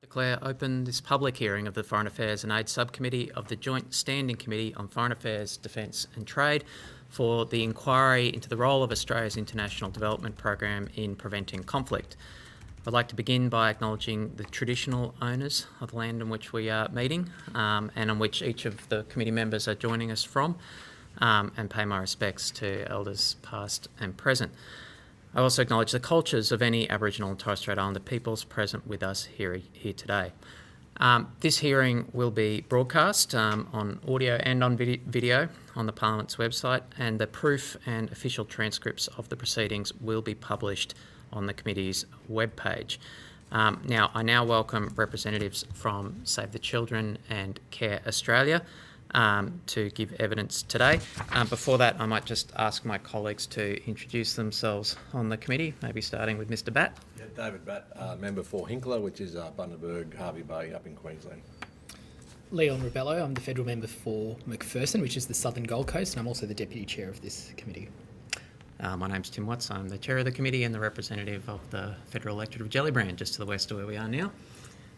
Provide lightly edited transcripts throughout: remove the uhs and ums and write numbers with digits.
Declare open this public hearing of the Foreign Affairs and Aid Subcommittee of the Joint Standing Committee on Foreign Affairs, Defence and Trade for the inquiry into the role of Australia's international development program in preventing conflict. I'd like to begin by acknowledging the traditional owners of the land on which we are meeting and on which each of the committee members are joining us from, and pay my respects to elders past and present. I also acknowledge the cultures of any Aboriginal and Torres Strait Islander peoples present with us here today. This hearing will be broadcast on audio and on video on the Parliament's website, and the proof and official transcripts of the proceedings will be published on the committee's webpage. I now welcome representatives from Save the Children and Care Australia to give evidence today. Before that, I might just ask my colleagues to introduce themselves on the committee, maybe starting with Mr. Batt. Yeah, David Batt, member for Hinkler, which is Bundaberg, Hervey Bay up in Queensland. Leon Rebello, I'm the federal member for McPherson, which is the southern Gold Coast, and I'm also the deputy chair of this committee. My name's Tim Watts. I'm the chair of the committee and the representative of the federal electorate of Gellibrand, just to the west of where we are now.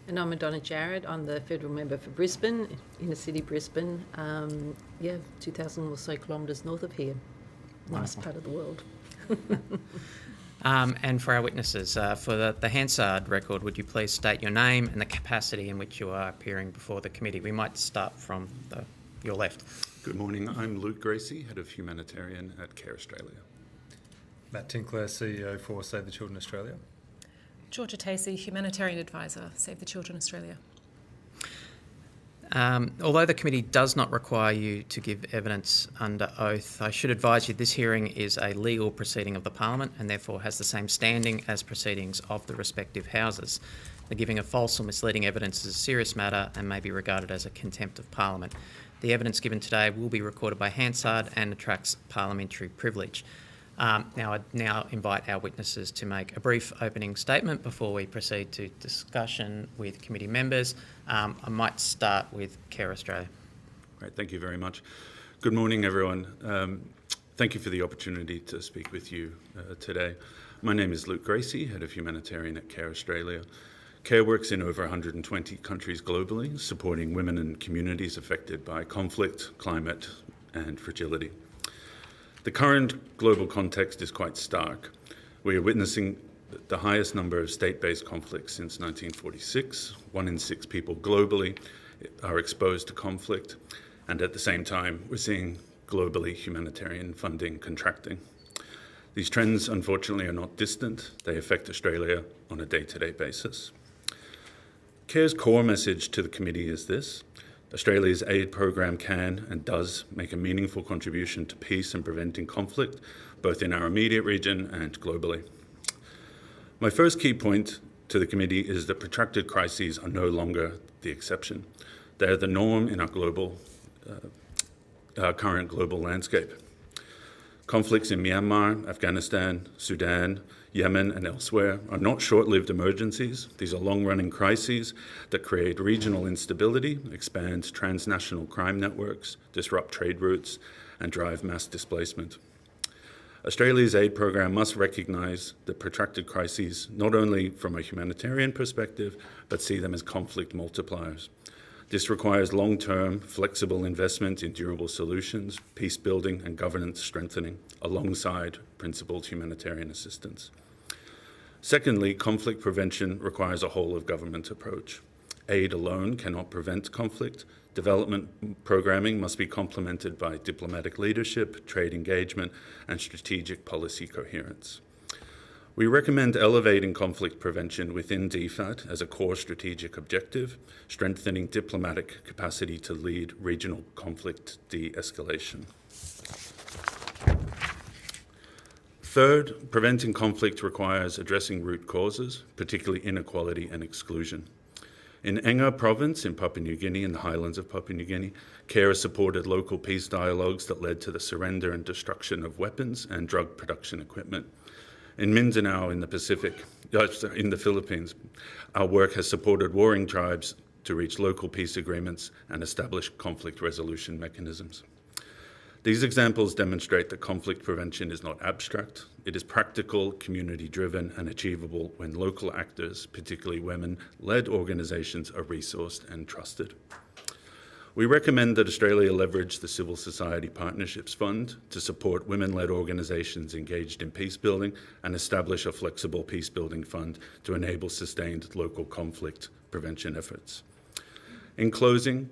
And I'm Madonna Jarrett. I'm the federal member for Brisbane, inner city Brisbane. 2,000 or so kilometres north of here. Nice part of the world. And for our witnesses, for the Hansard record, would you please state your name and the capacity in which you are appearing before the committee? We might start from your left. Good morning. I'm Luke Gracie, Head of Humanitarian at Care Australia. Matt Tinkler, CEO for Save the Children Australia. Georgia Tacey, Humanitarian Advisor, Save the Children Australia. Although the committee does not require you to give evidence under oath, I should advise you this hearing is a legal proceeding of the Parliament and therefore has the same standing as proceedings of the respective houses. The giving of false or misleading evidence is a serious matter and may be regarded as a contempt of Parliament. The evidence given today will be recorded by Hansard and attracts parliamentary privilege. I now invite our witnesses to make a brief opening statement before we proceed to discussion with committee members. I might start with Care Australia. Great, thank you very much. Good morning, everyone. Thank you for the opportunity to speak with you today. My name is Luke Gracie, Head of Humanitarian at Care Australia. Care works in over 120 countries globally, supporting women and communities affected by conflict, climate, and fragility. The current global context is quite stark. We are witnessing the highest number of state-based conflicts since 1946. 1 in 6 people globally are exposed to conflict, and at the same time, we're seeing globally humanitarian funding contracting. These trends, unfortunately, are not distant. They affect Australia on a day-to-day basis. CARE's core message to the committee is this: Australia's aid program can and does make a meaningful contribution to peace and preventing conflict, both in our immediate region and globally. My first key point to the committee is that protracted crises are no longer the exception. They are the norm in our current global landscape. Conflicts in Myanmar, Afghanistan, Sudan, Yemen and elsewhere are not short-lived emergencies. These are long-running crises that create regional instability, expand transnational crime networks, disrupt trade routes, and drive mass displacement. Australia's aid program must recognise that protracted crises, not only from a humanitarian perspective, but see them as conflict multipliers. This requires long-term, flexible investment in durable solutions, peace building and governance strengthening, alongside principled humanitarian assistance. Secondly, conflict prevention requires a whole-of-government approach. Aid alone cannot prevent conflict. Development programming must be complemented by diplomatic leadership, trade engagement, and strategic policy coherence. We recommend elevating conflict prevention within DFAT as a core strategic objective, strengthening diplomatic capacity to lead regional conflict de-escalation. Third, preventing conflict requires addressing root causes, particularly inequality and exclusion. In Enga province in Papua New Guinea, in the highlands of Papua New Guinea, CARE supported local peace dialogues that led to the surrender and destruction of weapons and drug production equipment. In Mindanao in the Philippines, our work has supported warring tribes to reach local peace agreements and establish conflict resolution mechanisms. These examples demonstrate that conflict prevention is not abstract. It is practical, community-driven, and achievable when local actors, particularly women-led organisations, are resourced and trusted. We recommend that Australia leverage the Civil Society Partnerships Fund to support women-led organisations engaged in peacebuilding and establish a flexible peacebuilding fund to enable sustained local conflict prevention efforts. In closing,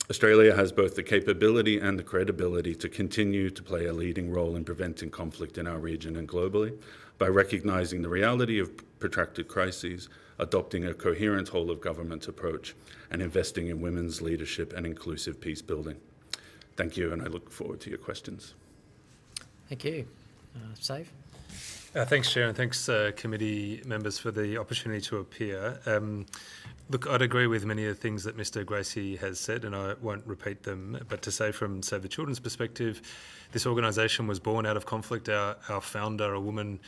Australia has both the capability and the credibility to continue to play a leading role in preventing conflict in our region and globally by recognising the reality of protracted crises, adopting a coherent whole-of-government approach, and investing in women's leadership and inclusive peace building. Thank you, and I look forward to your questions. Thank you. Save? Thanks, Chair, and thanks, committee members, for the opportunity to appear. Look, I'd agree with many of the things that Mr. Gracie has said, and I won't repeat them, but to say from Save the Children's perspective, this organisation was born out of conflict. Our founder, a woman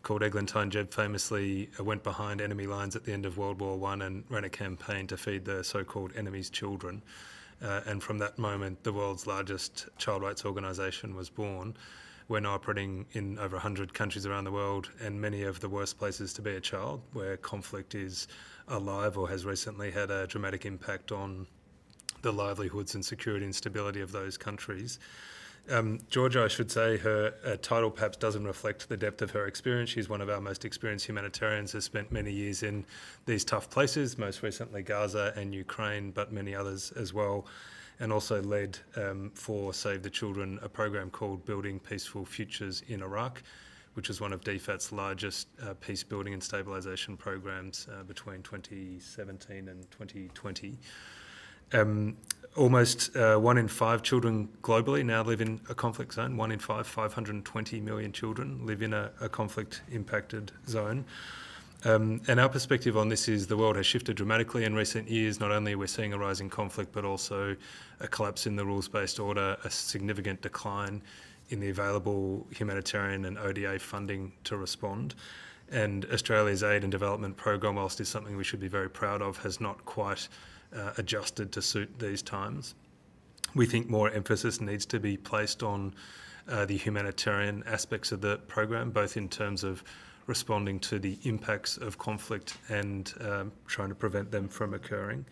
called Eglantine Jebb, famously went behind enemy lines at the end of World War I and ran a campaign to feed the so-called enemy's children. And from that moment, the world's largest child rights organisation was born. We're now operating in over 100 countries around the world, and many of the worst places to be a child, where conflict is alive or has recently had a dramatic impact on the livelihoods and security and stability of those countries. Georgia, I should say, her title perhaps doesn't reflect the depth of her experience. She's one of our most experienced humanitarians, has spent many years in these tough places, most recently Gaza and Ukraine, but many others as well, and also led for Save the Children a program called Building Peaceful Futures in Iraq, which is one of DFAT's largest peace building and stabilisation programs between 2017 and 2020. Almost 1 in 5 children globally now live in a conflict zone. 1 in 5, 520 million children live in a conflict-impacted zone. And our perspective on this is the world has shifted dramatically in recent years. Not only are we seeing a rise in conflict, but also a collapse in the rules-based order, a significant decline in the available humanitarian and ODA funding to respond. And Australia's aid and development program, whilst is something we should be very proud of, has not quite adjusted to suit these times. We think more emphasis needs to be placed on the humanitarian aspects of the program, both in terms of responding to the impacts of conflict and trying to prevent them from occurring.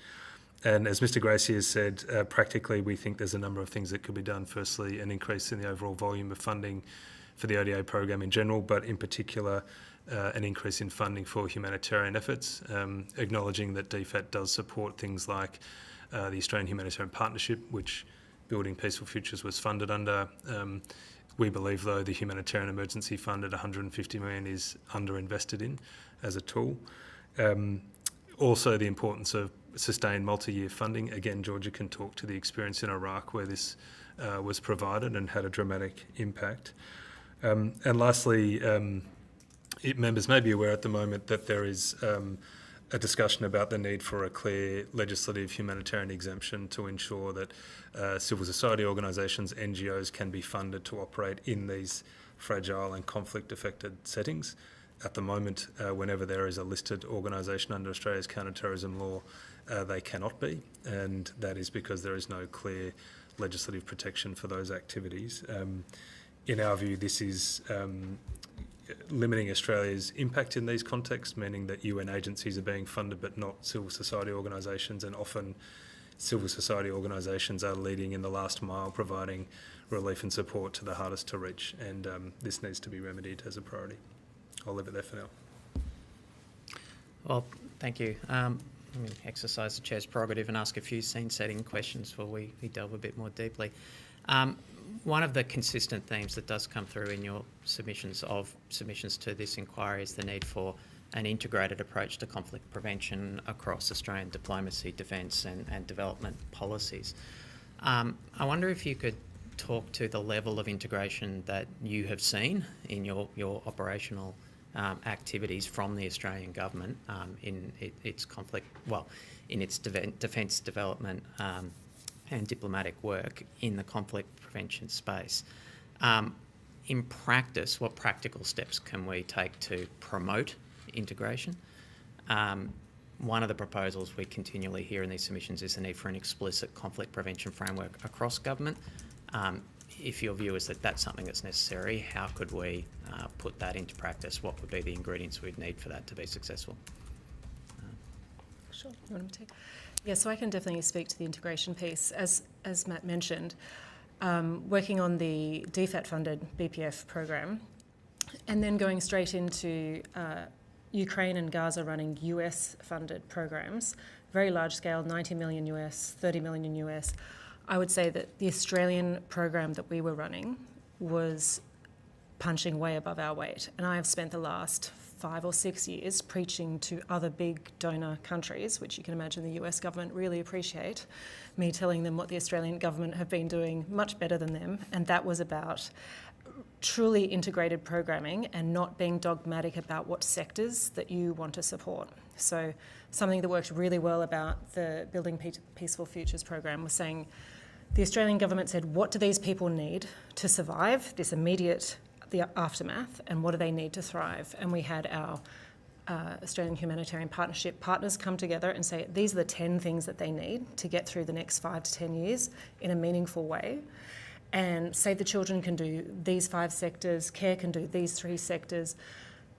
And as Mr. Gracie has said, practically we think there's a number of things that could be done. Firstly, an increase in the overall volume of funding for the ODA program in general, but in particular an increase in funding for humanitarian efforts, acknowledging that DFAT does support things like the Australian Humanitarian Partnership, which Building Peaceful Futures was funded under. We believe, though, the Humanitarian Emergency Fund at $150 million is underinvested in as a tool. Also, the importance of sustained multi-year funding. Again, Georgia can talk to the experience in Iraq where this was provided and had a dramatic impact. And lastly, members may be aware at the moment that there is a discussion about the need for a clear legislative humanitarian exemption to ensure that civil society organisations, NGOs, can be funded to operate in these fragile and conflict-affected settings. At the moment, whenever there is a listed organisation under Australia's counter-terrorism law, they cannot be, and that is because there is no clear legislative protection for those activities. In our view, this is limiting Australia's impact in these contexts, meaning that UN agencies are being funded but not civil society organisations, and often civil society organisations are leading in the last mile, providing relief and support to the hardest to reach, and this needs to be remedied as a priority. I'll leave it there for now. Well, thank you. I'm going to exercise the Chair's prerogative and ask a few scene-setting questions before we delve a bit more deeply. One of the consistent themes that does come through in your submissions to this inquiry is the need for an integrated approach to conflict prevention across Australian diplomacy, defence and development policies. I wonder if you could talk to the level of integration that you have seen in your operational activities from the Australian government in its defence development and diplomatic work in the conflict prevention space. In practice, what practical steps can we take to promote integration? One of the proposals we continually hear in these submissions is the need for an explicit conflict prevention framework across government. if your view is that that's something that's necessary, how could we put that into practice? What would be the ingredients we'd need for that to be successful? Sure. You want me to? Yeah, so I can definitely speak to the integration piece. As Matt mentioned, working on the DFAT-funded BPF program, and then going straight into Ukraine and Gaza running US-funded programs, very large scale, 90 million US, 30 million US. I would say that the Australian program that we were running was punching way above our weight. And I have spent the last 5 or 6 years preaching to other big donor countries, which you can imagine the US government really appreciate, me telling them what the Australian government have been doing much better than them. And that was about truly integrated programming and not being dogmatic about what sectors that you want to support. So something that worked really well about the Building Peaceful Futures program was saying the Australian government said, what do these people need to survive this immediate the aftermath, and what do they need to thrive? And we had our Australian Humanitarian Partnership partners come together and say these are the 10 things that they need to get through the next 5 to 10 years in a meaningful way. And Save the Children can do these 5 sectors, CARE can do these 3 sectors,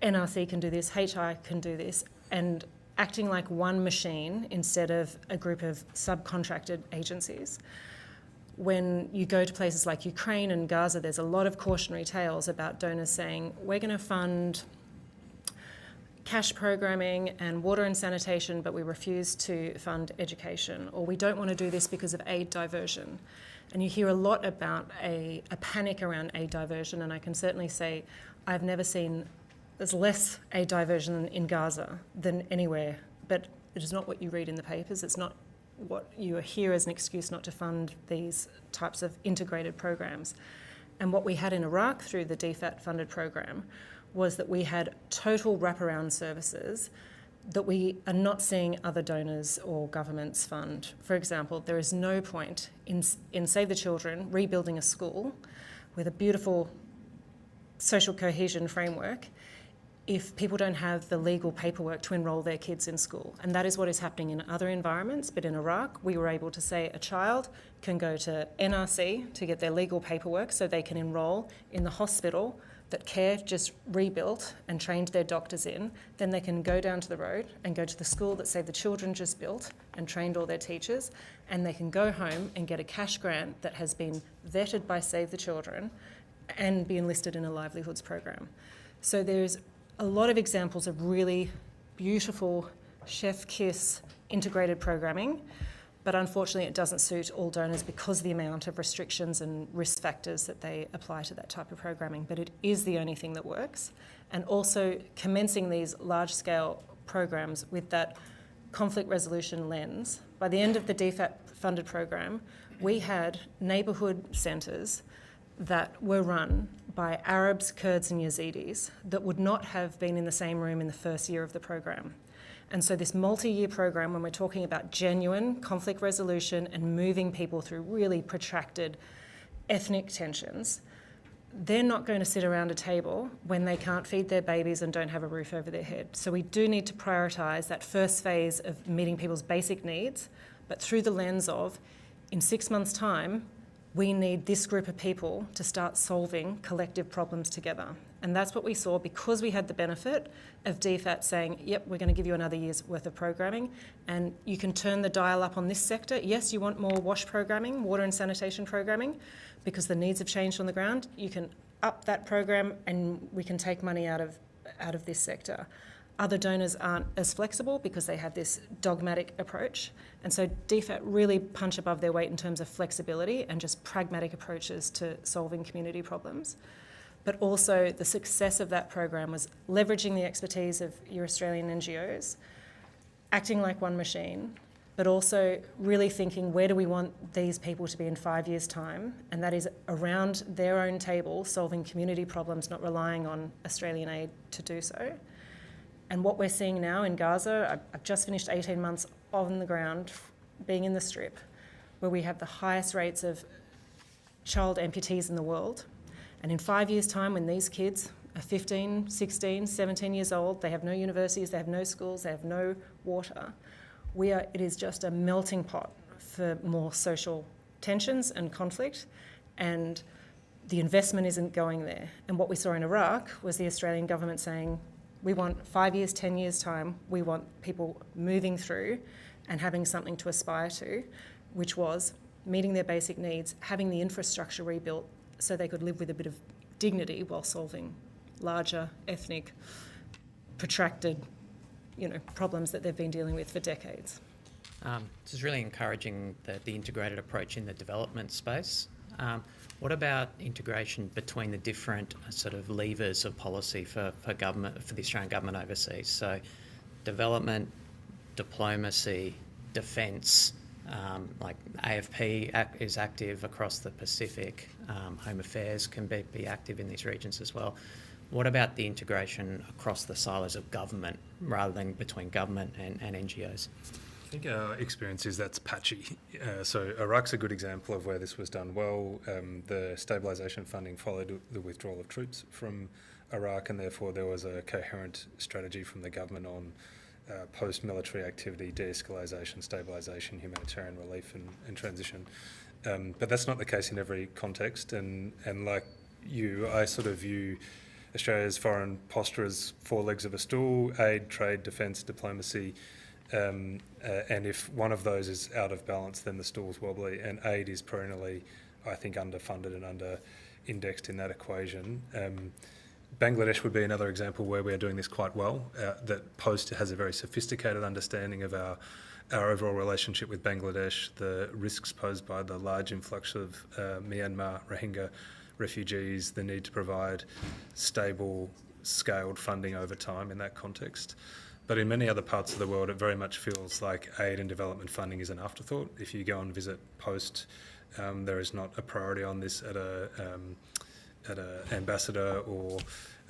NRC can do this, HI can do this, and acting like one machine instead of a group of subcontracted agencies. When you go to places like Ukraine and Gaza, there's a lot of cautionary tales about donors saying, we're going to fund cash programming and water and sanitation, but we refuse to fund education, or we don't want to do this because of aid diversion. And you hear a lot about a panic around aid diversion, and I can certainly say I've never seen there's less aid diversion in Gaza than anywhere, but it is not what you read in the papers. It's not what you hear as an excuse not to fund these types of integrated programs. And what we had in Iraq through the DFAT-funded program was that we had total wraparound services that we are not seeing other donors or governments fund. For example, there is no point in Save the Children rebuilding a school with a beautiful social cohesion framework if people don't have the legal paperwork to enrol their kids in school. And that is what is happening in other environments. But in Iraq, we were able to say a child can go to NRC to get their legal paperwork so they can enrol in the hospital that CARE just rebuilt and trained their doctors in. Then they can go down to the road and go to the school that Save the Children just built and trained all their teachers, and they can go home and get a cash grant that has been vetted by Save the Children and be enlisted in a livelihoods program. So there's a lot of examples of really beautiful chef kiss integrated programming, but unfortunately it doesn't suit all donors because of the amount of restrictions and risk factors that they apply to that type of programming. But it is the only thing that works. And also commencing these large-scale programs with that conflict resolution lens. By the end of the DFAT-funded program, we had neighbourhood centres that were run by Arabs, Kurds and Yazidis that would not have been in the same room in the first year of the program. And so this multi-year program, when we're talking about genuine conflict resolution and moving people through really protracted ethnic tensions, they're not going to sit around a table when they can't feed their babies and don't have a roof over their head. So we do need to prioritise that first phase of meeting people's basic needs, but through the lens of, in 6 months' time, we need this group of people to start solving collective problems together. And that's what we saw because we had the benefit of DFAT saying, yep, we're going to give you another year's worth of programming and you can turn the dial up on this sector. Yes, you want more WASH programming, water and sanitation programming, because the needs have changed on the ground. You can up that program and we can take money out of this sector. Other donors aren't as flexible because they have this dogmatic approach. And so DFAT really punch above their weight in terms of flexibility and just pragmatic approaches to solving community problems. But also the success of that program was leveraging the expertise of your Australian NGOs, acting like one machine, but also really thinking where do we want these people to be in 5 years' time, and that is around their own table solving community problems, not relying on Australian aid to do so. And what we're seeing now in Gaza, I've just finished 18 months on the ground, being in the Strip, where we have the highest rates of child amputees in the world. And in 5 years' time, when these kids are 15, 16, 17 years old, they have no universities, they have no schools, they have no water, it is just a melting pot for more social tensions and conflict. And the investment isn't going there. And what we saw in Iraq was the Australian government saying, we want 5 years, 10 years' time, we want people moving through and having something to aspire to, which was meeting their basic needs, having the infrastructure rebuilt so they could live with a bit of dignity while solving larger, ethnic, protracted, problems that they've been dealing with for decades. This is really encouraging the integrated approach in the development space. What about integration between the different sort of levers of policy for government, for the Australian government overseas? So development, diplomacy, defence, like AFP is active across the Pacific, Home Affairs can be active in these regions as well. What about the integration across the silos of government rather than between government and NGOs? I think our experience is that's patchy. So Iraq's a good example of where this was done well. The stabilisation funding followed the withdrawal of troops from Iraq, and therefore there was a coherent strategy from the government on post-military activity, de-escalation, stabilisation, humanitarian relief and transition. But that's not the case in every context, and like you, I sort of view Australia's foreign posture as four legs of a stool: aid, trade, defence, diplomacy. And if one of those is out of balance, then the stool's wobbly, and aid is perennially, I think, underfunded and under-indexed in that equation. Bangladesh would be another example where we are doing this quite well, that Post has a very sophisticated understanding of our overall relationship with Bangladesh, the risks posed by the large influx of Myanmar Rohingya refugees, the need to provide stable, scaled funding over time in that context. But in many other parts of the world, it very much feels like aid and development funding is an afterthought. If you go and visit Post, there is not a priority on this at a ambassador or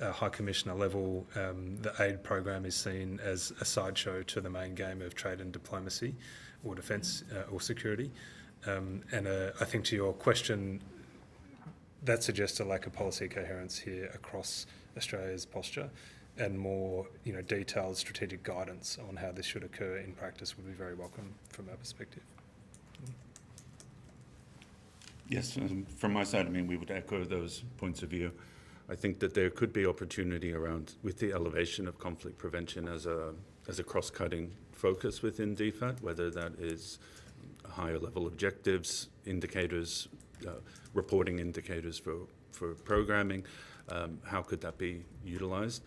a high commissioner level. The aid program is seen as a sideshow to the main game of trade and diplomacy, or defence or security. I think to your question, that suggests a lack of policy coherence here across Australia's posture, and more, detailed strategic guidance on how this should occur in practice would be very welcome from our perspective. Yes, from my side, we would echo those points of view. I think that there could be opportunity around, with the elevation of conflict prevention as a cross-cutting focus within DFAT, whether that is higher level objectives, indicators, reporting indicators for programming. How could that be utilised?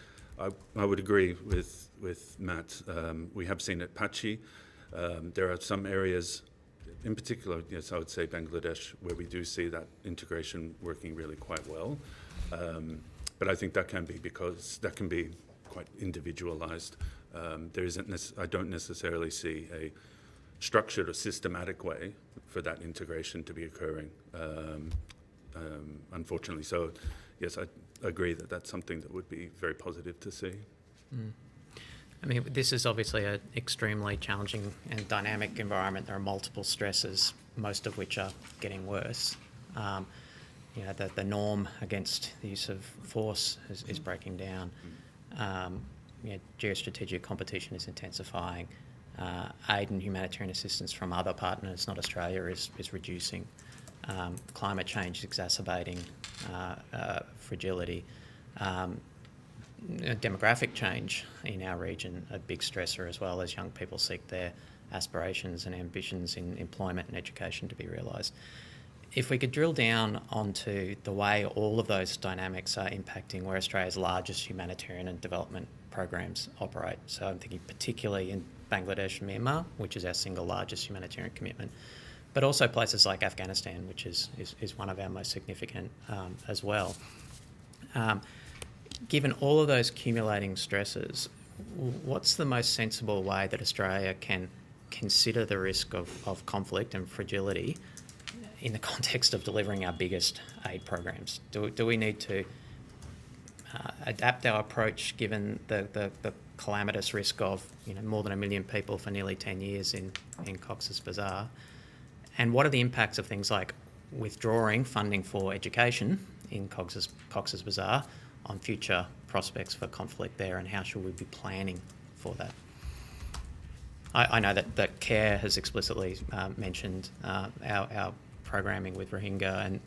I would agree with Matt. We have seen it patchy. There are some areas, in particular, yes, I would say Bangladesh, where we do see that integration working really quite well. But I think that can be quite individualised. I don't necessarily see a structured or systematic way for that integration to be occurring, unfortunately. So, yes, I agree that that's something that would be very positive to see. This is obviously an extremely challenging and dynamic environment. There are multiple stresses, most of which are getting worse. The norm against the use of force is breaking down. Geostrategic competition is intensifying. Aid and humanitarian assistance from other partners, not Australia, is reducing. Climate change is exacerbating fragility. Demographic change in our region, a big stressor, as well as young people seek their aspirations and ambitions in employment and education to be realised. If we could drill down onto the way all of those dynamics are impacting where Australia's largest humanitarian and development programs operate. So I'm thinking particularly in Bangladesh and Myanmar, which is our single largest humanitarian commitment, but also places like Afghanistan, which is one of our most significant as well. Given all of those accumulating stresses, what's the most sensible way that Australia can consider the risk of conflict and fragility in the context of delivering our biggest aid programs? Do we need to adapt our approach given the calamitous risk of more than 1 million people for nearly 10 years in Cox's Bazar? And what are the impacts of things like withdrawing funding for education in Cox's Bazar on future prospects for conflict there, and how should we be planning for that? I know that CARE has explicitly mentioned our programming with Rohingya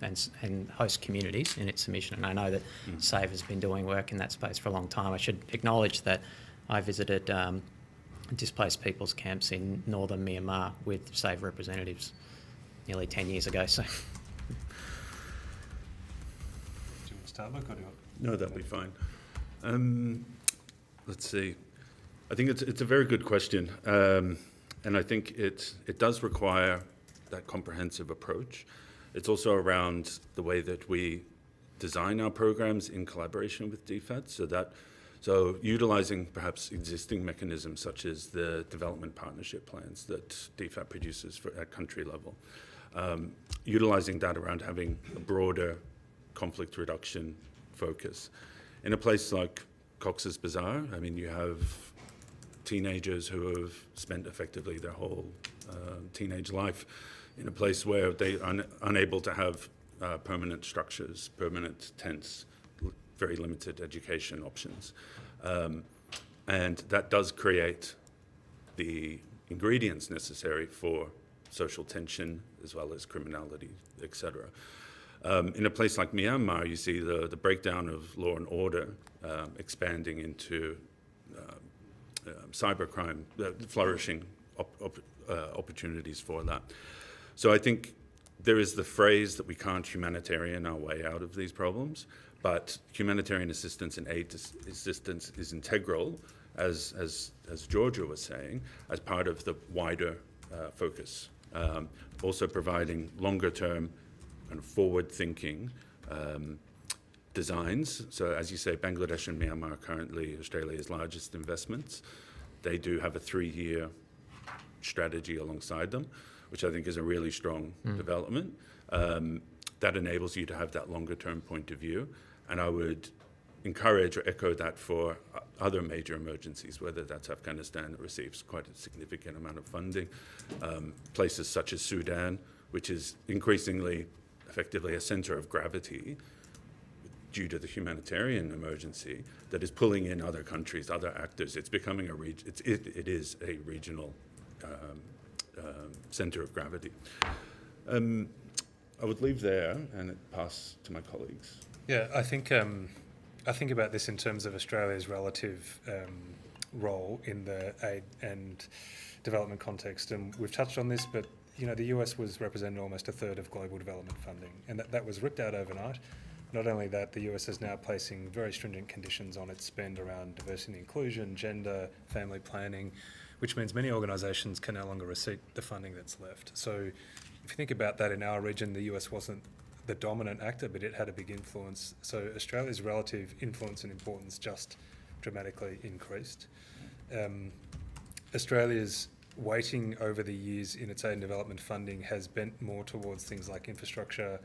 and host communities in its submission. And I know that SAVE has been doing work in that space for a long time. I should acknowledge that I visited displaced people's camps in northern Myanmar with SAVE representatives nearly 10 years ago. So. Do you want to start, Luke, or do you want? No, that'll be fine. Let's see. I think it's a very good question, and I think it does require that comprehensive approach. It's also around the way that we design our programs in collaboration with DFAT, so utilising perhaps existing mechanisms such as the development partnership plans that DFAT produces at country level, utilising that around having a broader conflict reduction focus. In a place like Cox's Bazar, I mean, you have teenagers who have spent effectively their whole teenage life in a place where they are unable to have permanent structures, permanent tents, very limited education options. And that does create the ingredients necessary for social tension as well as criminality, etc. In a place like Myanmar, you see the breakdown of law and order expanding into cybercrime, flourishing opportunities for that. So I think there is the phrase that we can't humanitarian our way out of these problems, but humanitarian assistance and aid assistance is integral, as Georgia was saying, as part of the wider focus. Also providing longer-term kind of forward-thinking designs. So as you say, Bangladesh and Myanmar are currently Australia's largest investments. They do have a 3-year strategy alongside them, which I think is a really strong development. That enables you to have that longer term point of view. And I would encourage or echo that for other major emergencies, whether that's Afghanistan that receives quite a significant amount of funding, places such as Sudan, which is increasingly effectively a center of gravity due to the humanitarian emergency that is pulling in other countries, other actors. It's becoming it is a regional center of gravity. I would leave there and pass to my colleagues. Yeah, I think about this in terms of Australia's relative role in the aid and development context, and we've touched on this, but you know, the US was representing almost a third of global development funding, and that was ripped out overnight. Not only that, the US is now placing very stringent conditions on its spend around diversity and inclusion, gender, family planning, which means many organisations can no longer receive the funding that's left. So if you think about that, in our region, the US wasn't the dominant actor, but it had a big influence. So Australia's relative influence and importance just dramatically increased. Australia's weighting over the years in its aid and development funding has bent more towards things like infrastructure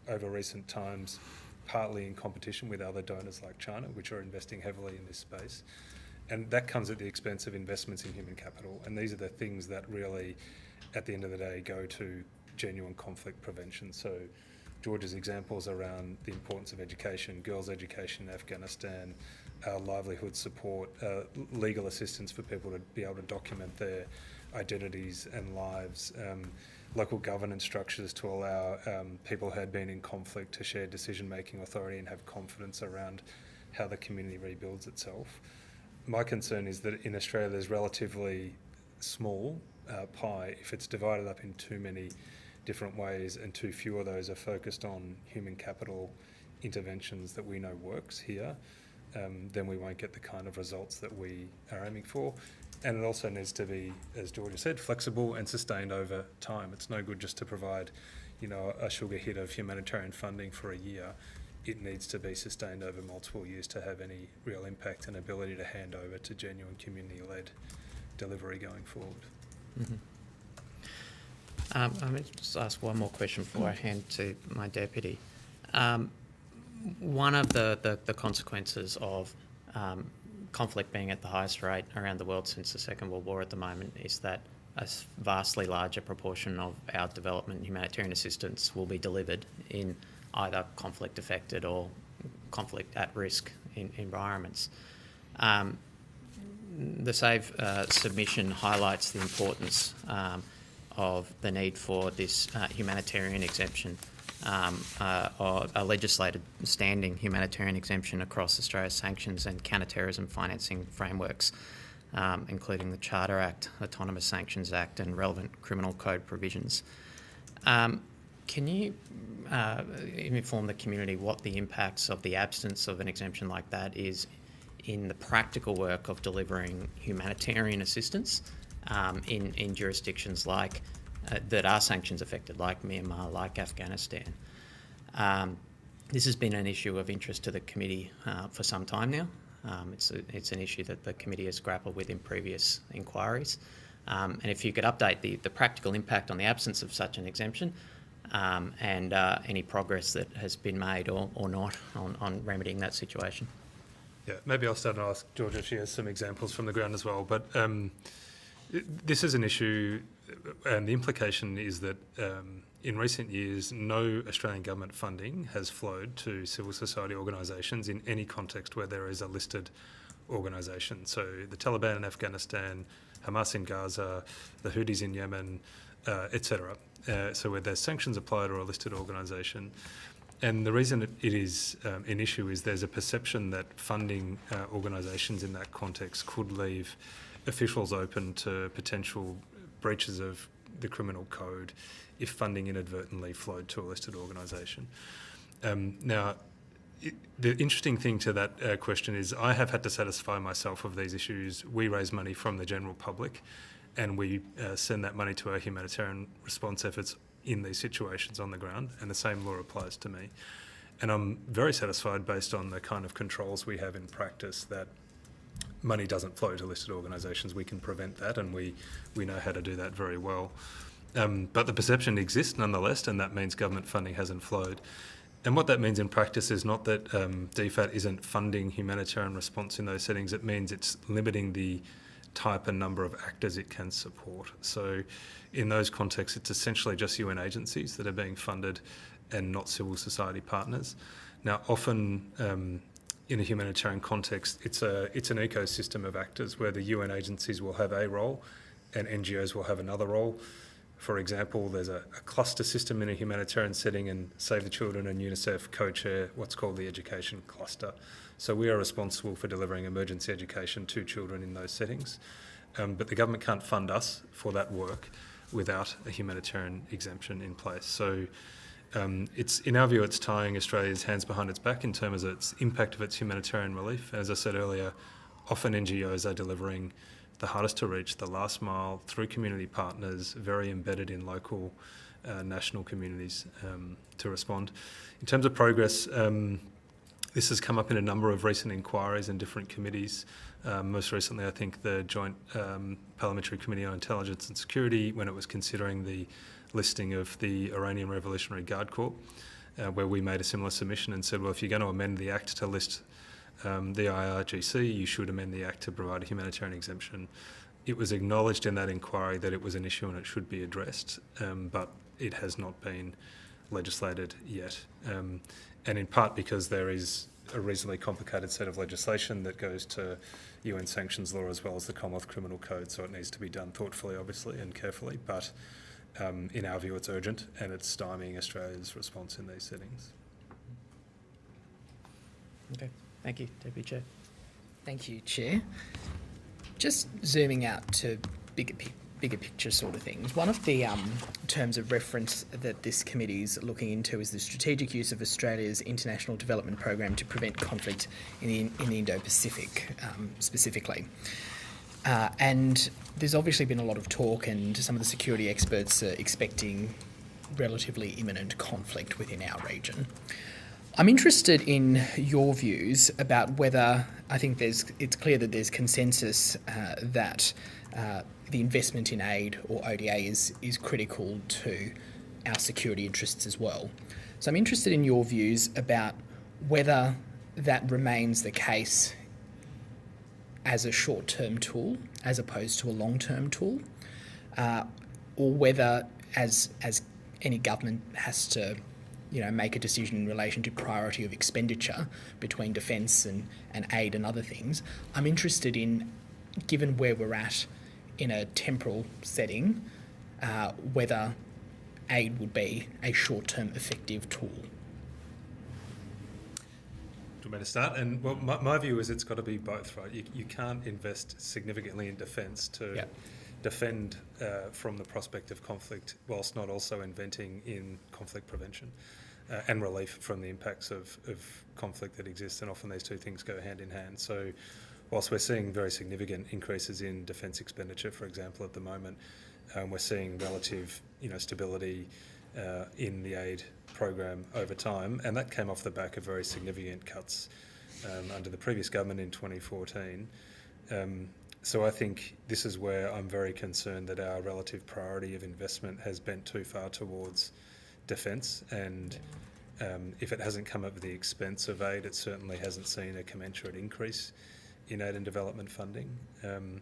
over recent times, partly in competition with other donors like China, which are investing heavily in this space. And that comes at the expense of investments in human capital. And these are the things that really, at the end of the day, go to genuine conflict prevention. So George's examples around the importance of education, girls' education in Afghanistan, livelihood support, legal assistance for people to be able to document their identities and lives, local governance structures to allow people who had been in conflict to share decision-making authority and have confidence around how the community rebuilds itself. My concern is that in Australia there's relatively small pie if it's divided up in too many different ways and too few of those are focused on human capital interventions that we know works here, then we won't get the kind of results that we are aiming for. And it also needs to be, as Georgia said, flexible and sustained over time. It's no good just to provide, you know, a sugar hit of humanitarian funding for a year. It needs to be sustained over multiple years to have any real impact and ability to hand over to genuine community-led delivery going forward. Mm-hmm. I'm going to just ask one more question before I hand to my deputy. One of the consequences of conflict being at the highest rate around the world since the Second World War at the moment is that a vastly larger proportion of our development and humanitarian assistance will be delivered in either conflict-affected or conflict at-risk environments. The SAVE submission highlights the importance of the need for this humanitarian exemption, or a legislated standing humanitarian exemption across Australia's sanctions and counter-terrorism financing frameworks, including the Charter Act, Autonomous Sanctions Act and relevant criminal code provisions. Can you inform the community what the impacts of the absence of an exemption like that is in the practical work of delivering humanitarian assistance in jurisdictions like that are sanctions affected, like Myanmar, like Afghanistan? This has been an issue of interest to the committee for some time now. It's an issue that the committee has grappled with in previous inquiries. And if you could update the practical impact on the absence of such an exemption, and any progress that has been made or not on remedying that situation. Yeah, maybe I'll start and ask Georgia if she has some examples from the ground as well. But this is an issue, and the implication is that in recent years, no Australian government funding has flowed to civil society organisations in any context where there is a listed organisation. So the Taliban in Afghanistan, Hamas in Gaza, the Houthis in Yemen, etc. So where there's sanctions applied or a listed organisation. And the reason it is an issue is there's a perception that funding organisations in that context could leave officials open to potential breaches of the criminal code if funding inadvertently flowed to a listed organisation. Now, the interesting thing to that question is I have had to satisfy myself of these issues. We raise money from the general public and we send that money to our humanitarian response efforts in these situations on the ground, and the same law applies to me. And I'm very satisfied based on the kind of controls we have in practice that money doesn't flow to listed organisations. We can prevent that, and we know how to do that very well. But the perception exists nonetheless, and that means government funding hasn't flowed. And what that means in practice is not that DFAT isn't funding humanitarian response in those settings, it means it's limiting the type and number of actors it can support. So in those contexts, it's essentially just UN agencies that are being funded and not civil society partners. Now, often in a humanitarian context, it's an ecosystem of actors where the UN agencies will have a role and NGOs will have another role. For example, there's a cluster system in a humanitarian setting, and Save the Children and UNICEF co-chair what's called the education cluster. So we are responsible for delivering emergency education to children in those settings. But the government can't fund us for that work without a humanitarian exemption in place. So it's, in our view, it's tying Australia's hands behind its back in terms of its impact of its humanitarian relief. As I said earlier, often NGOs are delivering the hardest to reach, the last mile, through community partners, very embedded in local, national communities to respond. In terms of progress, this has come up in a number of recent inquiries in different committees. Most recently, I think the Joint Parliamentary Committee on Intelligence and Security, when it was considering the listing of the Iranian Revolutionary Guard Corps, where we made a similar submission and said, well, if you're going to amend the Act to list the IRGC, you should amend the Act to provide a humanitarian exemption. It was acknowledged in that inquiry that it was an issue and it should be addressed, but it has not been legislated yet. And in part because there is a reasonably complicated set of legislation that goes to UN sanctions law as well as the Commonwealth Criminal Code, so it needs to be done thoughtfully, obviously, and carefully, but in our view it's urgent and it's stymieing Australia's response in these settings. Okay, thank you, Deputy Chair. Thank you, Chair. Just zooming out to bigger picture sort of things. One of the terms of reference that this committee is looking into is the strategic use of Australia's international development program to prevent conflict in the Indo-Pacific specifically. And there's obviously been a lot of talk, and some of the security experts are expecting relatively imminent conflict within our region. I'm interested in your views about whether, I think it's clear that there's consensus that the investment in aid, or ODA, is critical to our security interests as well. So I'm interested in your views about whether that remains the case as a short-term tool as opposed to a long-term tool, or whether as any government has to make a decision in relation to priority of expenditure between defence and aid and other things. I'm interested in, given where we're at in a temporal setting, whether aid would be a short-term effective tool. Do you want me to start? And well, my view is it's got to be both, right? You can't invest significantly in defence to defend from the prospect of conflict whilst not also inventing in conflict prevention and relief from the impacts of conflict that exists, and often these two things go hand in hand. So whilst we're seeing very significant increases in defence expenditure, for example, at the moment, we're seeing relative stability in the aid program over time, and that came off the back of very significant cuts under the previous government in 2014. So I think this is where I'm very concerned that our relative priority of investment has bent too far towards defence, and if it hasn't come at the expense of aid, it certainly hasn't seen a commensurate increase in aid and development funding. And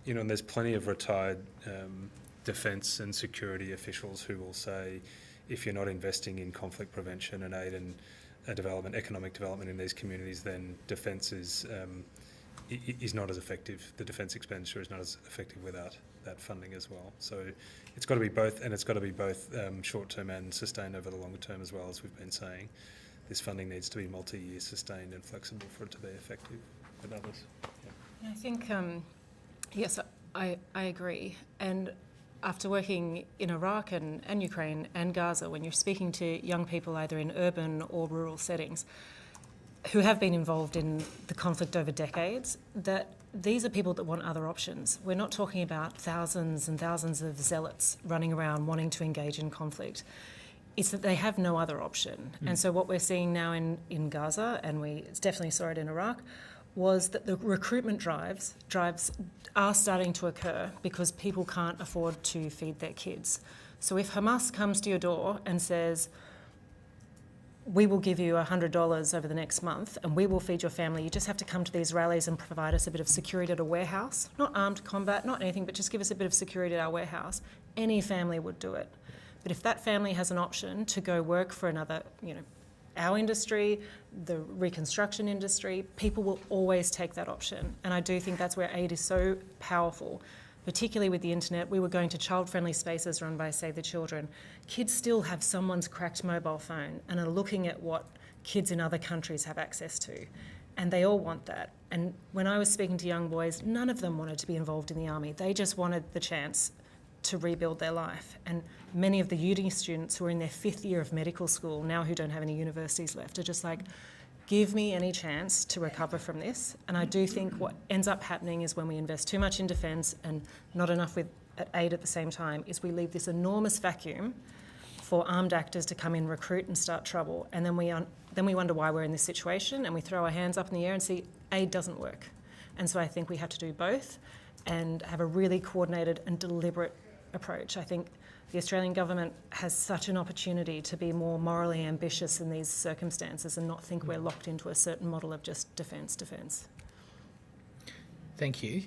there's plenty of retired defence and security officials who will say, if you're not investing in conflict prevention and aid and development, economic development in these communities, then defence is not as effective. The defence expenditure is not as effective without that funding as well. So it's got to be both, and it's got to be both short-term and sustained over the longer term as well, as we've been saying. This funding needs to be multi-year sustained and flexible for it to be effective with others. Yeah. I think, yes, I agree. And after working in Iraq and Ukraine and Gaza, when you're speaking to young people either in urban or rural settings who have been involved in the conflict over decades, that these are people that want other options. We're not talking about thousands and thousands of zealots running around wanting to engage in conflict. It's that they have no other option. And so what we're seeing now in Gaza, and we definitely saw it in Iraq, was that the recruitment drives are starting to occur because people can't afford to feed their kids. So if Hamas comes to your door and says, we will give you $100 over the next month and we will feed your family, you just have to come to these rallies and provide us a bit of security at a warehouse, not armed combat, not anything, but just give us a bit of security at our warehouse, any family would do it. But if that family has an option to go work for another, our industry, the reconstruction industry, people will always take that option. And I do think that's where aid is so powerful, particularly with the internet. We were going to child-friendly spaces run by Save the Children. Kids still have someone's cracked mobile phone and are looking at what kids in other countries have access to. And they all want that. And when I was speaking to young boys, none of them wanted to be involved in the army. They just wanted the chance to rebuild their life. And many of the uni students who are in their 5th year of medical school now, who don't have any universities left, are just like, give me any chance to recover from this. And I do think what ends up happening is when we invest too much in defence and not enough with aid at the same time, is we leave this enormous vacuum for armed actors to come in, recruit and start trouble. And then we wonder why we're in this situation, and we throw our hands up in the air and see aid doesn't work. And so I think we have to do both and have a really coordinated and deliberate approach. I think the Australian government has such an opportunity to be more morally ambitious in these circumstances and not think we're locked into a certain model of just defence. Thank you.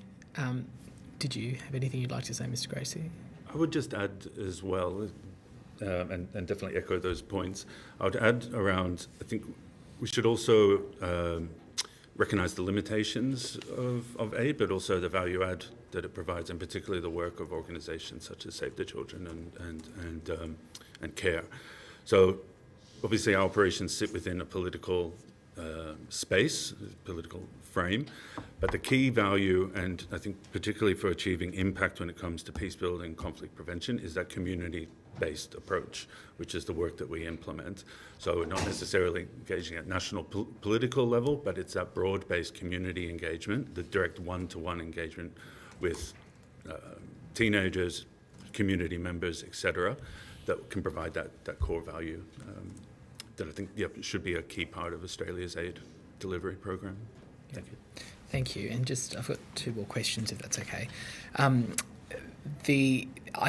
Did you have anything you'd like to say, Mr. Gracie? I would just add as well, and definitely echo those points. I would add around, I think we should also recognise the limitations of aid, but also the value add that it provides, and particularly the work of organisations such as Save the Children and CARE. So obviously our operations sit within a political space, political frame, but the key value, and I think particularly for achieving impact when it comes to peace building, conflict prevention, is that community-based approach, which is the work that we implement. So not necessarily engaging at national political level, but it's that broad-based community engagement, the direct one-to-one engagement with teenagers, community members, etc., that can provide that core value that I think should be a key part of Australia's aid delivery program. Thank you. Thank you. And just, I've got 2 more questions, if that's okay. I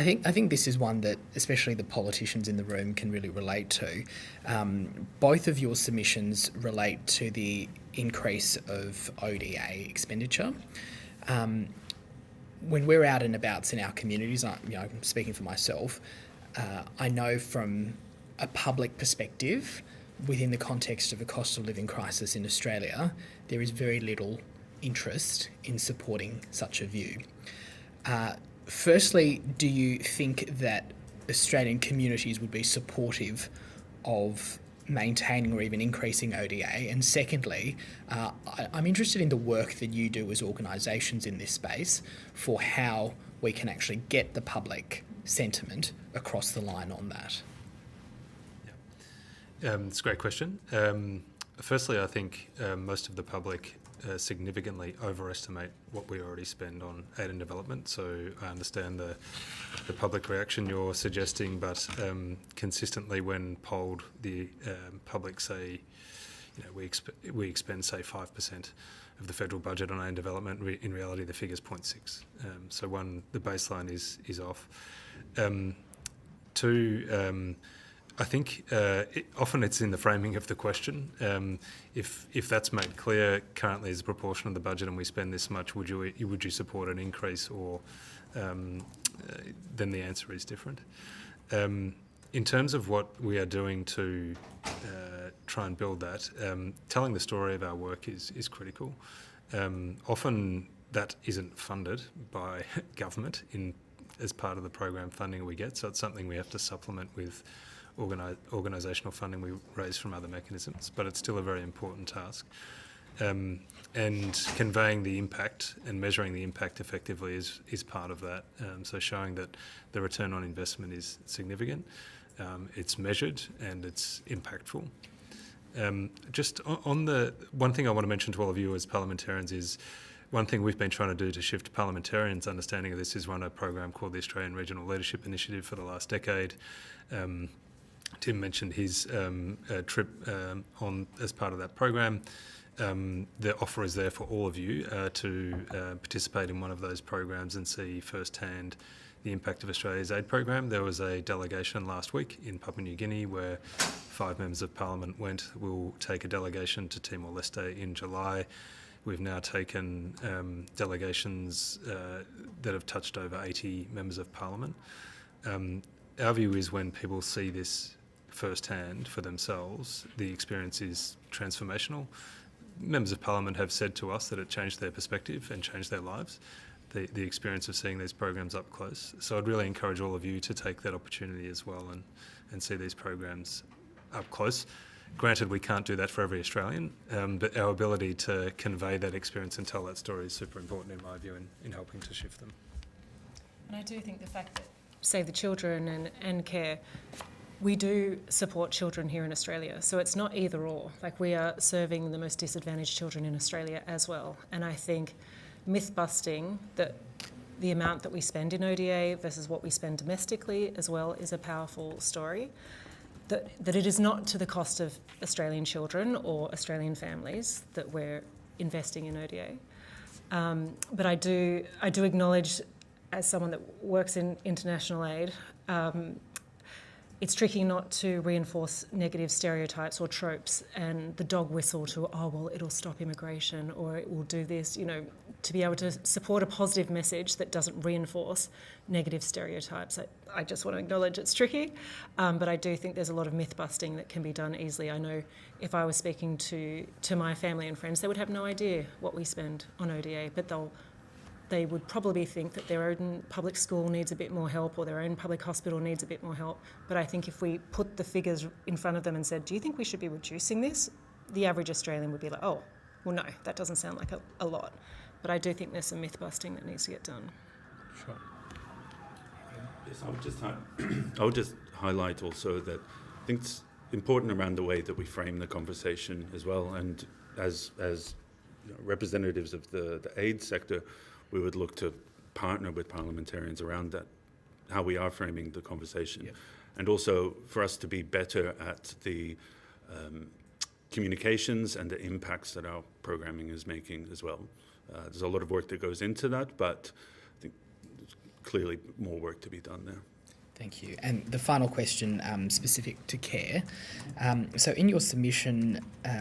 think this is one that especially the politicians in the room can really relate to. Both of your submissions relate to the increase of ODA expenditure. When we're out and about in our communities, I'm speaking for myself, I know from a public perspective, within the context of a cost of living crisis in Australia, there is very little interest in supporting such a view. firstly, do you think that Australian communities would be supportive of maintaining or even increasing ODA? And secondly, I'm interested in the work that you do as organisations in this space for how we can actually get the public sentiment across the line on that. It's a great question. Firstly, I think most of the public significantly overestimate what we already spend on aid and development. So I understand the public reaction you're suggesting, but consistently when polled, the public say, we expend say 5% of the federal budget on aid and development. In reality, the figure's 0.6. So one, the baseline is off. Two, I think often it's in the framing of the question. If that's made clear, currently as a proportion of the budget and we spend this much, would you support an increase, or then the answer is different. In terms of what we are doing to try and build that, telling the story of our work is critical. Often that isn't funded by government as part of the program funding we get, so it's something we have to supplement with organisational funding we raise from other mechanisms, but it's still a very important task. And conveying the impact and measuring the impact effectively is part of that. So showing that the return on investment is significant, it's measured and it's impactful. Just on the one thing I want to mention to all of you as parliamentarians is one thing we've been trying to do to shift parliamentarians' understanding of this is run a program called the Australian Regional Leadership Initiative for the last decade. Tim mentioned his trip on as part of that program. The offer is there for all of you to participate in one of those programs and see firsthand the impact of Australia's aid program. There was a delegation last week in Papua New Guinea where 5 members of Parliament went. We'll take a delegation to Timor-Leste in July. We've now taken delegations that have touched over 80 members of Parliament. Our view is when people see this firsthand for themselves, the experience is transformational. Members of Parliament have said to us that it changed their perspective and changed their lives, the experience of seeing these programs up close. So I'd really encourage all of you to take that opportunity as well and see these programs up close. Granted, we can't do that for every Australian, but our ability to convey that experience and tell that story is super important in my view in helping to shift them. And I do think the fact that Save the Children and CARE, we do support children here in Australia. So it's not either or. Like, we are serving the most disadvantaged children in Australia as well. And I think myth busting that the amount that we spend in ODA versus what we spend domestically as well is a powerful story. That it is not to the cost of Australian children or Australian families that we're investing in ODA. But I do acknowledge, as someone that works in international aid, it's tricky not to reinforce negative stereotypes or tropes and the dog whistle to, oh, well, it'll stop immigration or it will do this, to be able to support a positive message that doesn't reinforce negative stereotypes. I just want to acknowledge it's tricky, but I do think there's a lot of myth busting that can be done easily. I know if I was speaking to my family and friends, they would have no idea what we spend on ODA, but they would probably think that their own public school needs a bit more help or their own public hospital needs a bit more help. But I think if we put the figures in front of them and said, do you think we should be reducing this? The average Australian would be like, oh, well, no, that doesn't sound like a lot. But I do think there's some myth busting that needs to get done. Sure. Yes, I would just highlight also that I think it's important around the way that we frame the conversation as well. And as representatives of the aid sector, we would look to partner with parliamentarians around that, how we are framing the conversation. Yeah. And also for us to be better at the communications and the impacts that our programming is making as well. There's a lot of work that goes into that, but I think there's clearly more work to be done there. Thank you. And the final question, specific to CARE. So in your submission,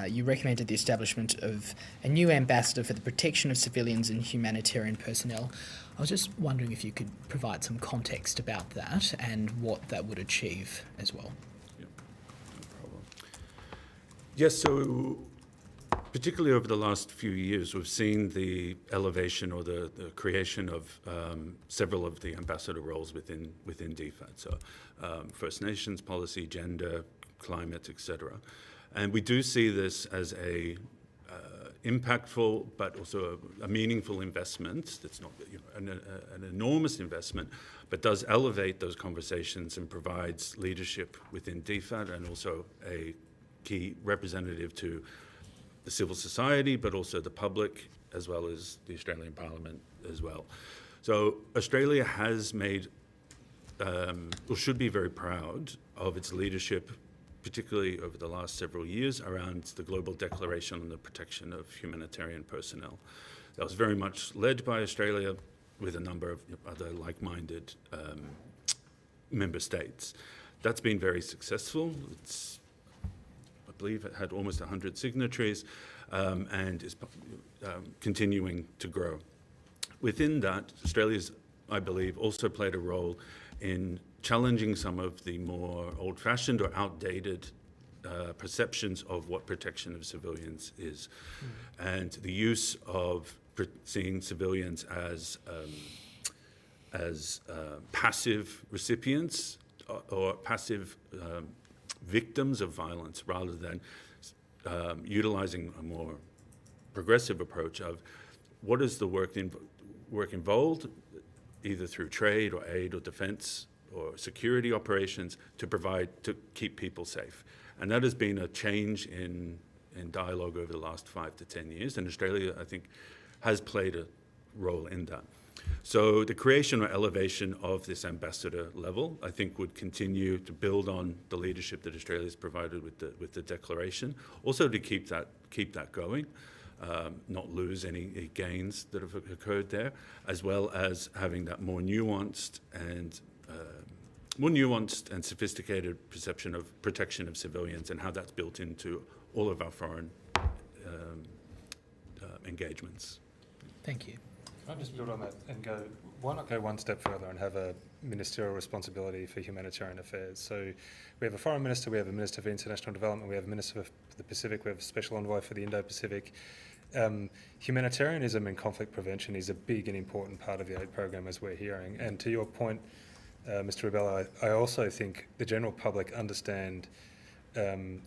you recommended the establishment of a new ambassador for the protection of civilians and humanitarian personnel. I was just wondering if you could provide some context about that and what that would achieve as well. Yeah, no problem. Yes, so particularly over the last few years, we've seen the elevation or the creation of several of the ambassador roles within DFAT. So First Nations policy, gender, climate, etc. And we do see this as a impactful but also a meaningful investment. That's not an enormous investment, but does elevate those conversations and provides leadership within DFAT and also a key representative to the civil society, but also the public, as well as the Australian Parliament as well. So Australia has made, or should be very proud of its leadership, particularly over the last several years, around the Global Declaration on the Protection of Humanitarian Personnel. That was very much led by Australia with a number of other like-minded member states. That's been very successful. I believe it had almost 100 signatories and is continuing to grow. Within that, Australia's, I believe, also played a role in challenging some of the more old-fashioned or outdated perceptions of what protection of civilians is, and the use of seeing civilians as passive recipients or passive victims of violence, rather than utilizing a more progressive approach of what is the work involved, either through trade or aid or defense or security operations, to keep people safe. And that has been a change in dialogue over the last 5 to 10 years, and Australia, I think, has played a role in that. So the creation or elevation of this ambassador level, I think, would continue to build on the leadership that Australia has provided with the declaration, also to keep that going, not lose any gains that have occurred there, as well as having that more nuanced and sophisticated perception of protection of civilians and how that's built into all of our foreign engagements. Thank you. Can I just build on that and why not go one step further and have a ministerial responsibility for humanitarian affairs? So we have a foreign minister, we have a minister for international development, we have a minister for the Pacific, we have a special envoy for the Indo-Pacific. Humanitarianism and conflict prevention is a big and important part of the aid program, as we're hearing. And to your point, Mr. Ribella, I also think the general public understand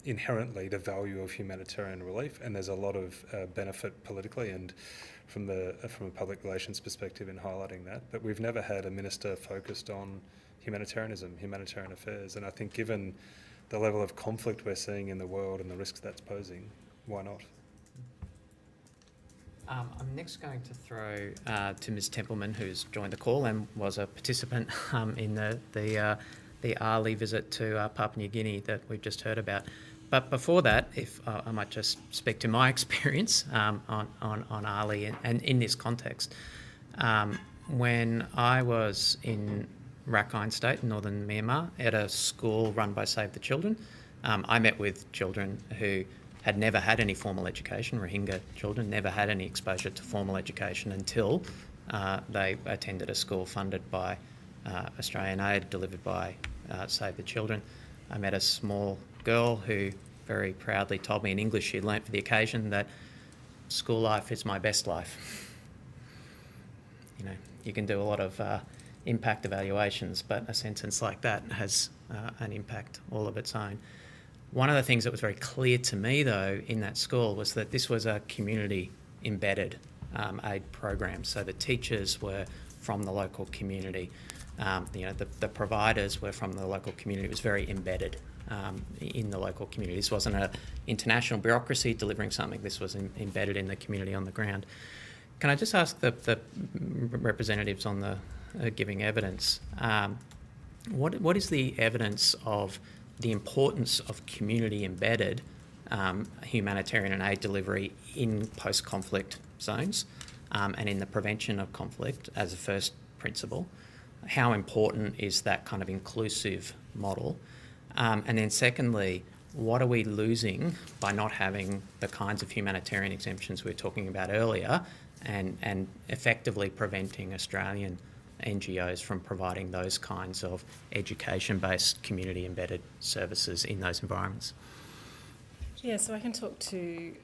inherently the value of humanitarian relief, and there's a lot of benefit politically and from a public relations perspective in highlighting that. But we've never had a minister focused on humanitarianism, humanitarian affairs, and I think given the level of conflict we're seeing in the world and the risks that's posing, why not? I'm next going to throw to Ms. Templeman, who's joined the call and was a participant in the ARLI visit to Papua New Guinea that we've just heard about. But before that, if I might just speak to my experience on ARLI and in this context. When I was in Rakhine State in northern Myanmar at a school run by Save the Children, I met with children who had never had any formal education. Rohingya children never had any exposure to formal education until they attended a school funded by Australian aid, delivered by Save the Children. I met a small girl who very proudly told me in English she'd learnt for the occasion that school life is my best life. You know, you can do a lot of impact evaluations, but a sentence like that has an impact all of its own. One of the things that was very clear to me, though, in that school was that this was a community-embedded aid program. So the teachers were from the local community. The providers were from the local community. It was very embedded in the local community. This wasn't an international bureaucracy delivering something. This was embedded in the community on the ground. Can I just ask the representatives on the giving evidence, what is the evidence of the importance of community-embedded humanitarian and aid delivery in post-conflict zones and in the prevention of conflict as a first principle? How important is that kind of inclusive model? And then secondly, what are we losing by not having the kinds of humanitarian exemptions we were talking about earlier and effectively preventing Australian NGOs from providing those kinds of education-based, community-embedded services in those environments? Yeah, so I can talk to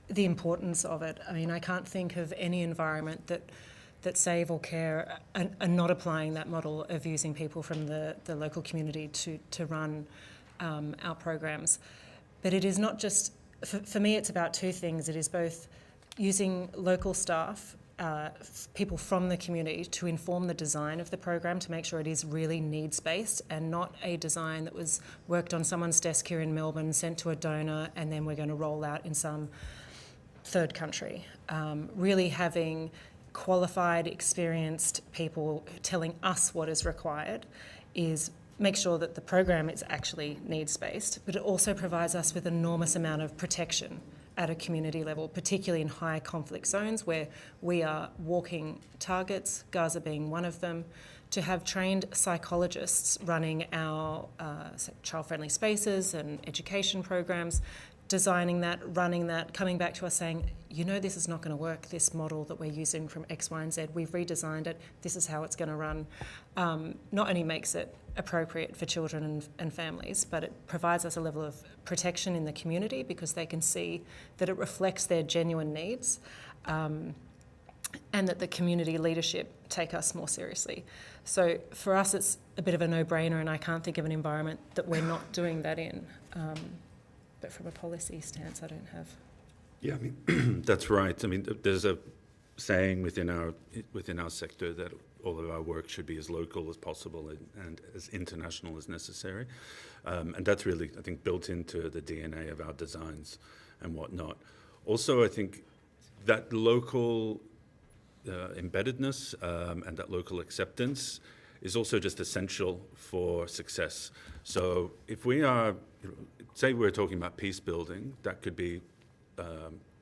the importance of it. I mean, I can't think of any environment that Save or Care are not applying that model of using people from the local community to run our programs. But it is not just, for me, it's about two things. It is both using local staff, people from the community, to inform the design of the program to make sure it is really needs-based and not a design that was worked on someone's desk here in Melbourne, sent to a donor, and then we're going to roll out in some third country. Really having qualified, experienced people telling us what is required is make sure that the program is actually needs-based, but it also provides us with an enormous amount of protection at a community level, particularly in high conflict zones where we are walking targets, Gaza being one of them, to have trained psychologists running our child-friendly spaces and education programs, designing that, running that, coming back to us saying, you know, this is not going to work, this model that we're using from X, Y, and Z, we've redesigned it, this is how it's going to run. Not only makes it appropriate for children and families, but it provides us a level of protection in the community because they can see that it reflects their genuine needs, and that the community leadership take us more seriously. So for us, it's a bit of a no-brainer, and I can't think of an environment that we're not doing that in. But from a policy stance, I don't have. Yeah, I mean, that's right. I mean, there's a saying within our sector that all of our work should be as local as possible and as international as necessary. And that's really, I think, built into the DNA of our designs and whatnot. Also, I think that local embeddedness and that local acceptance is also just essential for success. So if we are, say we're talking about peace building, that could be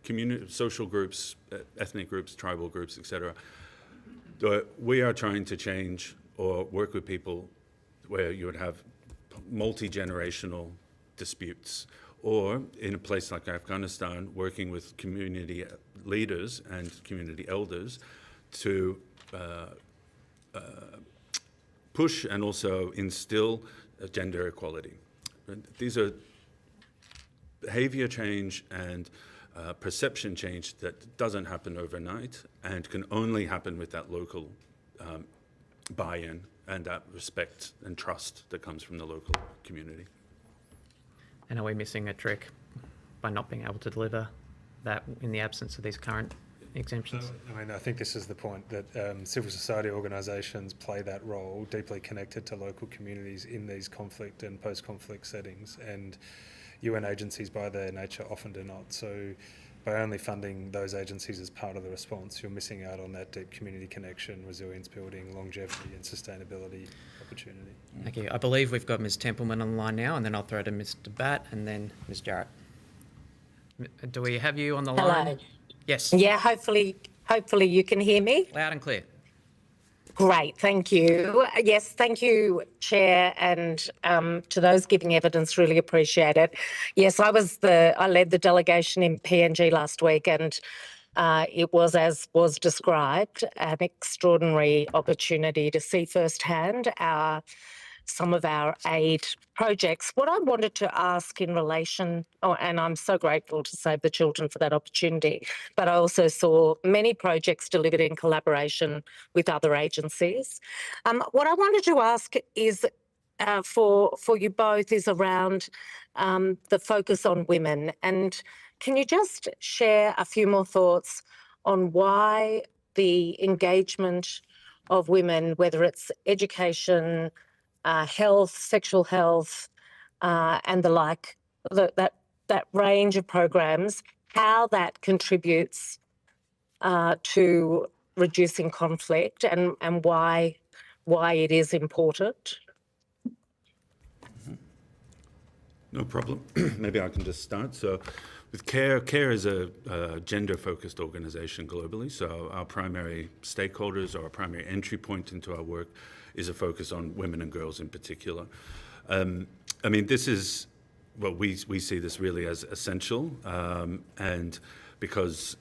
community, social groups, ethnic groups, tribal groups, etc. We are trying to change or work with people where you would have multi-generational disputes, or in a place like Afghanistan, working with community leaders and community elders to push and also instill gender equality. These are behaviour change and perception change that doesn't happen overnight and can only happen with that local buy-in and that respect and trust that comes from the local community. And are we missing a trick by not being able to deliver that in the absence of these current exemptions? I mean, I think this is the point, that civil society organisations play that role, deeply connected to local communities in these conflict and post-conflict settings, and UN agencies by their nature often do not. So by only funding those agencies as part of the response, you're missing out on that deep community connection, resilience building, longevity and sustainability opportunity. Thank you. I believe we've got Ms Templeman on the line now, and then I'll throw to Mr Batt and then Ms Jarrett. Do we have you on the line? Hello. Yes. Yeah, hopefully you can hear me. Loud and clear. Great, thank you. Yes, thank you, Chair, and to those giving evidence, really appreciate it. Yes, I led the delegation in PNG last week, and it was, as was described, an extraordinary opportunity to see firsthand some of our aid projects. What I wanted to ask in relation, and I'm so grateful to Save the Children for that opportunity, but I also saw many projects delivered in collaboration with other agencies. What I wanted to ask is, for you both, is around the focus on women. And can you just share a few more thoughts on why the engagement of women, whether it's education, health, sexual health, and the like, that range of programs, how that contributes to reducing conflict, and why it is important? No problem. Maybe I can just start. So with CARE is a gender-focused organisation globally, so our primary stakeholders, or our primary entry point into our work, is a focus on women and girls in particular. I mean, this is, well, we see this really as essential, and because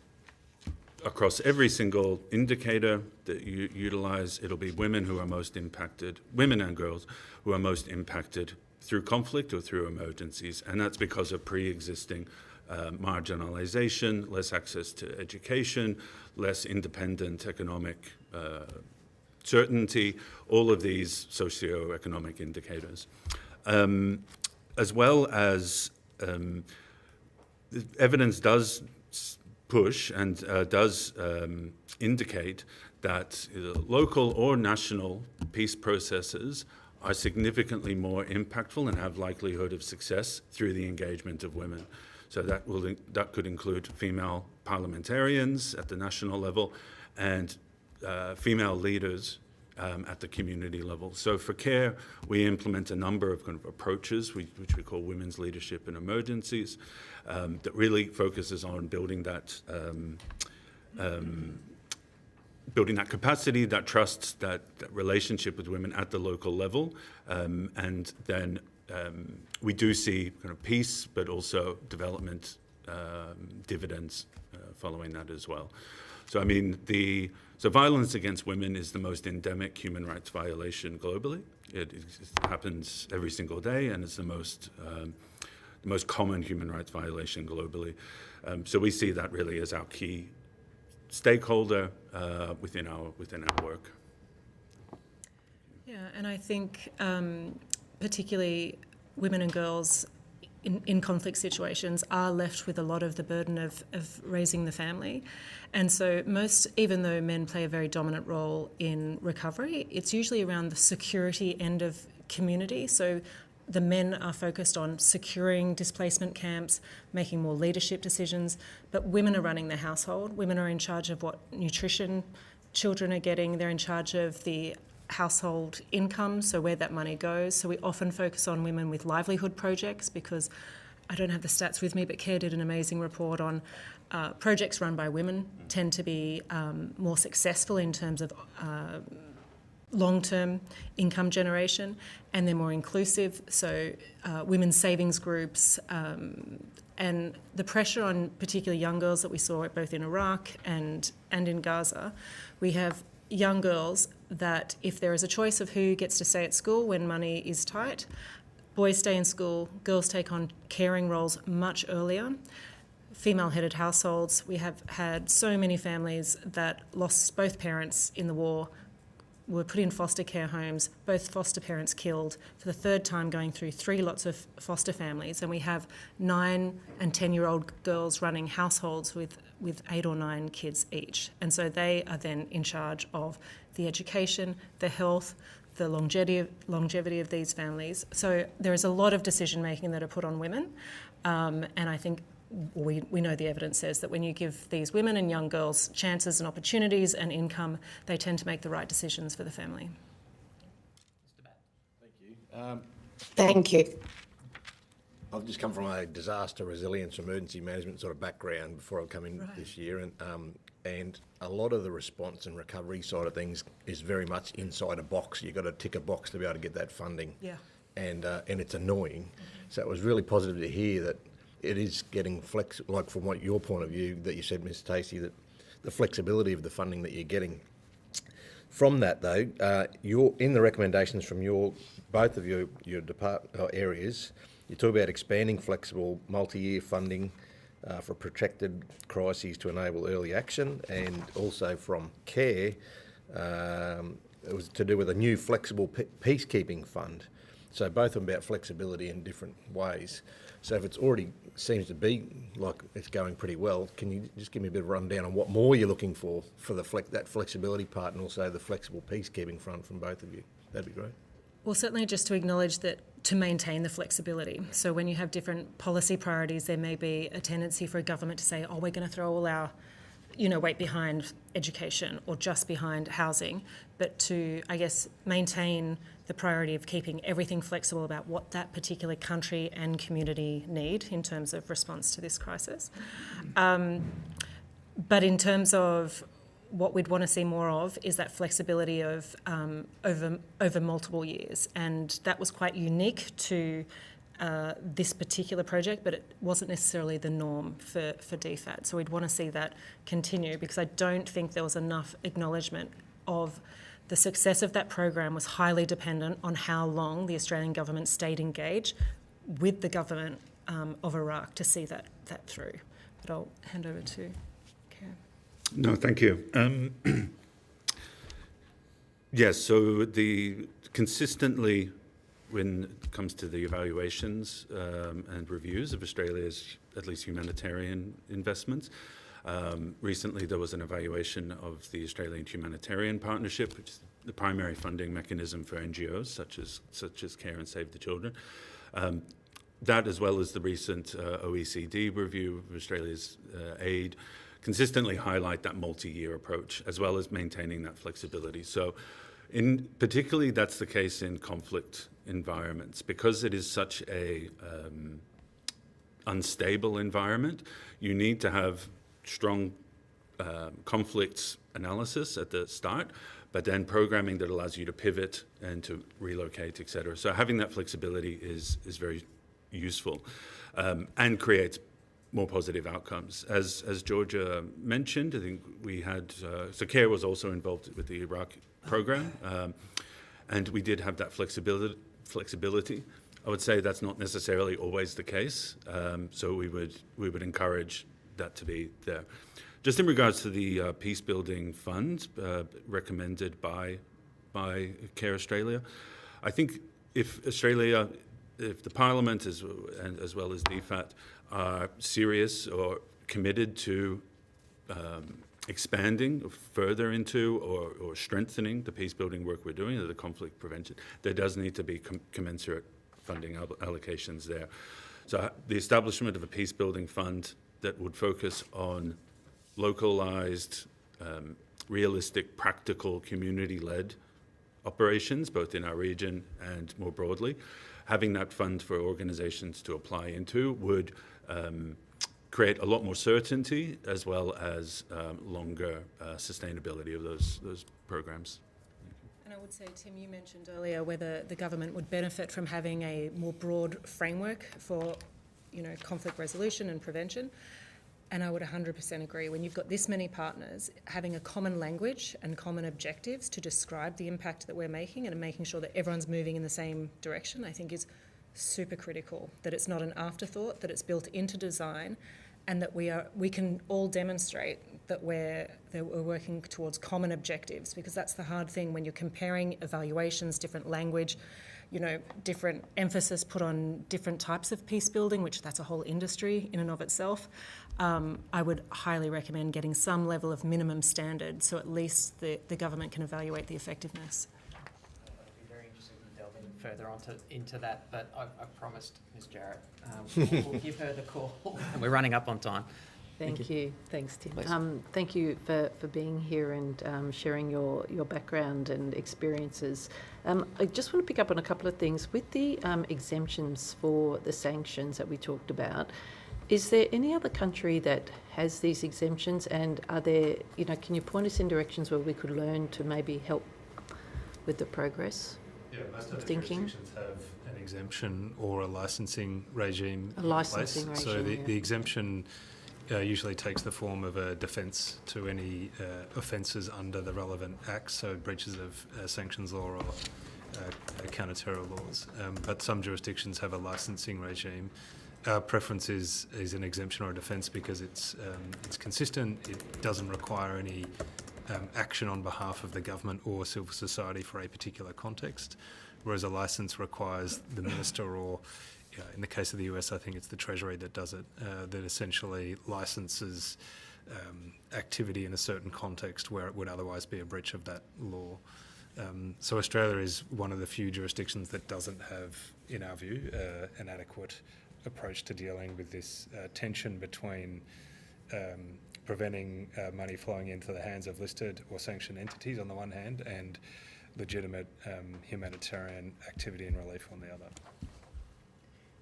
across every single indicator that you utilise, it'll be women who are most impacted, women and girls who are most impacted through conflict or through emergencies, and that's because of pre-existing marginalisation, less access to education, less independent economic certainty, all of these socio-economic indicators. As well as evidence does push and does indicate that local or national peace processes are significantly more impactful and have likelihood of success through the engagement of women. So that could include female parliamentarians at the national level and female leaders at the community level. So for CARE, we implement a number of kind of approaches, which we call women's leadership in emergencies, that really focuses on building that capacity, that trust, that relationship with women at the local level, and then we do see kind of peace, but also development dividends following that as well. So I mean, so violence against women is the most endemic human rights violation globally. It happens every single day, and it's the most common human rights violation globally. So we see that really as our key stakeholder within our work. Yeah, and I think particularly women and girls in conflict situations are left with a lot of the burden of raising the family. And so even though men play a very dominant role in recovery, it's usually around the security end of community. So the men are focused on securing displacement camps, making more leadership decisions, but women are running the household. Women are in charge of what nutrition children are getting. They're in charge of the household income, so where that money goes. So we often focus on women with livelihood projects, because I don't have the stats with me, but CARE did an amazing report on projects run by women tend to be more successful in terms of long-term income generation, and they're more inclusive. So women's savings groups, and the pressure on particularly young girls that we saw both in Iraq and in Gaza. We have young girls that if there is a choice of who gets to stay at school when money is tight, boys stay in school, girls take on caring roles much earlier. Female-headed households, we have had so many families that lost both parents in the war, were put in foster care homes, both foster parents killed, for the third time going through 3 lots of foster families. And we have 9 and 10-year-old girls running households with 8 or 9 kids each. And so they are then in charge of the education, the health, the longevity of these families. So there is a lot of decision-making that are put on women. And I think we know the evidence says that when you give these women and young girls chances and opportunities and income, they tend to make the right decisions for the family. Thank you. Thank you. I've just come from a disaster resilience emergency management sort of background before I come in this year, and a lot of the response and recovery side of things is very much inside a box. You've got to tick a box to be able to get that funding. Yeah. And it's annoying. So it was really positive to hear that it is getting like from what your point of view that you said, Ms. Stacey, that the flexibility of the funding that you're getting. From that though, you're in the recommendations from both of your areas, you talk about expanding flexible multi-year funding for protracted crises to enable early action, and also from CARE, it was to do with a new flexible peacekeeping fund. So both of them about flexibility in different ways. So if it's already seems to be like it's going pretty well, can you just give me a bit of a rundown on what more you're looking for that flexibility part, and also the flexible peacekeeping front from both of you? That'd be great. Well, certainly just to acknowledge that to maintain the flexibility. So when you have different policy priorities, there may be a tendency for a government to say, oh, we're going to throw all our weight behind education or just behind housing, but to, I guess, maintain the priority of keeping everything flexible about what that particular country and community need in terms of response to this crisis. But in terms of what we'd want to see more of is that flexibility of over multiple years, and that was quite unique to this particular project, but it wasn't necessarily the norm for DFAT. So we'd want to see that continue, because I don't think there was enough acknowledgement of the success of that program was highly dependent on how long the Australian government stayed engaged with the government of Iraq to see that through. But I'll hand over to Karen. No, thank you. Yes, so consistently, when it comes to the evaluations and reviews of Australia's, at least humanitarian investments, recently there was an evaluation of the Australian Humanitarian Partnership, which is the primary funding mechanism for NGOs such as Care and Save the Children. That, as well as the recent OECD review of Australia's aid, consistently highlight that multi-year approach, as well as maintaining that flexibility. So, particularly that's the case in conflict environments, because it is such a unstable environment. You need to have strong conflicts analysis at the start, but then programming that allows you to pivot and to relocate, etc. So having that flexibility is very useful and creates more positive outcomes. As Georgia mentioned, I think we had, so CARE was also involved with the Iraq program, and we did have that flexibility. I would say that's not necessarily always the case, so we would encourage that to be there. Just in regards to the peace building fund recommended by CARE Australia, I think if the Parliament as well as DFAT are serious or committed to expanding further into or strengthening the peace building work we're doing, or the conflict prevention, there does need to be commensurate funding allocations there. So the establishment of a peace building fund that would focus on localized, realistic, practical, community-led operations, both in our region and more broadly, having that fund for organizations to apply into would create a lot more certainty, as well as longer sustainability of those programs. And I would say, Tim, you mentioned earlier whether the government would benefit from having a more broad framework for, conflict resolution and prevention. And I would 100% agree. When you've got this many partners, having a common language and common objectives to describe the impact that we're making and making sure that everyone's moving in the same direction, I think is super critical. That it's not an afterthought, that it's built into design, and that we can all demonstrate that we're working towards common objectives, because that's the hard thing when you're comparing evaluations, different language, different emphasis put on different types of peace building, which that's a whole industry in and of itself. I would highly recommend getting some level of minimum standard, so at least the government can evaluate the effectiveness. I'd be very interested in delving further into that, but I promised Ms. Jarrett we'll give her the call. And we're running up on time. Thank you. Thanks, Tim. Please. Thank you for being here and sharing your background and experiences. I just want to pick up on a couple of things. With the exemptions for the sanctions that we talked about, is there any other country that has these exemptions, and are there, can you point us in directions where we could learn to maybe help with the progress? Yeah, most of the thinking. jurisdictions have an exemption or a licensing regime. A licensing regime. So the exemption usually takes the form of a defence to any offences under the relevant acts, so breaches of sanctions law or counter-terror laws. But some jurisdictions have a licensing regime. Our preference is an exemption or a defence because it's consistent. It doesn't require any action on behalf of the government or civil society for a particular context, whereas a licence requires the minister or, in the case of the US, I think it's the Treasury that does it, that essentially licenses activity in a certain context where it would otherwise be a breach of that law. So Australia is one of the few jurisdictions that doesn't have, in our view, an adequate approach to dealing with this tension between preventing money flowing into the hands of listed or sanctioned entities on the one hand and legitimate humanitarian activity and relief on the other.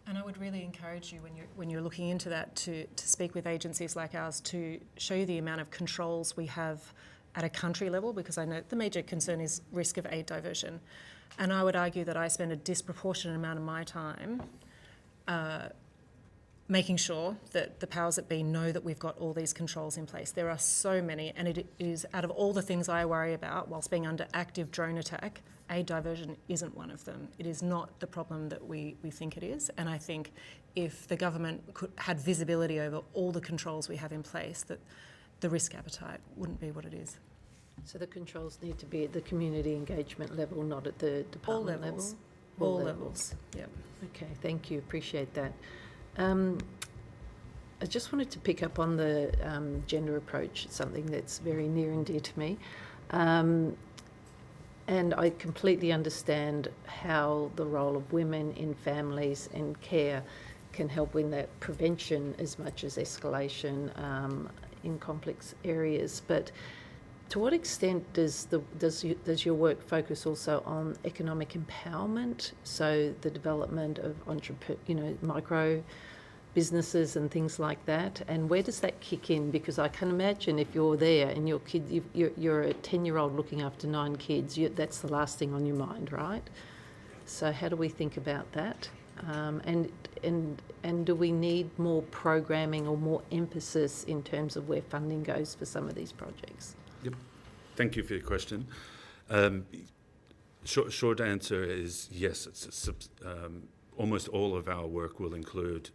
And I would really encourage you when you're looking into that to speak with agencies like ours to show you the amount of controls we have at a country level, because I know the major concern is risk of aid diversion. And I would argue that I spend a disproportionate amount of my time making sure that the powers that be know that we've got all these controls in place. There are so many, and it is, out of all the things I worry about whilst being under active drone attack, aid diversion isn't one of them. It is not the problem that we think it is, and I think if the government had visibility over all the controls we have in place, that the risk appetite wouldn't be what it is. So the controls need to be at the community engagement level, not at the department level? All levels, yep. Okay, thank you, appreciate that. I just wanted to pick up on the gender approach. It's something that's very near and dear to me. And I completely understand how the role of women in families and care can help in that prevention as much as escalation in complex areas. But to what extent does your work focus also on economic empowerment? So the development of micro businesses and things like that, and where does that kick in? Because I can imagine if you're there and your kid, you're a 10-year-old looking after 9 kids, that's the last thing on your mind, right? So how do we think about that? And do we need more programming or more emphasis in terms of where funding goes for some of these projects? Yep. Thank you for your question. Short answer is yes. Almost all of our work will include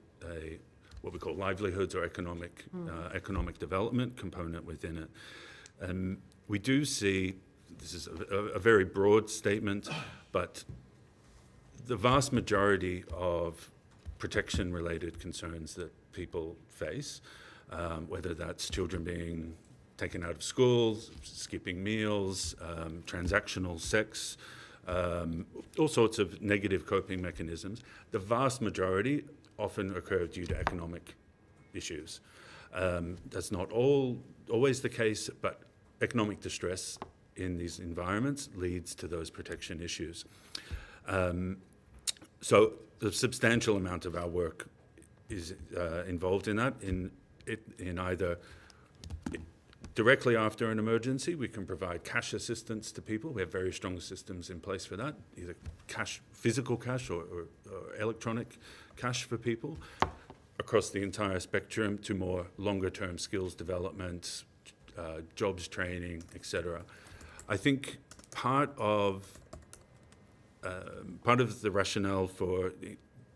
what we call livelihoods or economic development component within it. We do see, this is a very broad statement, but the vast majority of protection-related concerns that people face, whether that's children being taken out of school, skipping meals, transactional sex, all sorts of negative coping mechanisms, the vast majority often occur due to economic issues. That's not always the case, but economic distress in these environments leads to those protection issues. So the substantial amount of our work is involved in that, in either directly after an emergency, we can provide cash assistance to people. We have very strong systems in place for that, either cash, physical cash or electronic cash for people across the entire spectrum to more longer-term skills development, jobs training, etc. I think part of the rationale for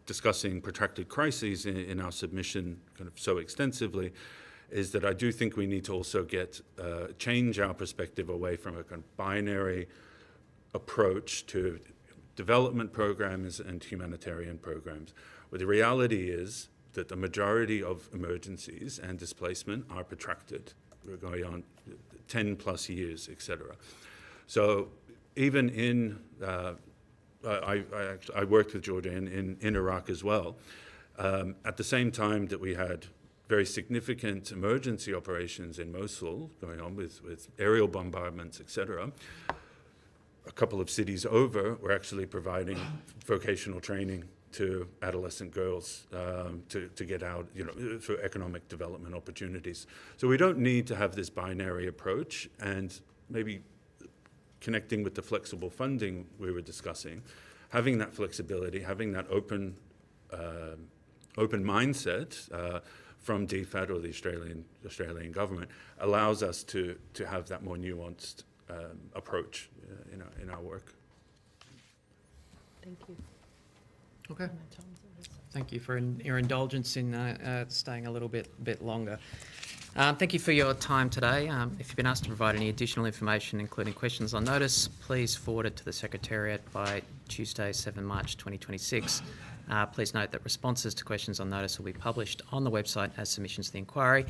discussing protracted crises in our submission kind of so extensively is that I do think we need to also change our perspective away from a kind of binary approach to development programs and humanitarian programs, where the reality is that the majority of emergencies and displacement are protracted. We're going on 10 plus years, etc. So even in, I worked with Jordan in Iraq as well. At the same time that we had very significant emergency operations in Mosul going on with aerial bombardments, etc. A couple of cities over, we're actually providing vocational training to adolescent girls to get out, for economic development opportunities. So we don't need to have this binary approach, and maybe connecting with the flexible funding we were discussing, having that flexibility, having that open mindset from DFAT or the Australian government allows us to have that more nuanced approach in our work. Thank you. Okay. Thank you for your indulgence in staying a little bit longer. Thank you for your time today. If you've been asked to provide any additional information, including questions on notice, please forward it to the Secretariat by Tuesday, 7 March 2026. Please note that responses to questions on notice will be published on the website as submissions to the inquiry.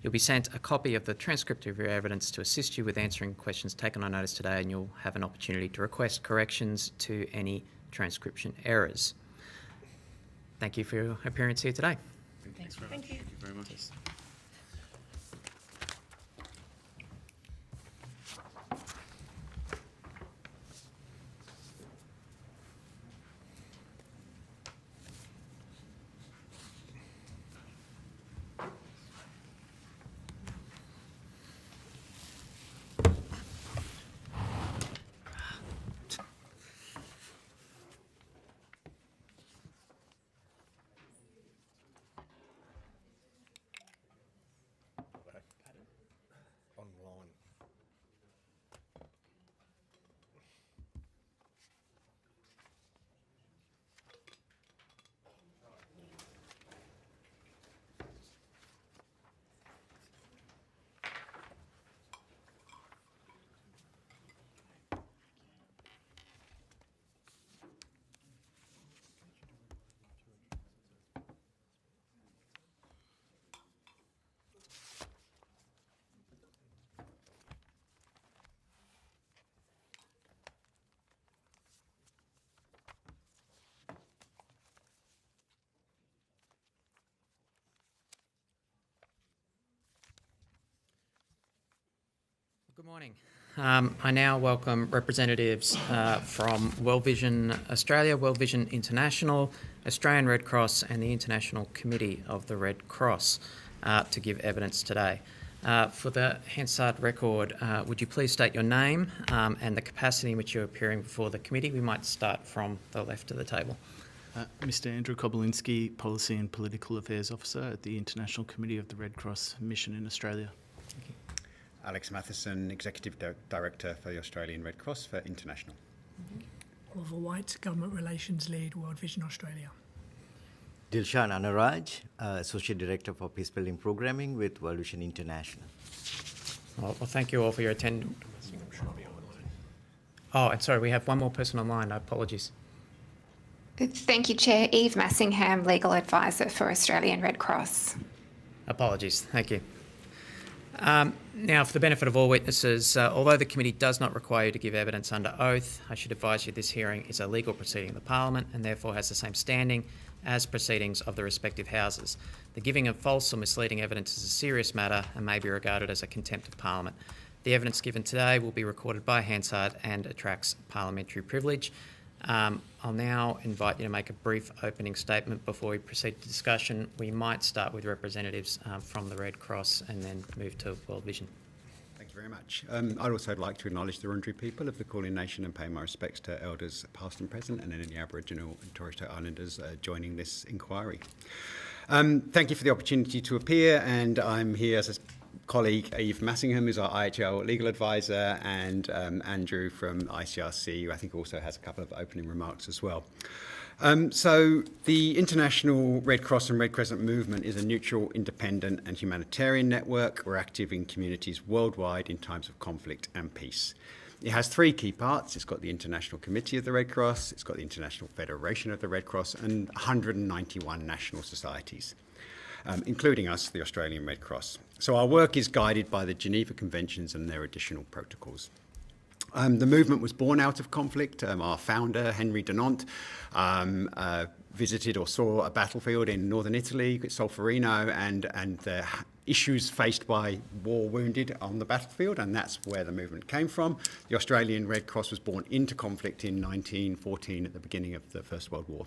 You'll be sent a copy of the transcript of your evidence to assist you with answering questions taken on notice today, and you'll have an opportunity to request corrections to any transcription errors. Thank you for your appearance here today. Thanks very much. Thank you very much. Good morning. I now welcome representatives from World Vision Australia, World Vision International, Australian Red Cross and the International Committee of the Red Cross to give evidence today. For the Hansard record, would you please state your name and the capacity in which you're appearing before the committee? We might start from the left of the table. Mr. Andrew Kobolinski, Policy and Political Affairs Officer at the International Committee of the Red Cross Mission in Australia. Alex Matheson, Executive Director for the Australian Red Cross for International. Oliver White, Government Relations Lead, World Vision Australia. Dilshan Anuraj, Associate Director for Peacebuilding Programming with World Vision International. Well, thank you all for your attendance. Oh, and sorry, we have one more person online. Apologies. Thank you, Chair. Eve Massingham, Legal Advisor for Australian Red Cross. Apologies. Thank you. Now, for the benefit of all witnesses, although the committee does not require you to give evidence under oath, I should advise you this hearing is a legal proceeding of the Parliament and therefore has the same standing as proceedings of the respective houses. The giving of false or misleading evidence is a serious matter and may be regarded as a contempt of Parliament. The evidence given today will be recorded by Hansard and attracts parliamentary privilege. I'll now invite you to make a brief opening statement before we proceed to discussion. We might start with representatives from the Red Cross and then move to World Vision. Thank you very much. I'd also like to acknowledge the Wurundjeri people of the Kulin Nation and pay my respects to elders past and present and any Aboriginal and Torres Strait Islanders joining this inquiry. Thank you for the opportunity to appear, and I'm here as a colleague Eve Massingham, who's our IHL legal advisor, and Andrew from ICRC, who I think also has a couple of opening remarks as well. So the International Red Cross and Red Crescent movement is a neutral, independent and humanitarian network. We're active in communities worldwide in times of conflict and peace. It has three key parts. It's got the International Committee of the Red Cross, it's got the International Federation of the Red Cross, and 191 national societies, including us, the Australian Red Cross. So our work is guided by the Geneva Conventions and their additional protocols. The movement was born out of conflict. Our founder, Henry Dunant, visited or saw a battlefield in northern Italy, Solferino, and the issues faced by war wounded on the battlefield, and that's where the movement came from. The Australian Red Cross was born into conflict in 1914 at the beginning of the First World War.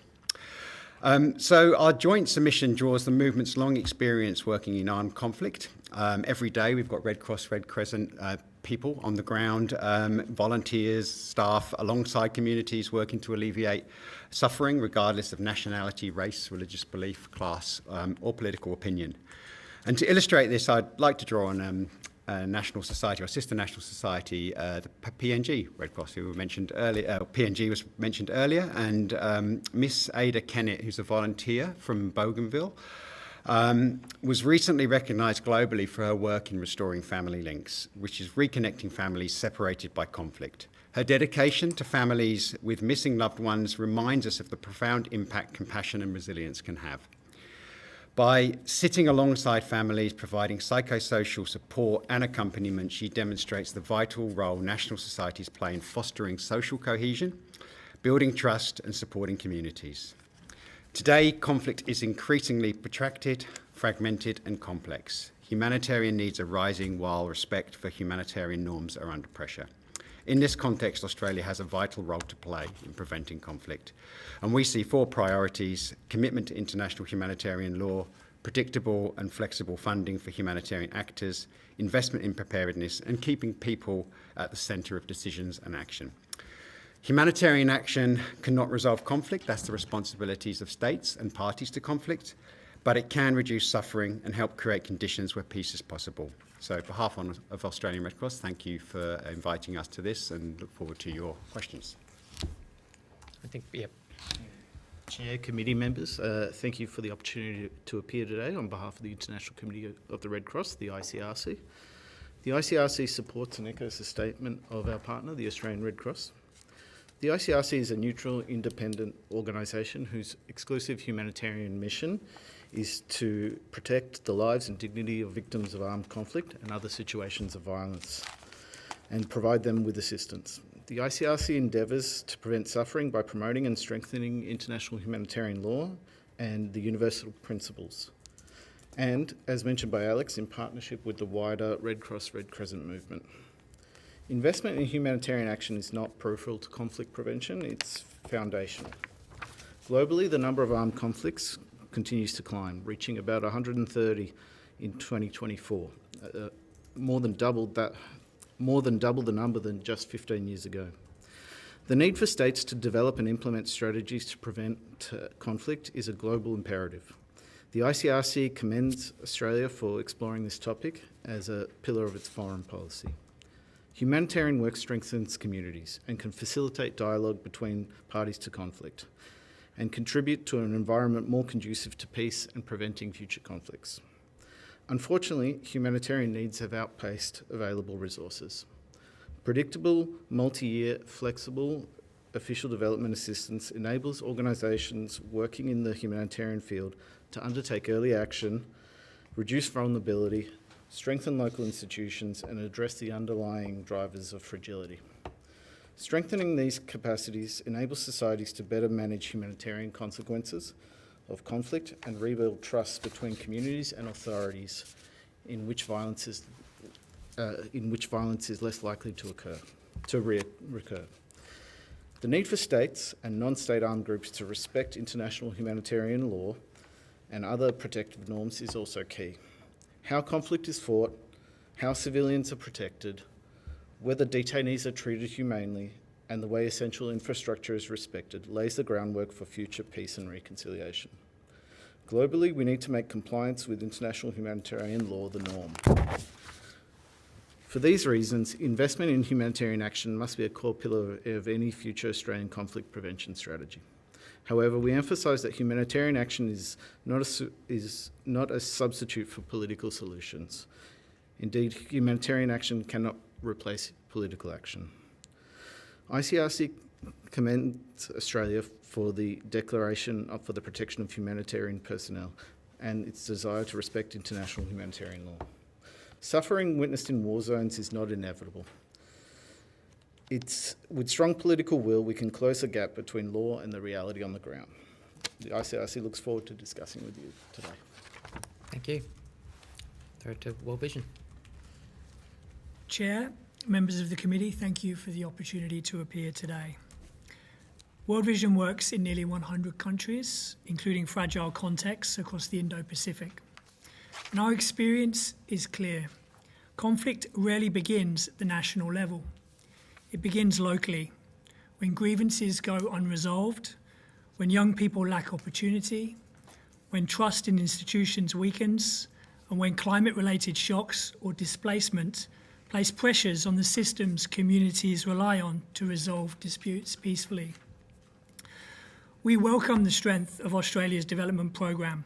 So our joint submission draws the movement's long experience working in armed conflict. Every day we've got Red Cross, Red Crescent people on the ground, volunteers, staff, alongside communities working to alleviate suffering regardless of nationality, race, religious belief, class or political opinion. And to illustrate this, I'd like to draw on a national society, or sister national society, the PNG Red Cross, who were mentioned earlier. PNG was mentioned earlier, and Miss Ada Kennett, who's a volunteer from Bougainville, was recently recognised globally for her work in restoring family links, which is reconnecting families separated by conflict. Her dedication to families with missing loved ones reminds us of the profound impact compassion and resilience can have. By sitting alongside families, providing psychosocial support and accompaniment, she demonstrates the vital role national societies play in fostering social cohesion, building trust and supporting communities. Today, conflict is increasingly protracted, fragmented and complex. Humanitarian needs are rising while respect for humanitarian norms are under pressure. In this context, Australia has a vital role to play in preventing conflict. And we see four priorities: commitment to international humanitarian law, predictable and flexible funding for humanitarian actors, investment in preparedness, and keeping people at the centre of decisions and action. Humanitarian action cannot resolve conflict. That's the responsibilities of states and parties to conflict, but it can reduce suffering and help create conditions where peace is possible. So on behalf of Australian Red Cross, thank you for inviting us to this and look forward to your questions. I think, yep. Chair, committee members, thank you for the opportunity to appear today on behalf of the International Committee of the Red Cross, the ICRC. The ICRC supports and echoes the statement of our partner, the Australian Red Cross. The ICRC is a neutral, independent organisation whose exclusive humanitarian mission is to protect the lives and dignity of victims of armed conflict and other situations of violence and provide them with assistance. The ICRC endeavours to prevent suffering by promoting and strengthening international humanitarian law and the universal principles. And, as mentioned by Alex, in partnership with the wider Red Cross, Red Crescent movement. Investment in humanitarian action is not peripheral to conflict prevention, it's foundational. Globally, the number of armed conflicts continues to climb, reaching about 130 in 2024, more than double the number than just 15 years ago. The need for states to develop and implement strategies to prevent conflict is a global imperative. The ICRC commends Australia for exploring this topic as a pillar of its foreign policy. Humanitarian work strengthens communities and can facilitate dialogue between parties to conflict and contribute to an environment more conducive to peace and preventing future conflicts. Unfortunately, humanitarian needs have outpaced available resources. Predictable, multi-year, flexible official development assistance enables organisations working in the humanitarian field to undertake early action, reduce vulnerability, strengthen local institutions, and address the underlying drivers of fragility. Strengthening these capacities enables societies to better manage humanitarian consequences of conflict and rebuild trust between communities and authorities in which violence is less likely to recur. The need for states and non-state armed groups to respect international humanitarian law and other protective norms is also key. How conflict is fought, how civilians are protected, whether detainees are treated humanely, and the way essential infrastructure is respected lays the groundwork for future peace and reconciliation. Globally, we need to make compliance with international humanitarian law the norm. For these reasons, investment in humanitarian action must be a core pillar of any future Australian conflict prevention strategy. However, we emphasise that humanitarian action is not a substitute for political solutions. Indeed, humanitarian action cannot replace political action. ICRC commends Australia for the Declaration for the Protection of Humanitarian Personnel and its desire to respect international humanitarian law. Suffering witnessed in war zones is not inevitable. With strong political will, we can close the gap between law and the reality on the ground. The ICRC looks forward to discussing with you today. Thank you. Throw it to World Vision. Chair, members of the committee, thank you for the opportunity to appear today. World Vision works in nearly 100 countries, including fragile contexts across the Indo-Pacific. And our experience is clear. Conflict rarely begins at the national level. It begins locally, when grievances go unresolved, when young people lack opportunity, when trust in institutions weakens, and when climate-related shocks or displacement place pressures on the systems communities rely on to resolve disputes peacefully. We welcome the strength of Australia's development programme.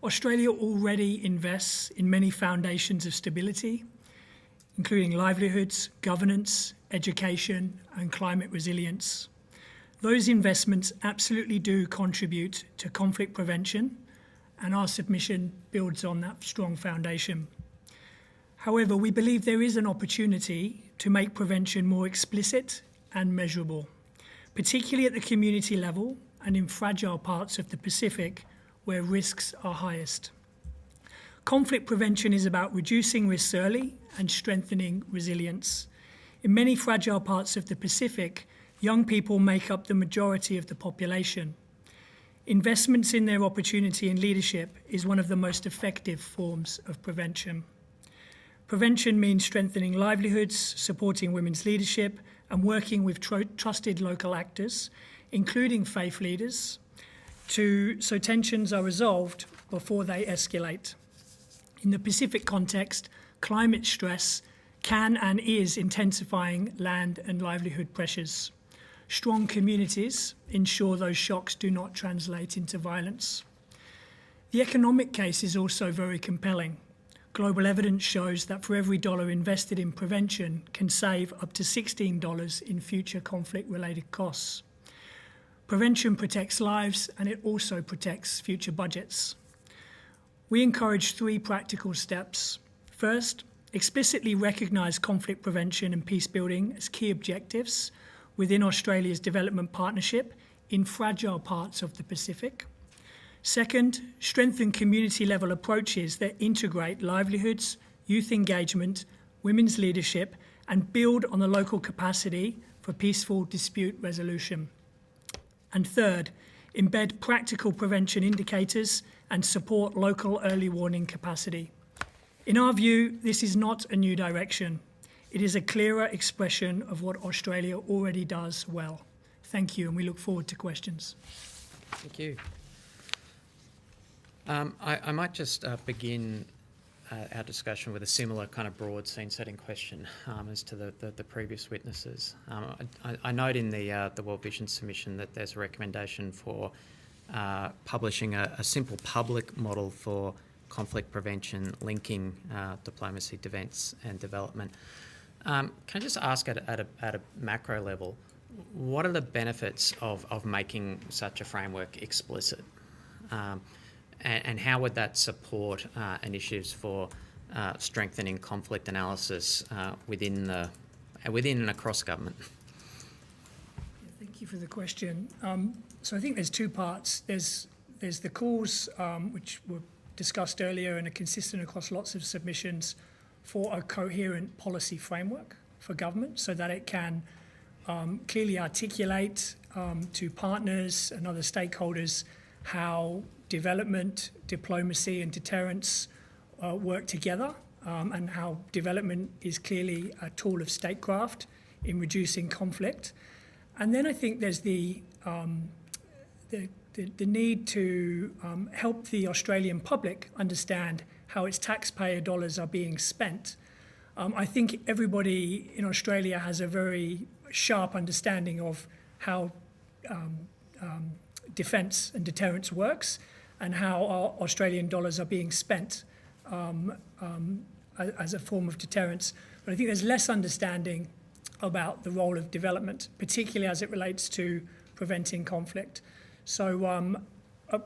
Australia already invests in many foundations of stability, including livelihoods, governance, education, and climate resilience. Those investments absolutely do contribute to conflict prevention, and our submission builds on that strong foundation. However, we believe there is an opportunity to make prevention more explicit and measurable, particularly at the community level and in fragile parts of the Pacific where risks are highest. Conflict prevention is about reducing risks early and strengthening resilience. In many fragile parts of the Pacific, young people make up the majority of the population. Investments in their opportunity and leadership is one of the most effective forms of prevention. Prevention means strengthening livelihoods, supporting women's leadership, and working with trusted local actors, including faith leaders, so tensions are resolved before they escalate. In the Pacific context, climate stress can and is intensifying land and livelihood pressures. Strong communities ensure those shocks do not translate into violence. The economic case is also very compelling. Global evidence shows that for every dollar invested in prevention can save up to $16 in future conflict-related costs. Prevention protects lives and it also protects future budgets. We encourage 3 practical steps. First, explicitly recognise conflict prevention and peace building as key objectives within Australia's development partnership in fragile parts of the Pacific. Second, strengthen community-level approaches that integrate livelihoods, youth engagement, women's leadership, and build on the local capacity for peaceful dispute resolution. And third, embed practical prevention indicators and support local early warning capacity. In our view, this is not a new direction. It is a clearer expression of what Australia already does well. Thank you, and we look forward to questions. Thank you. I might just begin our discussion with a similar kind of broad scene-setting question as to the previous witnesses. I note in the World Vision submission that there's a recommendation for publishing a simple public model for conflict prevention linking diplomacy, defence and development. Can I just ask at a macro level, what are the benefits of making such a framework explicit? And how would that support initiatives for strengthening conflict analysis within and across government? Thank you for the question. So I think there's two parts. There's the calls, which were discussed earlier and are consistent across lots of submissions, for a coherent policy framework for government so that it can clearly articulate to partners and other stakeholders how development, diplomacy and deterrence work together, and how development is clearly a tool of statecraft in reducing conflict. And then I think there's the need to help the Australian public understand how its taxpayer dollars are being spent. I think everybody in Australia has a very sharp understanding of how defence and deterrence works and how our Australian dollars are being spent as a form of deterrence. But I think there's less understanding about the role of development, particularly as it relates to preventing conflict. So a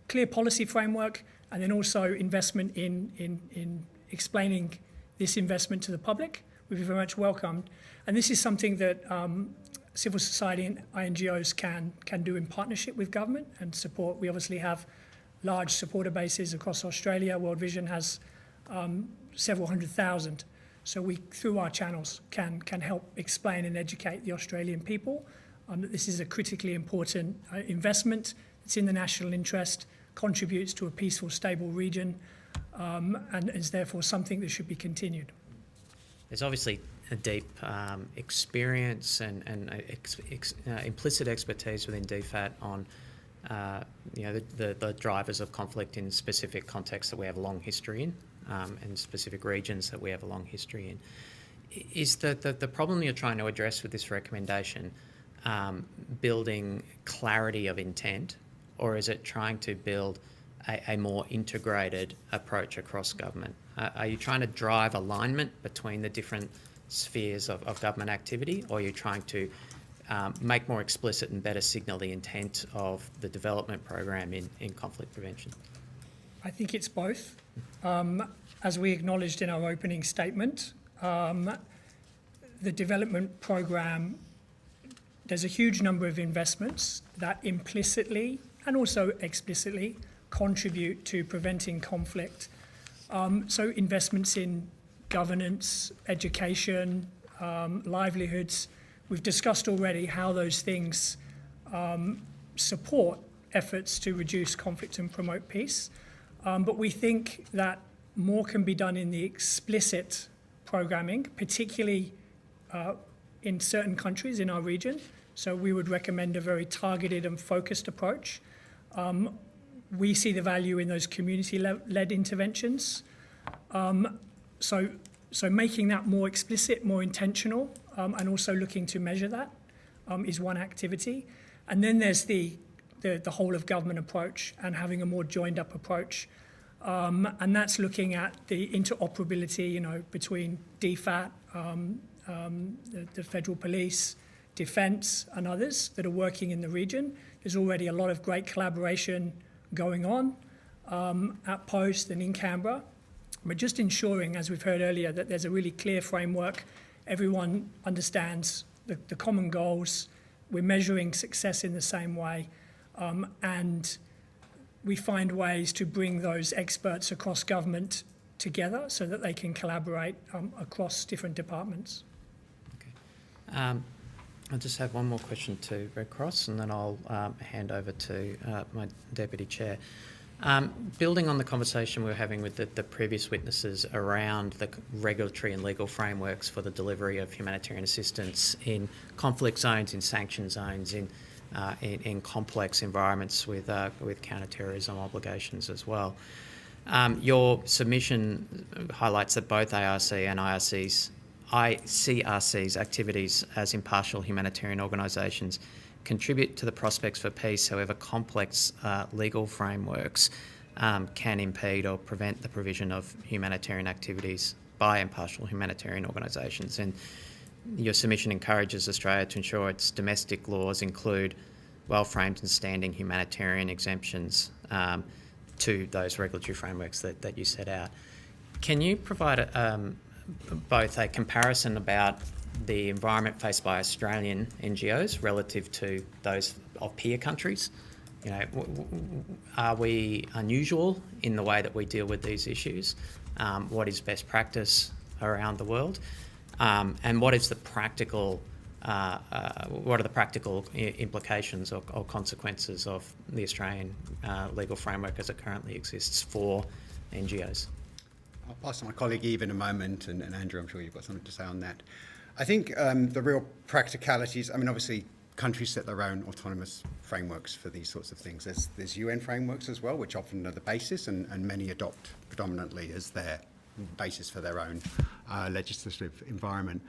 clear policy framework, and then also investment in explaining this investment to the public would be very much welcomed. And this is something that civil society and NGOs can do in partnership with government and support. We obviously have large supporter bases across Australia. World Vision has several 100,000. So we, through our channels, can help explain and educate the Australian people that this is a critically important investment. It's in the national interest, contributes to a peaceful, stable region, and is therefore something that should be continued. There's obviously a deep experience and implicit expertise within DFAT on the drivers of conflict in specific contexts that we have a long history in, and specific regions that we have a long history in. Is the problem you're trying to address with this recommendation building clarity of intent, or is it trying to build a more integrated approach across government? Are you trying to drive alignment between the different spheres of government activity, or are you trying to make more explicit and better signal the intent of the development program in conflict prevention? I think it's both. As we acknowledged in our opening statement, the development program, there's a huge number of investments that implicitly and also explicitly contribute to preventing conflict. So investments in governance, education, livelihoods. We've discussed already how those things support efforts to reduce conflict and promote peace. But we think that more can be done in the explicit programming, particularly in certain countries in our region. So we would recommend a very targeted and focused approach. We see the value in those community-led interventions. So making that more explicit, more intentional, and also looking to measure that is one activity. And then there's the whole of government approach and having a more joined up approach. And that's looking at the interoperability, between DFAT, the federal police, defence and others that are working in the region. There's already a lot of great collaboration going on at Post and in Canberra. But just ensuring, as we've heard earlier, that there's a really clear framework, everyone understands the common goals, we're measuring success in the same way, and we find ways to bring those experts across government together so that they can collaborate across different departments. I just have one more question to Red Cross, and then I'll hand over to my Deputy Chair. Building on the conversation we were having with the previous witnesses around the regulatory and legal frameworks for the delivery of humanitarian assistance in conflict zones, in sanction zones, in complex environments with counter-terrorism obligations as well. Your submission highlights that both ARC and ICRC's activities as impartial humanitarian organisations contribute to the prospects for peace. However, complex legal frameworks can impede or prevent the provision of humanitarian activities by impartial humanitarian organisations. And your submission encourages Australia to ensure its domestic laws include well-framed and standing humanitarian exemptions to those regulatory frameworks that you set out. Can you provide both a comparison about the environment faced by Australian NGOs relative to those of peer countries? You know, are we unusual in the way that we deal with these issues? What is best practice around the world? And what is the practical? What are the practical implications or consequences of the Australian legal framework as it currently exists for NGOs? I'll pass to my colleague Eve in a moment, and Andrew, I'm sure you've got something to say on that. I think the real practicalities, I mean, obviously countries set their own autonomous frameworks for these sorts of things. There's UN frameworks as well, which often are the basis, and many adopt predominantly as their basis for their own legislative environment.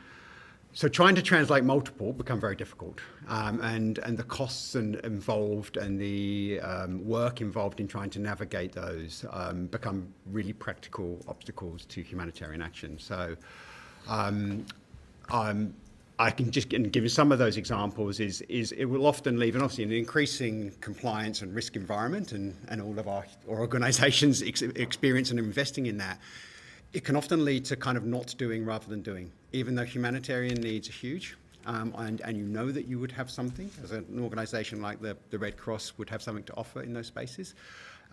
So trying to translate multiple become very difficult, and the costs involved and the work involved in trying to navigate those become really practical obstacles to humanitarian action. So I can just give you some of those examples. Is it will often leave, and obviously, an increasing compliance and risk environment, and all of our organisations experience and investing in that. It can often lead to kind of not doing rather than doing, even though humanitarian needs are huge, and you know that you would have something, as an organisation like the Red Cross would have something to offer in those spaces.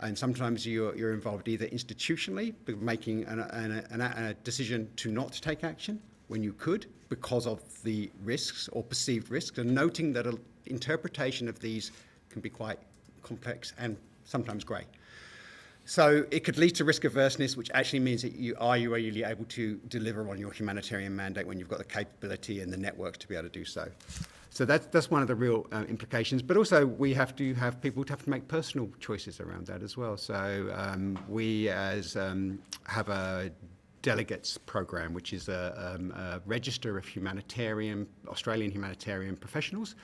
And sometimes you're involved either institutionally, making a decision to not take action when you could because of the risks or perceived risks, and noting that an interpretation of these can be quite complex and sometimes grey. So it could lead to risk averseness, which actually means that you are really able to deliver on your humanitarian mandate when you've got the capability and the network to be able to do so. So that's one of the real implications. But also we have to have people have to make personal choices around that as well. So we have a delegates program, which is a register of Australian humanitarian professionals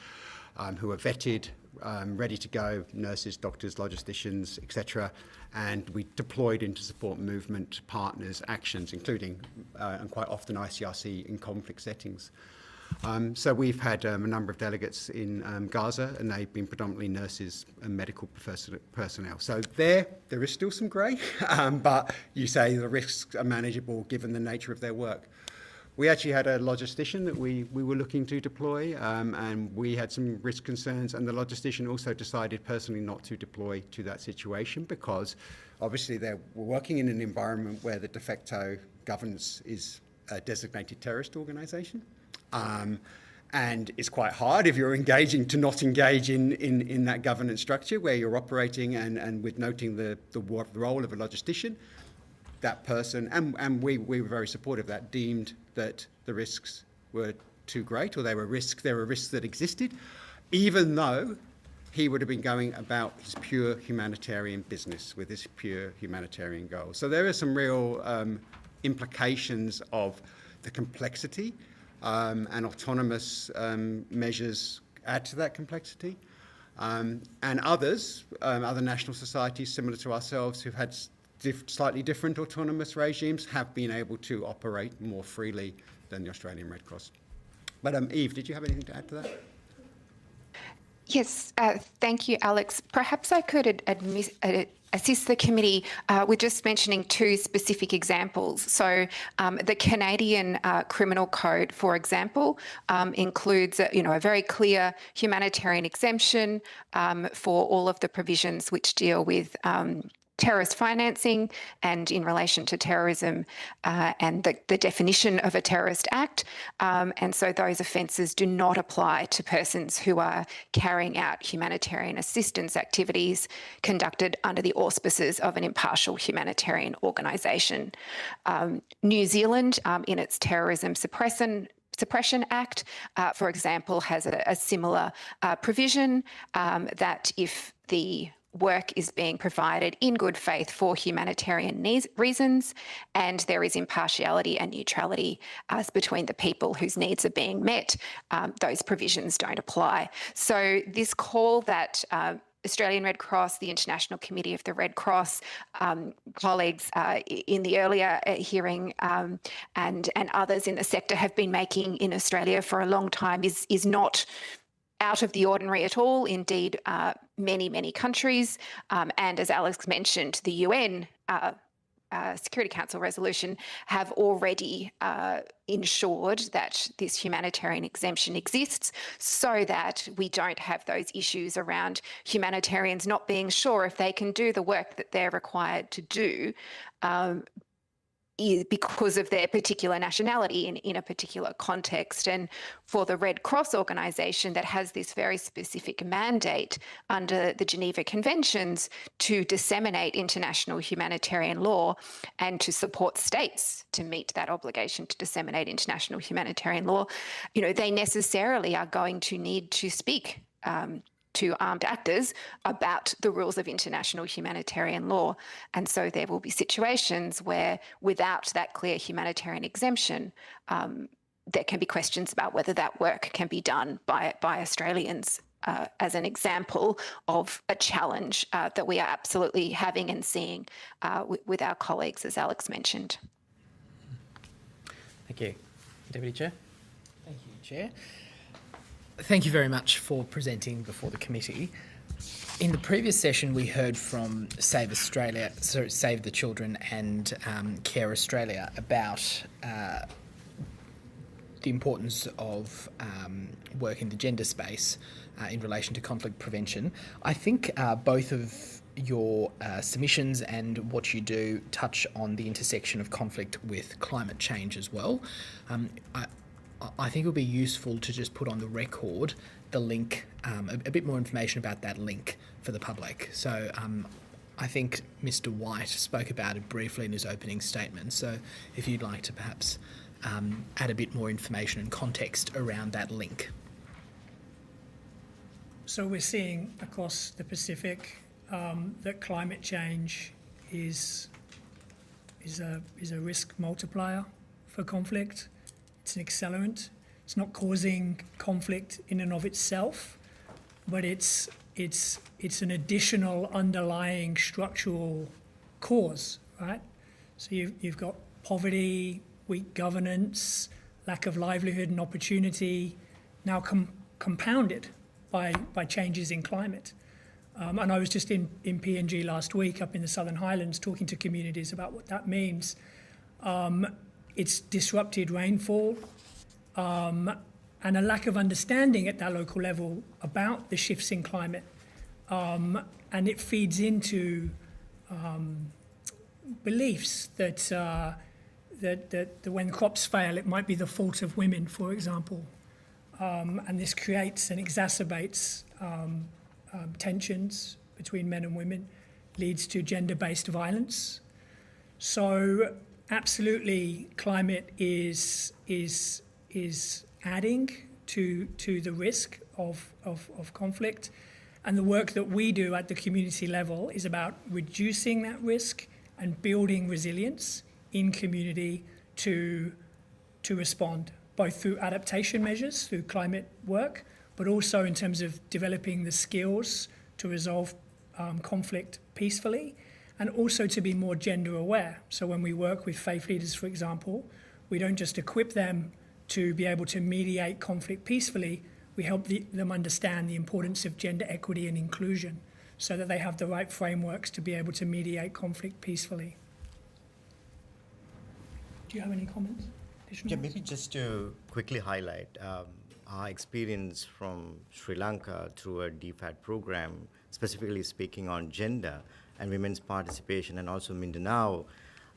who are vetted, ready to go, nurses, doctors, logisticians, etc. And we deployed in to support movement partners' actions, including, and quite often, ICRC in conflict settings. So we've had a number of delegates in Gaza, and they've been predominantly nurses and medical personnel. So there is still some grey, but you say the risks are manageable given the nature of their work. We actually had a logistician that we were looking to deploy, and we had some risk concerns, and the logistician also decided personally not to deploy to that situation because obviously they were working in an environment where the de facto governance is a designated terrorist organisation. And it's quite hard if you're engaging to not engage in that governance structure where you're operating and with noting the role of a logistician. That person, and we were very supportive of that, deemed that the risks were too great, or there were risks that existed, even though he would have been going about his pure humanitarian business with his pure humanitarian goals. So there are some real implications of the complexity, and autonomous measures add to that complexity. And other national societies similar to ourselves who've had slightly different autonomous regimes have been able to operate more freely than the Australian Red Cross. But Eve, did you have anything to add to that? Yes, thank you, Alex. Perhaps I could assist the committee with just mentioning two specific examples. So the Canadian Criminal Code, for example, includes a very clear humanitarian exemption for all of the provisions which deal with terrorist financing and in relation to terrorism and the definition of a terrorist act. And so those offences do not apply to persons who are carrying out humanitarian assistance activities conducted under the auspices of an impartial humanitarian organisation. New Zealand, in its Terrorism Suppression Act, for example, has a similar provision that if the work is being provided in good faith for humanitarian reasons, and there is impartiality and neutrality as between the people whose needs are being met, those provisions don't apply. So this call that Australian Red Cross, the International Committee of the Red Cross, colleagues in the earlier hearing and others in the sector have been making in Australia for a long time is not out of the ordinary at all. Indeed, many countries, and as Alex mentioned, the UN Security Council resolution have already ensured that this humanitarian exemption exists so that we don't have those issues around humanitarians not being sure if they can do the work that they're required to do because of their particular nationality in a particular context. And for the Red Cross organisation that has this very specific mandate under the Geneva Conventions to disseminate international humanitarian law and to support states to meet that obligation to disseminate international humanitarian law, they necessarily are going to need to speak to armed actors about the rules of international humanitarian law. And so there will be situations where without that clear humanitarian exemption, there can be questions about whether that work can be done by Australians as an example of a challenge that we are absolutely having and seeing with our colleagues, as Alex mentioned. Thank you. Deputy Chair. Thank you, Chair. Thank you very much for presenting before the committee. In the previous session, we heard from Save the Children and Care Australia about the importance of work in the gender space in relation to conflict prevention. I think both of your submissions and what you do touch on the intersection of conflict with climate change as well. I think it would be useful to just put on the record the link, a bit more information about that link for the public. So I think Mr. White spoke about it briefly in his opening statement. So if you'd like to perhaps add a bit more information and context around that link. So we're seeing across the Pacific that climate change is a risk multiplier for conflict. It's an accelerant. It's not causing conflict in and of itself, but it's an additional underlying structural cause, right? So you've got poverty, weak governance, lack of livelihood and opportunity, now compounded by changes in climate. And I was just in PNG last week up in the Southern Highlands talking to communities about what that means. It's disrupted rainfall and a lack of understanding at that local level about the shifts in climate. And it feeds into beliefs that when crops fail, it might be the fault of women, for example. And this creates and exacerbates tensions between men and women, leads to gender-based violence. So absolutely, climate is adding to the risk of conflict, and the work that we do at the community level is about reducing that risk and building resilience in community to respond, both through adaptation measures, through climate work, but also in terms of developing the skills to resolve conflict peacefully, and also to be more gender aware. So when we work with faith leaders, for example, we don't just equip them to be able to mediate conflict peacefully, we help them understand the importance of gender equity and inclusion so that they have the right frameworks to be able to mediate conflict peacefully. Do you have any comments? Yeah, maybe just to quickly highlight our experience from Sri Lanka through a DFAT program, specifically speaking on gender, and women's participation, and also Mindanao,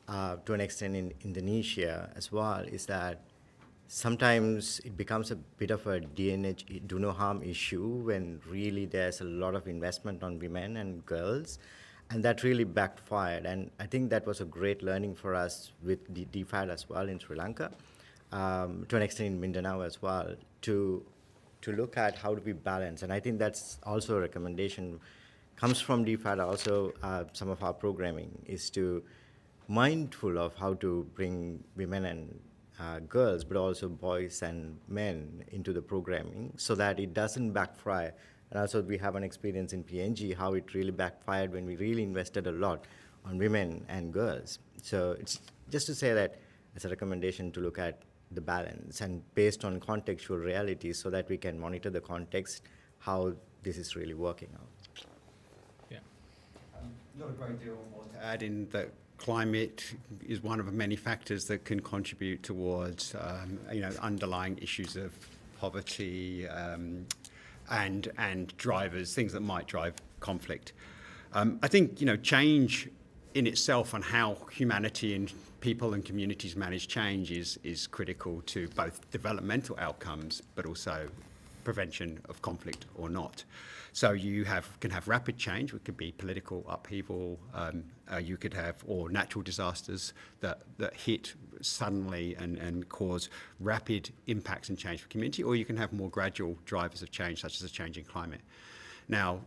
to an extent in Indonesia as well, is that sometimes it becomes a bit of a do no harm issue when really there's a lot of investment on women and girls, and that really backfired. And I think that was a great learning for us with the DFAT as well in Sri Lanka, to an extent in Mindanao as well, to look at how do we balance. And I think that's also a recommendation comes from DFAT, also some of our programming is to mindful of how to bring women and girls, but also boys and men into the programming so that it doesn't backfire. And also we have an experience in PNG how it really backfired when we really invested a lot on women and girls. So it's just to say that it's a recommendation to look at the balance and based on contextual realities so that we can monitor the context, how this is really working out. Yeah. Not a great deal more to add in that climate is one of many factors that can contribute towards underlying issues of poverty and drivers, things that might drive conflict. I think change in itself and how humanity and people and communities manage change is critical to both developmental outcomes but also prevention of conflict or not. So you can have rapid change, which could be political upheaval, you could have, or natural disasters that hit suddenly and cause rapid impacts and change for community, or you can have more gradual drivers of change, such as a changing climate. Now,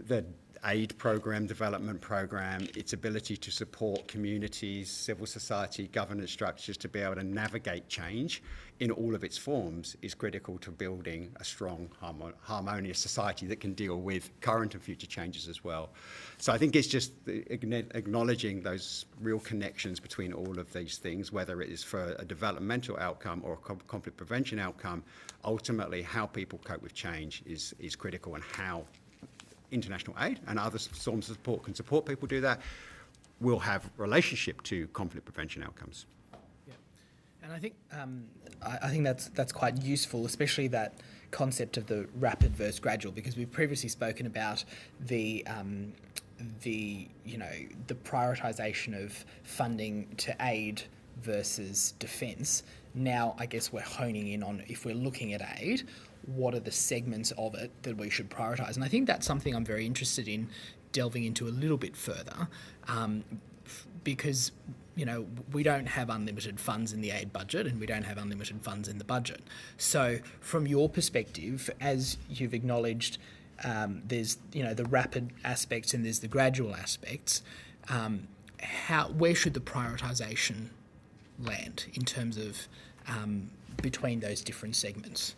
the aid program, development program, its ability to support communities, civil society, governance structures to be able to navigate change in all of its forms is critical to building a strong, harmonious society that can deal with current and future changes as well. So I think it's just acknowledging those real connections between all of these things, whether it is for a developmental outcome or a conflict prevention outcome. Ultimately, how people cope with change is critical, and how international aid and other forms of support can support people do that will have relationship to conflict prevention outcomes. Yeah, and I think that's quite useful, especially that concept of the rapid versus gradual, because we've previously spoken about the prioritisation of funding to aid versus defence. Now, I guess we're honing in on, if we're looking at aid, what are the segments of it that we should prioritise? And I think that's something I'm very interested in delving into a little bit further, because we don't have unlimited funds in the aid budget, and we don't have unlimited funds in the budget. So from your perspective, as you've acknowledged, there's the rapid aspects and there's the gradual aspects. Where should the prioritisation land in terms of between those different segments?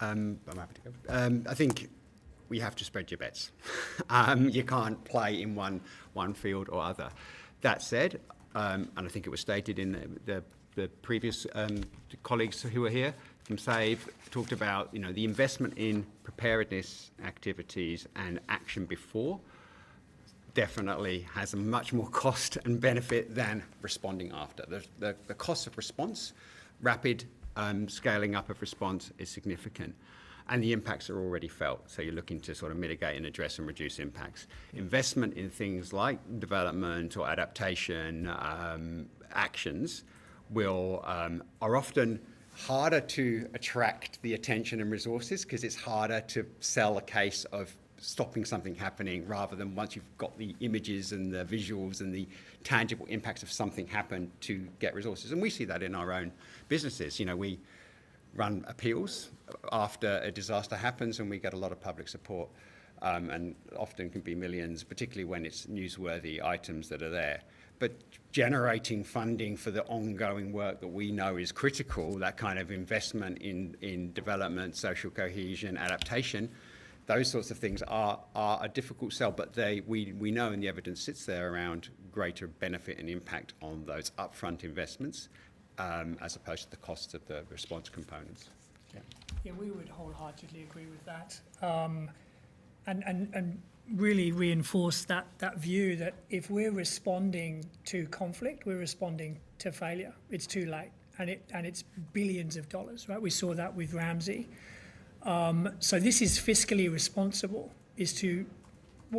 I'm happy to go. I think we have to spread your bets. You can't play in one field or other. That said, and I think it was stated in the previous colleagues who were here from SAVE talked about the investment in preparedness activities and action before definitely has a much more cost and benefit than responding after. The cost of response, rapid scaling up of response is significant, and the impacts are already felt. So you're looking to sort of mitigate and address and reduce impacts. Investment in things like development or adaptation actions are often harder to attract the attention and resources, because it's harder to sell a case of stopping something happening rather than once you've got the images and the visuals and the tangible impacts of something happen to get resources. And we see that in our own businesses. We run appeals after a disaster happens, and we get a lot of public support, and often can be millions, particularly when it's newsworthy items that are there. But generating funding for the ongoing work that we know is critical, that kind of investment in development, social cohesion, adaptation, those sorts of things are a difficult sell, but we know, and the evidence sits there around greater benefit and impact on those upfront investments, as opposed to the costs of the response components. Yeah, we would wholeheartedly agree with that, and really reinforce that view that if we're responding to conflict, we're responding to failure. It's too late, and it's billions of dollars, right? We saw that with Ramsey. So this is fiscally responsible, is to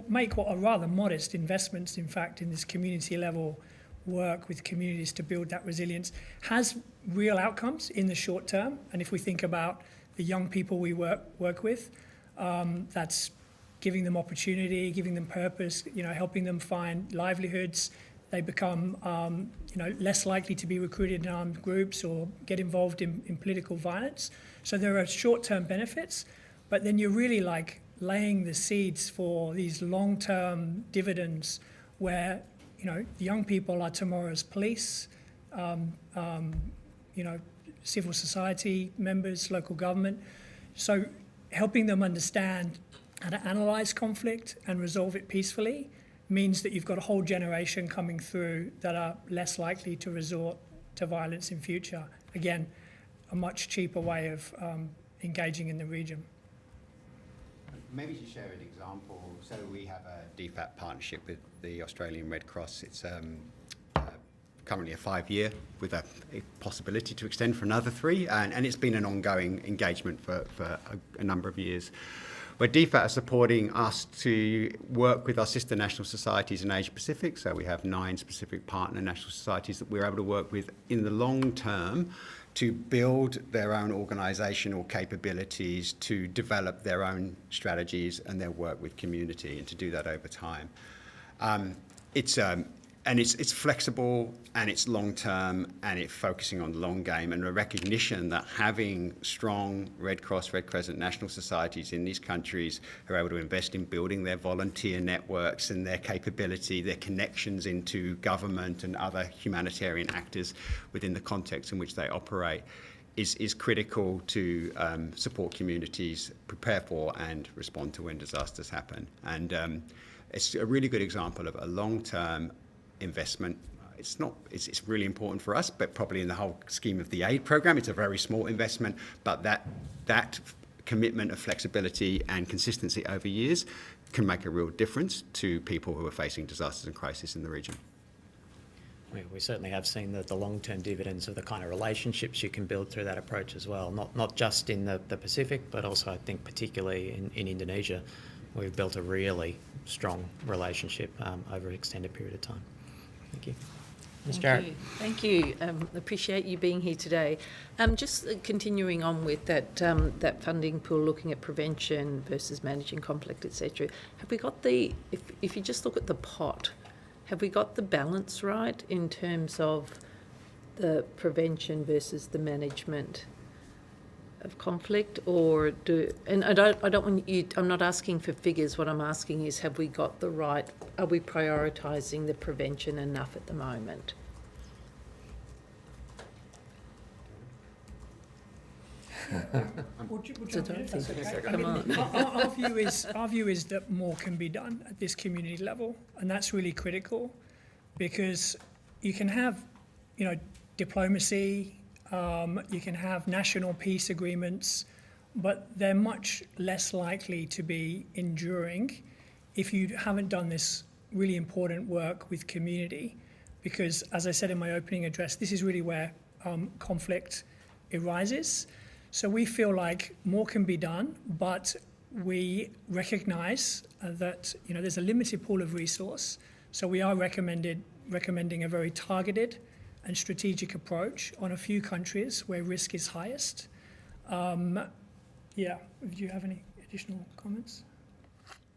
make what are rather modest investments, in fact, in this community level work with communities to build that resilience, has real outcomes in the short term. And if we think about the young people we work with, that's giving them opportunity, giving them purpose, helping them find livelihoods. They become, less likely to be recruited in armed groups or get involved in political violence. So there are short-term benefits, but then you're really like laying the seeds for these long-term dividends where, the young people are tomorrow's police, civil society members, local government. So helping them understand how to analyse conflict and resolve it peacefully means that you've got a whole generation coming through that are less likely to resort to violence in future. Again, a much cheaper way of engaging in the region. Maybe to share an example, so we have a DFAT partnership with the Australian Red Cross. It's currently a 5-year with a possibility to extend for another 3, and it's been an ongoing engagement for a number of years, where DFAT are supporting us to work with our sister national societies in Asia Pacific. So we have 9 specific partner national societies that we're able to work with in the long term to build their own organisational capabilities, to develop their own strategies and their work with community, and to do that over time. It's flexible, and it's long term, and it's focusing on the long game, and a recognition that having strong Red Cross, Red Crescent national societies in these countries who are able to invest in building their volunteer networks and their capability, their connections into government and other humanitarian actors within the context in which they operate is critical to support communities, prepare for and respond to when disasters happen. And it's a really good example of a long-term investment. It's really important for us, but probably in the whole scheme of the aid program, it's a very small investment, but that commitment of flexibility and consistency over years can make a real difference to people who are facing disasters and crisis in the region. We certainly have seen the long-term dividends of the kind of relationships you can build through that approach as well, not just in the Pacific, but also I think particularly in Indonesia. We've built a really strong relationship over an extended period of time. Thank you. Ms. Jarrett. Thank you. Appreciate you being here today. Just continuing on with that funding pool, looking at prevention versus managing conflict, etc. Have we got if you just look at the pot, have we got the balance right in terms of the prevention versus the management of conflict, or and I don't want you, I'm not asking for figures, what I'm asking is have we got the right, are we prioritising the prevention enough at the moment? Come on. Our view is that more can be done at this community level, and that's really critical because you can have, diplomacy, you can have national peace agreements, but they're much less likely to be enduring if you haven't done this really important work with community. Because, as I said in my opening address, this is really where conflict arises. So we feel like more can be done, but we recognise that there's a limited pool of resource. So we are recommending a very targeted and strategic approach on a few countries where risk is highest. Do you have any additional comments?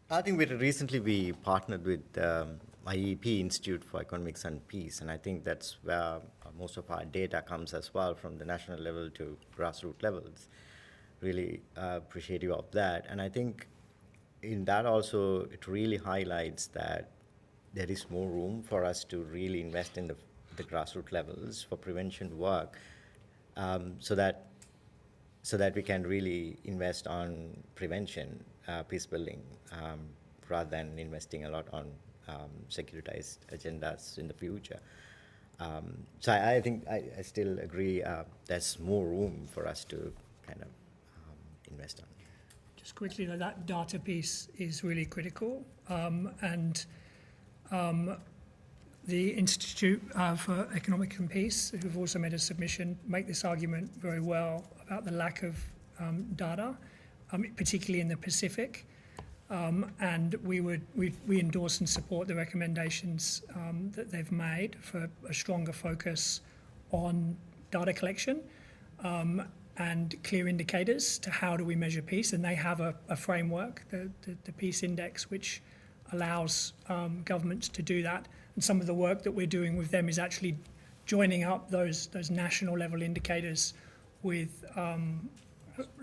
I think recently we partnered with IEP, Institute for Economics and Peace, and I think that's where most of our data comes as well, from the national level to grassroots levels. Really appreciative of that. And I think in that also it really highlights that there is more room for us to really invest in the grassroots levels for prevention work, so that we can really invest on prevention, peace building, rather than investing a lot on securitized agendas in the future. So I think I still agree there's more room for us to kind of invest on. Just quickly, that data piece is really critical, and the Institute for Economic and Peace, who've also made a submission, make this argument very well about the lack of data, particularly in the Pacific. and we endorse and support the recommendations that they've made for a stronger focus on data collection and clear indicators to how do we measure peace. And they have a framework, the Peace Index, which allows governments to do that. And some of the work that we're doing with them is actually joining up those national level indicators with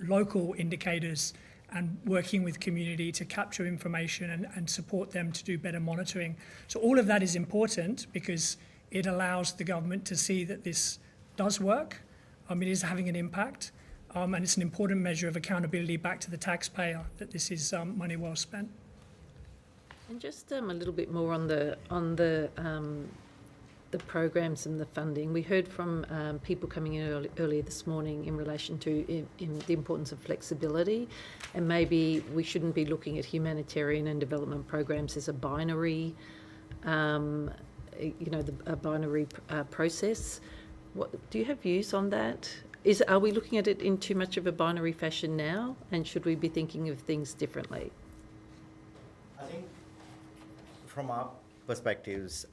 local indicators and working with community to capture information and support them to do better monitoring. So all of that is important because it allows the government to see that this does work, it is having an impact, and it's an important measure of accountability back to the taxpayer that this is money well spent. And just a little bit more on the programs and the funding. We heard from people coming in earlier this morning in relation to the importance of flexibility, and maybe we shouldn't be looking at humanitarian and development programs as a binary, a binary process. Do you have views on that? Are we looking at it in too much of a binary fashion now, and should we be thinking of things differently? I think from our perspectives,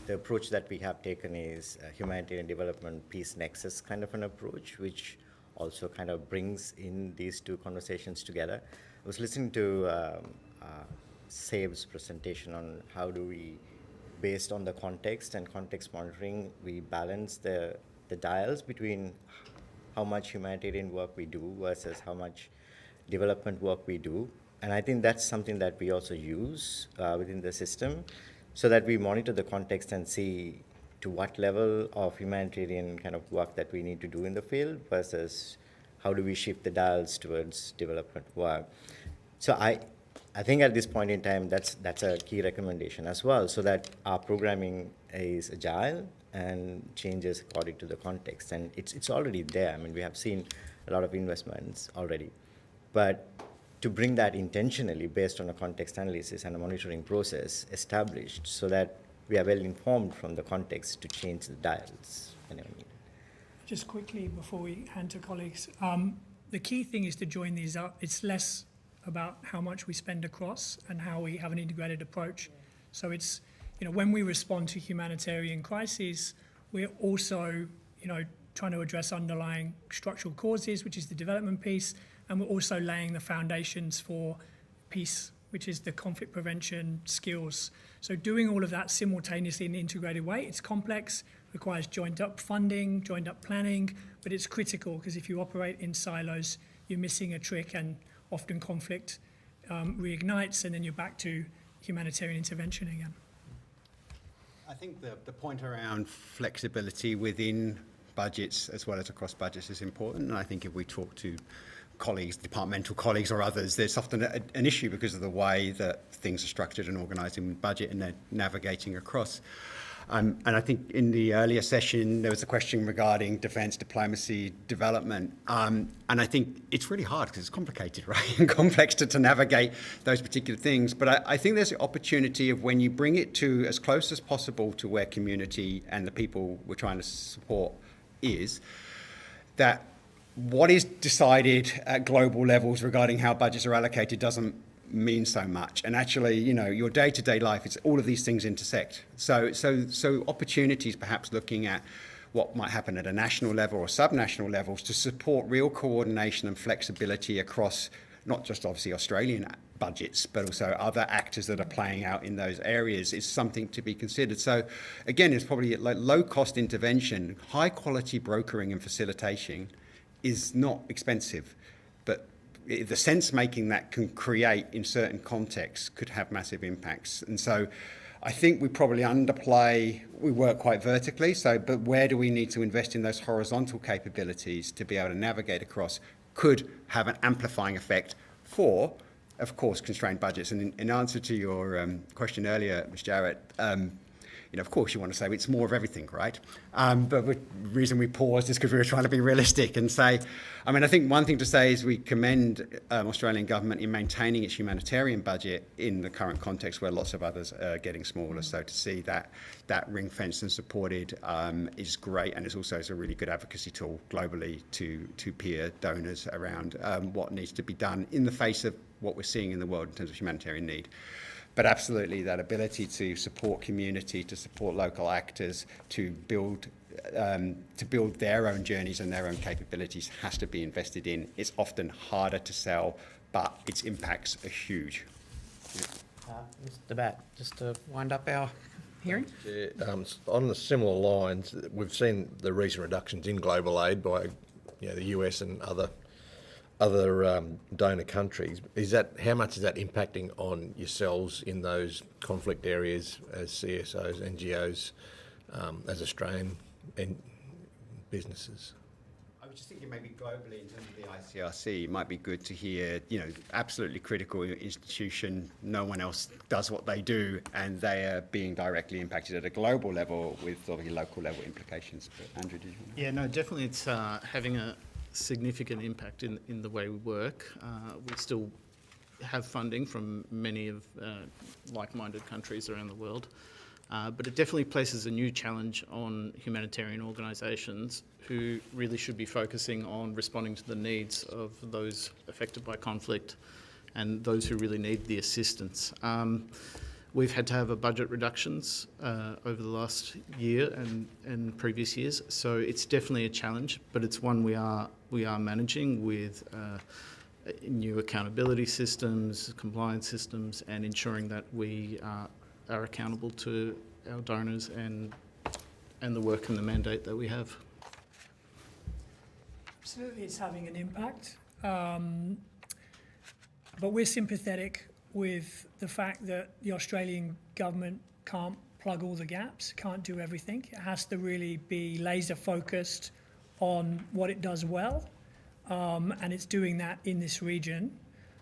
the approach that we have taken is humanitarian development peace nexus kind of an approach, which also kind of brings in these two conversations together. I was listening to Save's presentation on how do we, based on the context and context monitoring, we balance the dials between how much humanitarian work we do versus how much development work we do. And I think that's something that we also use within the system, so that we monitor the context and see to what level of humanitarian kind of work that we need to do in the field versus how do we shift the dials towards development work. So I think at this point in time, that's a key recommendation as well, so that our programming is agile and changes according to the context. And it's already there. I mean, we have seen a lot of investments already. But to bring that intentionally based on a context analysis and a monitoring process established so that we are well informed from the context to change the dials whenever needed. Just quickly before we hand to colleagues, the key thing is to join these up. It's less about how much we spend across and how we have an integrated approach. So it's, when we respond to humanitarian crises, we're also, trying to address underlying structural causes, which is the development piece, and we're also laying the foundations for peace, which is the conflict prevention skills. So doing all of that simultaneously in an integrated way, it's complex, requires joined up funding, joined up planning, but it's critical because if you operate in silos, you're missing a trick and often conflict reignites and then you're back to humanitarian intervention again. I think the point around flexibility within budgets as well as across budgets is important. And I think if we talk to colleagues, departmental colleagues or others, there's often an issue because of the way that things are structured and organised in budget and they're navigating across. And I think in the earlier session, there was a question regarding defence, diplomacy, development. And I think it's really hard because it's complicated, right? And complex to navigate those particular things. But I think there's the opportunity of when you bring it to as close as possible to where community and the people we're trying to support is, that what is decided at global levels regarding how budgets are allocated doesn't mean so much. And actually, your day-to-day life, it's all of these things intersect. So opportunities perhaps looking at what might happen at a national level or subnational levels to support real coordination and flexibility across not just obviously Australian budgets, but also other actors that are playing out in those areas is something to be considered. So again, it's probably like low-cost intervention, high-quality brokering and facilitation is not expensive, but the sense-making that can create in certain contexts could have massive impacts. And so I think we probably underplay, we work quite vertically, but where do we need to invest in those horizontal capabilities to be able to navigate across could have an amplifying effect for, of course, constrained budgets. And in answer to your question earlier, Ms. Jarrett, of course you want to say it's more of everything, right? But the reason we paused is because we were trying to be realistic and say, I think one thing to say is we commend Australian government in maintaining its humanitarian budget in the current context where lots of others are getting smaller. So to see that ring fenced and supported is great, and it's a really good advocacy tool globally to peer donors around what needs to be done in the face of what we're seeing in the world in terms of humanitarian need. But absolutely, that ability to support community, to support local actors, to build their own journeys and their own capabilities has to be invested in. It's often harder to sell, but its impacts are huge. Mr. Batt, just to wind up our hearing. On the similar lines, we've seen the recent reductions in global aid by the US and other donor countries. How much is that impacting on yourselves in those conflict areas as CSOs, NGOs, as Australian businesses? I was just thinking maybe globally in terms of the ICRC, it might be good to hear, absolutely critical institution, no one else does what they do, and they are being directly impacted at a global level with obviously local level implications. But Andrew, did you want to? Yeah, no, definitely it's having a significant impact in the way we work. We still have funding from many of like-minded countries around the world, but it definitely places a new challenge on humanitarian organisations who really should be focusing on responding to the needs of those affected by conflict and those who really need the assistance. We've had to have budget reductions over the last year and previous years, so it's definitely a challenge, but it's one we are managing with new accountability systems, compliance systems, and ensuring that we are accountable to our donors and the work and the mandate that we have. Absolutely, it's having an impact, but we're sympathetic with the fact that the Australian government can't plug all the gaps, can't do everything. It has to really be laser focused on what it does well, and it's doing that in this region.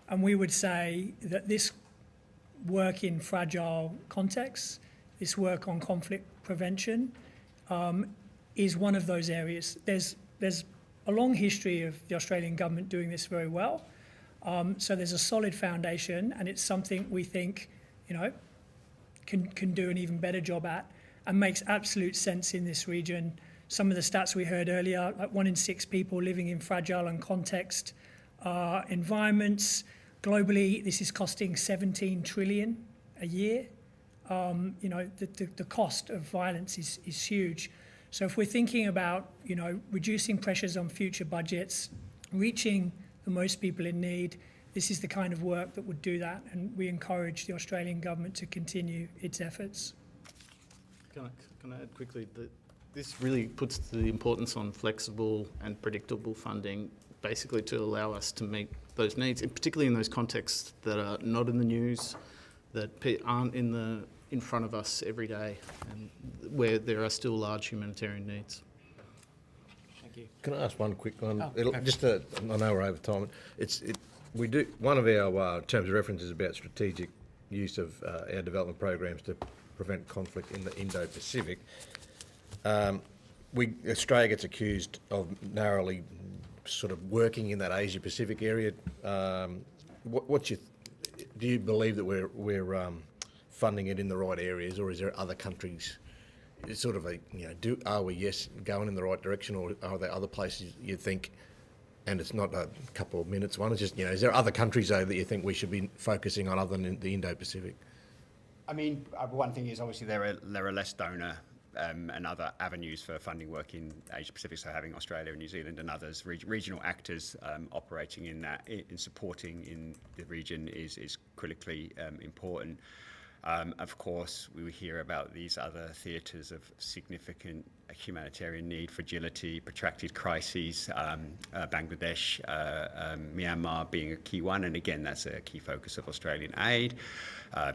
And we would say that this work in fragile contexts, this work on conflict prevention, is one of those areas. There's a long history of the Australian government doing this very well. So there's a solid foundation, and it's something we think, can do an even better job at, and makes absolute sense in this region. Some of the stats we heard earlier, like 1 in 6 people living in fragile and context environments. Globally, this is costing 17 trillion a year. The cost of violence is huge. So if we're thinking about, reducing pressures on future budgets, reaching the most people in need, this is the kind of work that would do that, and we encourage the Australian government to continue its efforts. Can I add quickly that this really puts the importance on flexible and predictable funding, basically to allow us to meet those needs, and particularly in those contexts that are not in the news, that aren't in front of us every day, and where there are still large humanitarian needs. Thank you. Can I ask one quick one? Oh, I know we're over time. We do one of our terms of reference is about strategic use of our development programs to prevent conflict in the Indo-Pacific. Australia gets accused of narrowly sort of working in that Asia-Pacific area. Do you believe that we're funding it in the right areas, or is there other countries? It's sort of are we going in the right direction, or are there other places you think? And it's not a couple of minutes one. It's just is there other countries though that you think we should be focusing on other than the Indo-Pacific? One thing is obviously there are less donor and other avenues for funding work in Asia Pacific. So having Australia and New Zealand and others regional actors operating in that, in supporting in the region is critically important. Of course, we hear about these other theatres of significant humanitarian need, fragility, protracted crises, Bangladesh, Myanmar being a key one, and again, that's a key focus of Australian aid.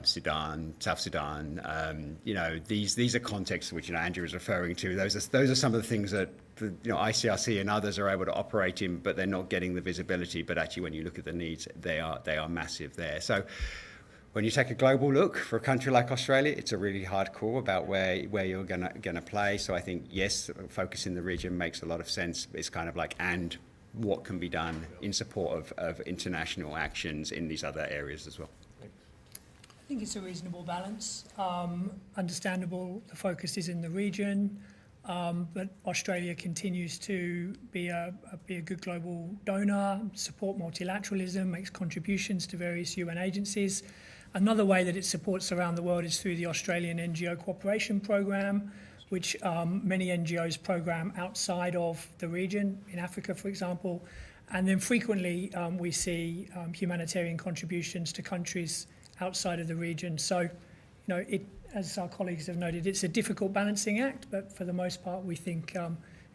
Sudan, South Sudan, these are contexts which Andrew is referring to. Those are some of the things that ICRC and others are able to operate in, but they're not getting the visibility. But actually, when you look at the needs, they are massive there. So When you take a global look for a country like Australia, it's a really hard call about where you're gonna play. So I think, yes, focus in the region makes a lot of sense. It's kind of like, and what can be done in support of international actions in these other areas as well. I think it's a reasonable balance. Understandable, the focus is in the region, but Australia continues to be a good global donor, support multilateralism, makes contributions to various UN agencies. Another way that it supports around the world is through the Australian NGO Cooperation Programme, which many NGOs program outside of the region, in Africa, for example. And then frequently we see humanitarian contributions to countries outside of the region. So, as our colleagues have noted, it's a difficult balancing act, but for the most part, we think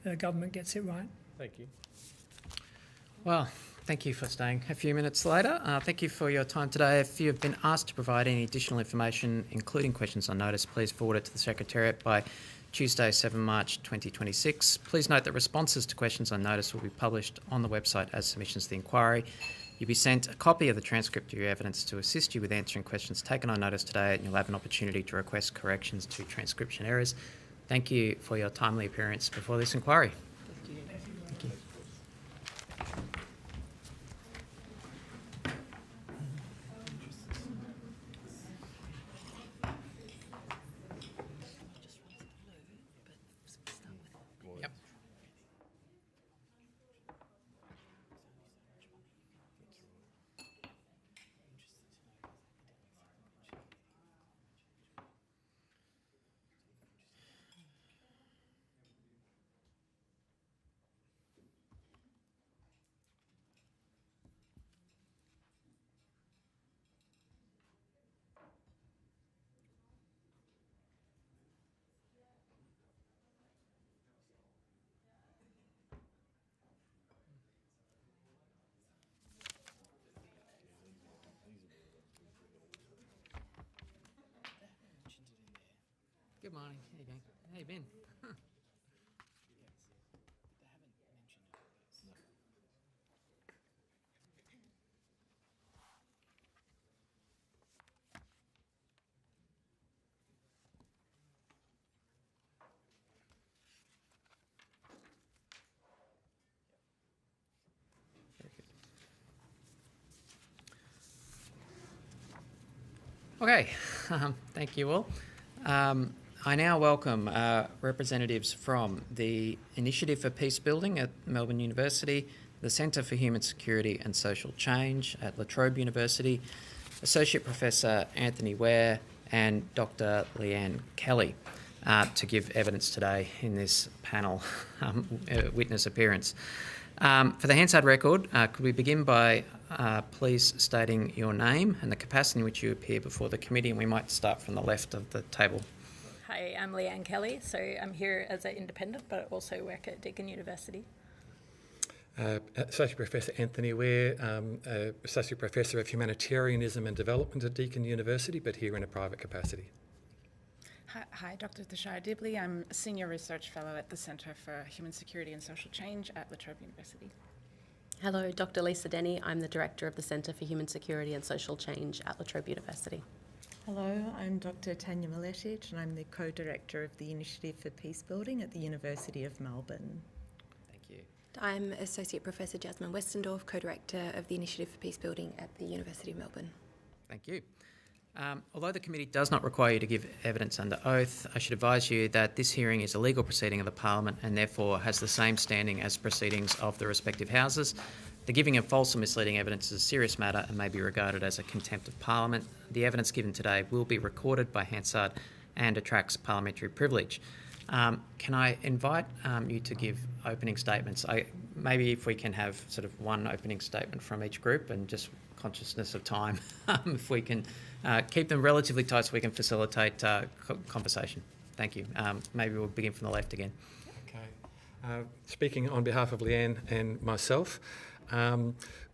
the government gets it right. Thank you. Well, thank you for staying a few minutes later. Thank you for your time today. If you have been asked to provide any additional information, including questions on notice, please forward it to the Secretariat by Tuesday, 7 March 2026. Please note that responses to questions on notice will be published on the website as submissions to the inquiry. You'll be sent a copy of the transcript of your evidence to assist you with answering questions taken on notice today, and you'll have an opportunity to request corrections to transcription errors. Thank you for your timely appearance before this inquiry. Thank you. Yep. Good morning. How you going? How you been? Okay, thank you all. I now welcome representatives from the Initiative for Peace Building at Melbourne University, the Centre for Human Security and Social Change at La Trobe University, Associate Professor Anthony Ware and Dr. Leanne Kelly to give evidence today in this panel witness appearance. For the Hansard record, could we begin by please stating your name and the capacity in which you appear before the committee, and we might start from the left of the table. Hi, I'm Leanne Kelly, so I'm here as an independent, but I also work at Deakin University. Associate Professor Anthony Ware, Associate Professor of Humanitarianism and Development at Deakin University, but here in a private capacity. Hi, Dr. Tushar Dibley. I'm a Senior Research Fellow at the Centre for Human Security and Social Change at La Trobe University. Hello, Dr. Lisa Denny. I'm the Director of the Centre for Human Security and Social Change at La Trobe University. Hello, I'm Dr. Tanya Miletic and I'm the Co-Director of the Initiative for Peace Building at the University of Melbourne. Thank you. I'm Associate Professor Jasmine Westendorf, Co-Director of the Initiative for Peace Building at the University of Melbourne. Thank you. Although the committee does not require you to give evidence under oath, I should advise you that this hearing is a legal proceeding of the Parliament and therefore has the same standing as proceedings of the respective houses. The giving of false or misleading evidence is a serious matter and may be regarded as a contempt of Parliament. The evidence given today will be recorded by Hansard and attracts parliamentary privilege. Can I invite you to give opening statements? Maybe if we can have sort of one opening statement from each group, and just consciousness of time, if we can keep them relatively tight so we can facilitate conversation. Thank you. Maybe we'll begin from the left again. Okay. Speaking on behalf of Leanne and myself,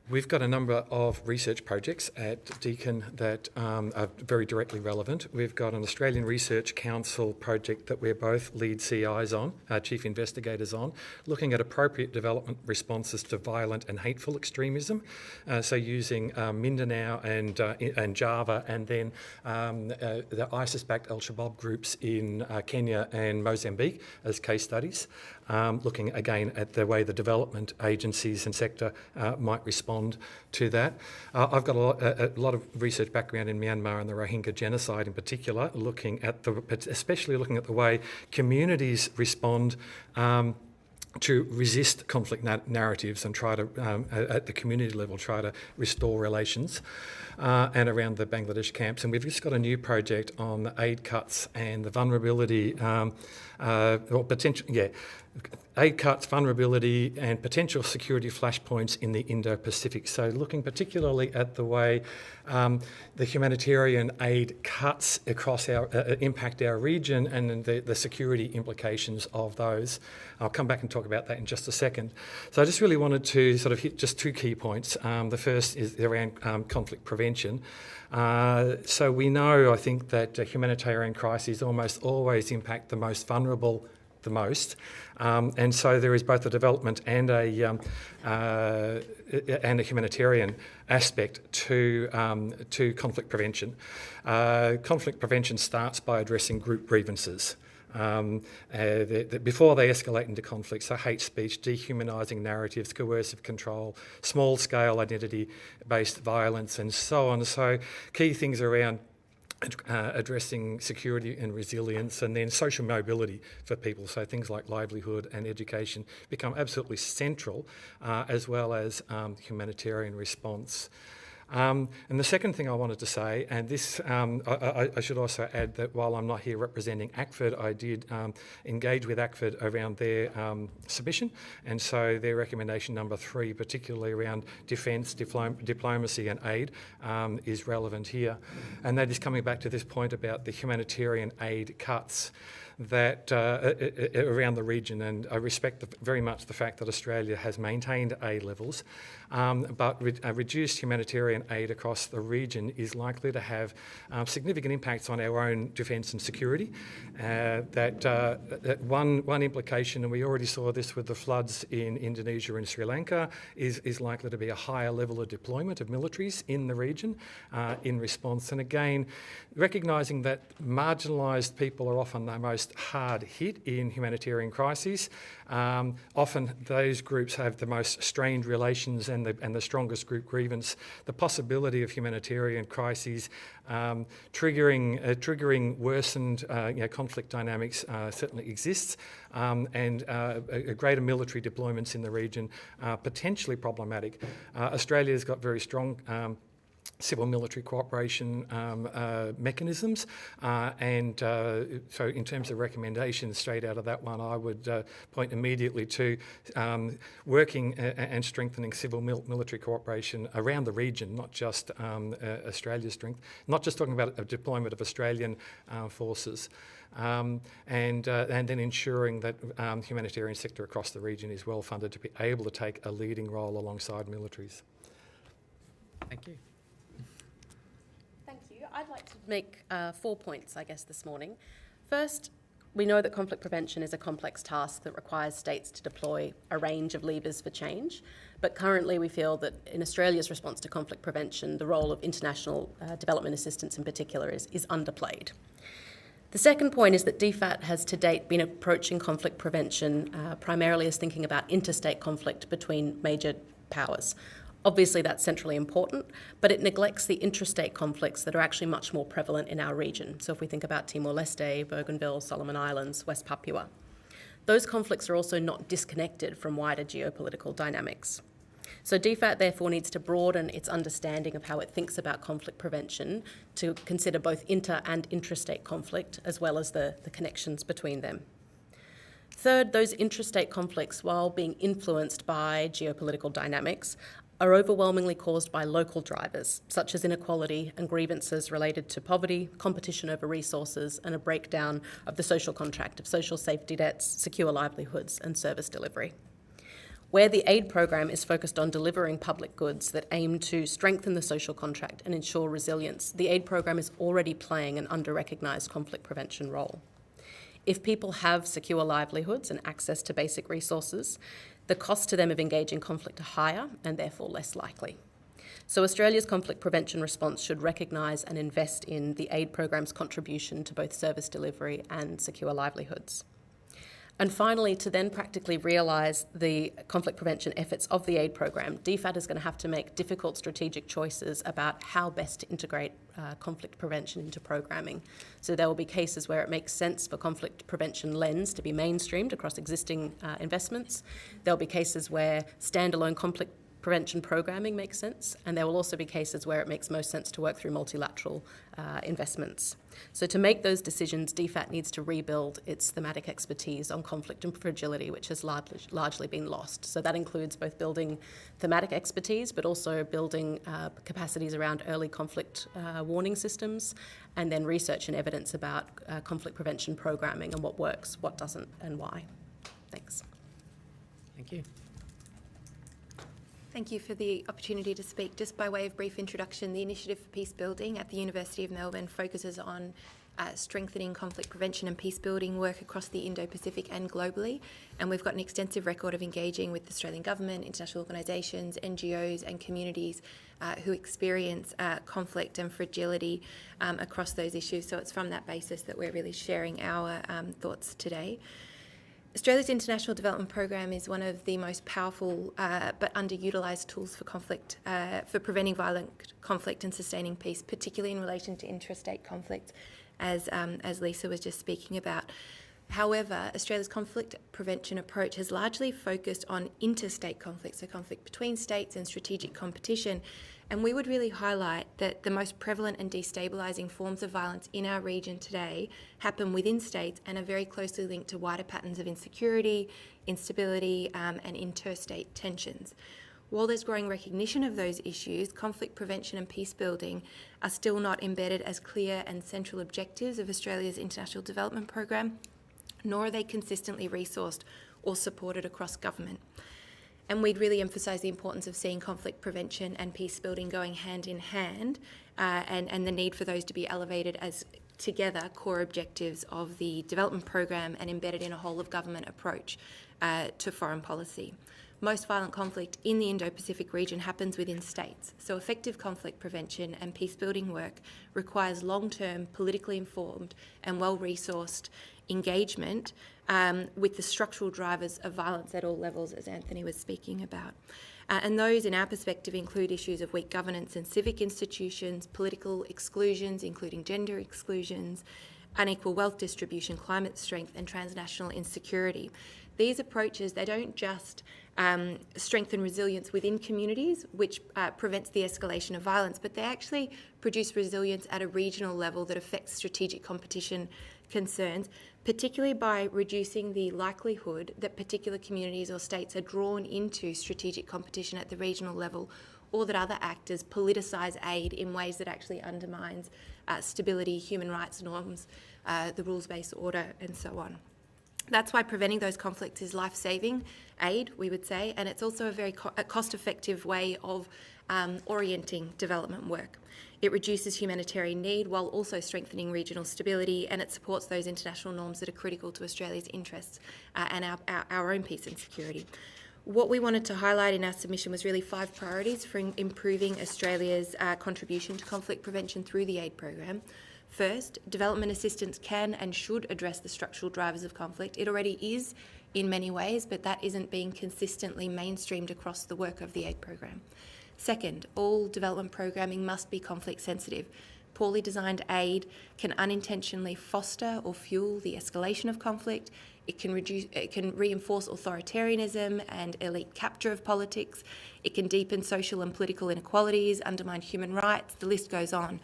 We've got a number of research projects at Deakin that are very directly relevant. We've got an Australian Research Council project that we're both lead CIs on, chief investigators on, looking at appropriate development responses to violent and hateful extremism. So using Mindanao and Java, and then the ISIS-backed Al-Shabaab groups in Kenya and Mozambique as case studies, looking again at the way the development agencies and sector might respond to that. I've got a lot of research background in Myanmar and the Rohingya genocide in particular, especially looking at the way communities respond to resist conflict narratives and try to, at the community level, try to restore relations, and around the Bangladesh camps. And we've just got a new project on the aid cuts and the vulnerability, aid cuts, vulnerability and potential security flashpoints in the Indo-Pacific. So looking particularly at the way the humanitarian aid cuts across our impact our region and the security implications of those. I'll come back and talk about that in just a second. So I just really wanted to sort of hit just two key points. The first is around conflict prevention. So we know, I think, that humanitarian crises almost always impact the most vulnerable the most, and so there is both a development and a humanitarian aspect to conflict prevention. Conflict prevention starts by addressing group grievances. Before they escalate into conflict, so hate speech, dehumanising narratives, coercive control, small-scale identity-based violence, and so on. So key things around addressing security and resilience, and then social mobility for people. So things like livelihood and education become absolutely central, as well as humanitarian response. And the second thing I wanted to say, and this, I should also add that while I'm not here representing ACFID, I did engage with ACFID around their submission, and so their recommendation number 3, particularly around defence, diplomacy and aid, is relevant here. And that is coming back to this point about the humanitarian aid cuts that around the region, and I respect very much the fact that Australia has maintained aid levels, but reduced humanitarian aid across the region is likely to have significant impacts on our own defence and security. That one implication, and we already saw this with the floods in Indonesia and Sri Lanka, is likely to be a higher level of deployment of militaries in the region in response. And again, recognising that marginalised people are often the most hard hit in humanitarian crises. Often those groups have the most strained relations and the strongest group grievance. The possibility of humanitarian crises triggering worsened conflict dynamics certainly exists, and a greater military deployments in the region are potentially problematic. Australia's got very strong civil military cooperation mechanisms, and so in terms of recommendations straight out of that one, I would point immediately to working and strengthening civil military cooperation around the region, not just Australia's strength, not just talking about a deployment of Australian forces. And then ensuring that humanitarian sector across the region is well funded to be able to take a leading role alongside militaries. Thank you. I'd like to make 4 points, I guess, this morning. First, we know that conflict prevention is a complex task that requires states to deploy a range of levers for change, but currently we feel that in Australia's response to conflict prevention, the role of international development assistance in particular is underplayed. The second point is that DFAT has to date been approaching conflict prevention primarily as thinking about interstate conflict between major powers. Obviously, that's centrally important, but it neglects the intrastate conflicts that are actually much more prevalent in our region. So if we think about Timor-Leste, Bougainville, Solomon Islands, West Papua, those conflicts are also not disconnected from wider geopolitical dynamics. So DFAT therefore needs to broaden its understanding of how it thinks about conflict prevention to consider both inter- and intrastate conflict, as well as the connections between them. Third, those intrastate conflicts, while being influenced by geopolitical dynamics, are overwhelmingly caused by local drivers, such as inequality and grievances related to poverty, competition over resources, and a breakdown of the social contract of social safety nets, secure livelihoods, and service delivery. Where the aid program is focused on delivering public goods that aim to strengthen the social contract and ensure resilience, the aid program is already playing an under-recognised conflict prevention role. If people have secure livelihoods and access to basic resources, the costs to them of engaging conflict are higher and therefore less likely. So Australia's conflict prevention response should recognise and invest in the aid program's contribution to both service delivery and secure livelihoods. And finally, to then practically realise the conflict prevention efforts of the aid program, DFAT is going to have to make difficult strategic choices about how best to integrate conflict prevention into programming. So there will be cases where it makes sense for conflict prevention lens to be mainstreamed across existing investments. There will be cases where standalone conflict prevention programming makes sense, and there will also be cases where it makes most sense to work through multilateral investments. So to make those decisions, DFAT needs to rebuild its thematic expertise on conflict and fragility, which has largely been lost. So that includes both building thematic expertise, but also building capacities around early conflict warning systems, and then research and evidence about conflict prevention programming and what works, what doesn't, and why. Thanks. Thank you. Thank you for the opportunity to speak. Just by way of brief introduction, the Initiative for Peace Building at the University of Melbourne focuses on strengthening conflict prevention and peace building work across the Indo-Pacific and globally. And we've got an extensive record of engaging with the Australian government, international organisations, NGOs and communities who experience conflict and fragility across those issues. So it's from that basis that we're really sharing our thoughts today. Australia's International Development Program is one of the most powerful but underutilised tools for conflict, for preventing violent conflict and sustaining peace, particularly in relation to intrastate conflict, as Lisa was just speaking about. However, Australia's conflict prevention approach has largely focused on interstate conflict, so conflict between states and strategic competition. And we would really highlight that the most prevalent and destabilising forms of violence in our region today happen within states and are very closely linked to wider patterns of insecurity, instability, and interstate tensions. While there's growing recognition of those issues, conflict prevention and peace building are still not embedded as clear and central objectives of Australia's International Development Program, nor are they consistently resourced or supported across government. And we'd really emphasise the importance of seeing conflict prevention and peace building going hand in hand, and the need for those to be elevated as together core objectives of the development program and embedded in a whole of government approach to foreign policy. Most violent conflict in the Indo-Pacific region happens within states, so effective conflict prevention and peace building work requires long-term, politically informed and well-resourced engagement with the structural drivers of violence at all levels, as Anthony was speaking about. And those, in our perspective, include issues of weak governance in civic institutions, political exclusions, including gender exclusions, unequal wealth distribution, climate strength, and transnational insecurity. These approaches, they don't just strengthen resilience within communities, which prevents the escalation of violence, but they actually produce resilience at a regional level that affects strategic competition concerns, particularly by reducing the likelihood that particular communities or states are drawn into strategic competition at the regional level, or that other actors politicise aid in ways that actually undermines stability, human rights norms, the rules-based order, and so on. That's why preventing those conflicts is life-saving aid, we would say, and it's also a very cost-effective way of orienting development work. It reduces humanitarian need while also strengthening regional stability, and it supports those international norms that are critical to Australia's interests and our own peace and security. What we wanted to highlight in our submission was really 5 priorities for improving Australia's contribution to conflict prevention through the aid program. First, development assistance can and should address the structural drivers of conflict. It already is in many ways, but that isn't being consistently mainstreamed across the work of the aid program. Second, all development programming must be conflict sensitive. Poorly designed aid can unintentionally foster or fuel the escalation of conflict. It can reinforce authoritarianism and elite capture of politics. It can deepen social and political inequalities, undermine human rights, the list goes on.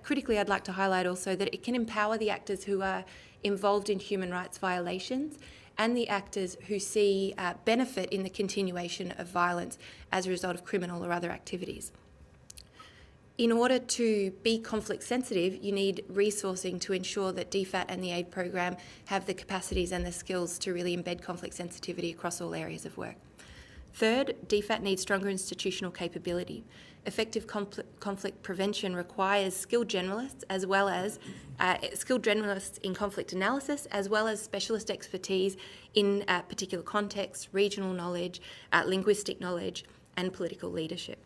Critically, I'd like to highlight also that it can empower the actors who are involved in human rights violations and the actors who see benefit in the continuation of violence as a result of criminal or other activities. In order to be conflict sensitive, you need resourcing to ensure that DFAT and the aid program have the capacities and the skills to really embed conflict sensitivity across all areas of work. Third, DFAT needs stronger institutional capability. Effective conflict prevention requires skilled generalists in conflict analysis, as well as specialist expertise in particular contexts, regional knowledge, linguistic knowledge, and political leadership.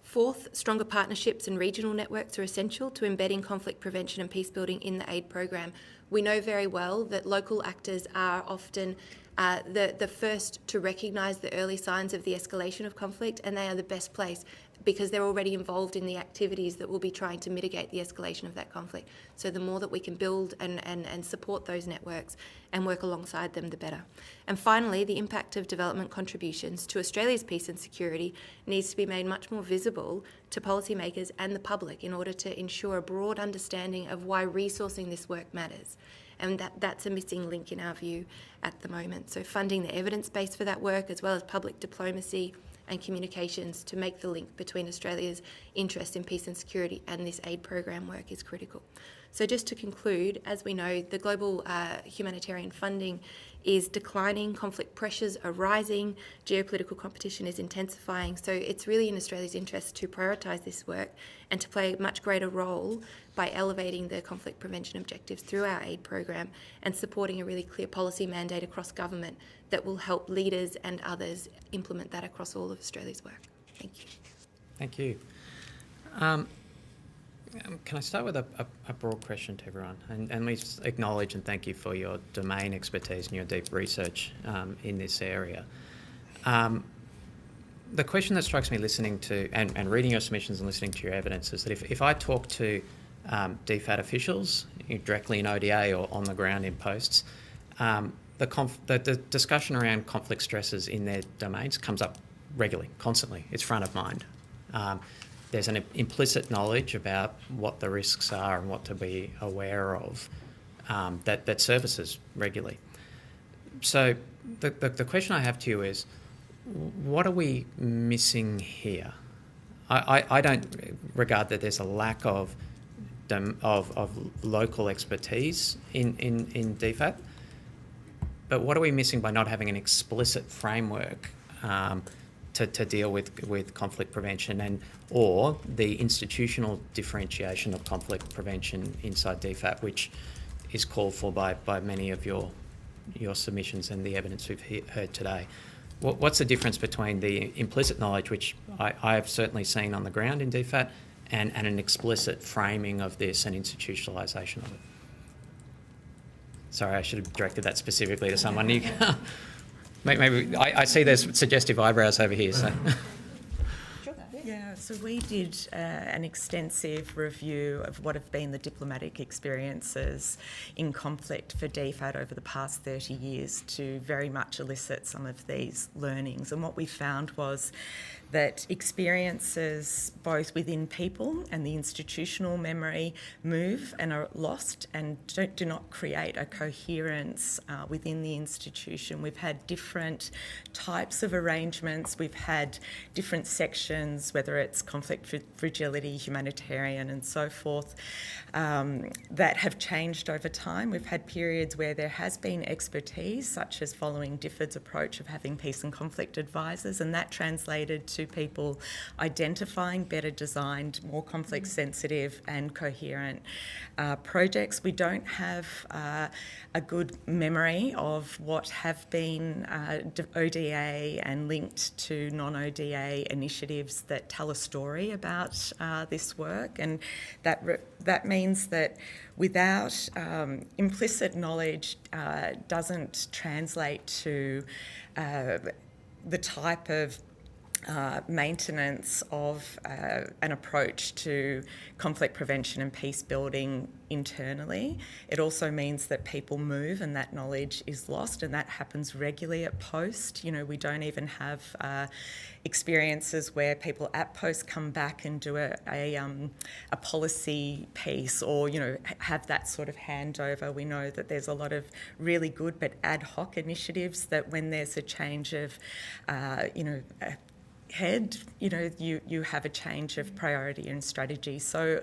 Fourth, stronger partnerships and regional networks are essential to embedding conflict prevention and peace building in the aid program. We know very well that local actors are often the first to recognise the early signs of the escalation of conflict, and they are the best place because they're already involved in the activities that will be trying to mitigate the escalation of that conflict. So the more that we can build and support those networks and work alongside them, the better. And finally, the impact of development contributions to Australia's peace and security needs to be made much more visible to policymakers and the public in order to ensure a broad understanding of why resourcing this work matters. And that's a missing link in our view at the moment. So funding the evidence base for that work, as well as public diplomacy and communications to make the link between Australia's interest in peace and security and this aid program work is critical. So just to conclude, as we know, the global humanitarian funding is declining, conflict pressures are rising, geopolitical competition is intensifying. So it's really in Australia's interest to prioritise this work and to play a much greater role by elevating the conflict prevention objectives through our aid program and supporting a really clear policy mandate across government that will help leaders and others implement that across all of Australia's work. Thank you. Thank you. Can I start with a broad question to everyone? And we acknowledge and thank you for your domain expertise and your deep research in this area. The question that strikes me listening to and reading your submissions and listening to your evidence is that if I talk to DFAT officials directly in ODA or on the ground in posts, the discussion around conflict stresses in their domains comes up regularly, constantly. It's front of mind. There's an implicit knowledge about what the risks are and what to be aware of that surfaces regularly. So the question I have to you is, what are we missing here? I don't regard that there's a lack of local expertise in DFAT, but what are we missing by not having an explicit framework to deal with conflict prevention or the institutional differentiation of conflict prevention inside DFAT, which is called for by many of your submissions and the evidence we've heard today? What's the difference between the implicit knowledge, which I have certainly seen on the ground in DFAT, and an explicit framing of this and institutionalisation of it? Sorry, I should have directed that specifically to someone. Maybe I see there's suggestive eyebrows over here. So. Yeah, so we did an extensive review of what have been the diplomatic experiences in conflict for DFAT over the past 30 years to very much elicit some of these learnings. And what we found was that experiences both within people and the institutional memory move and are lost and do not create a coherence within the institution. We've had different types of arrangements, we've had different sections, whether it's conflict fragility, humanitarian and so forth, that have changed over time. We've had periods where there has been expertise, such as following Difford's approach of having peace and conflict advisors, and that translated to people identifying better designed, more conflict sensitive and coherent projects. We don't have a good memory of what have been ODA and linked to non-ODA initiatives that tell a story about this work, and that means that without implicit knowledge doesn't translate to the type of maintenance of an approach to conflict prevention and peace building internally. It also means that people move and that knowledge is lost, and that happens regularly at post. You know, we don't even have experiences where people at post come back and do a policy piece or, you know, have that sort of handover. We know that there's a lot of really good but ad hoc initiatives that when there's a change of, ahead, you know, you have a change of priority and strategy. So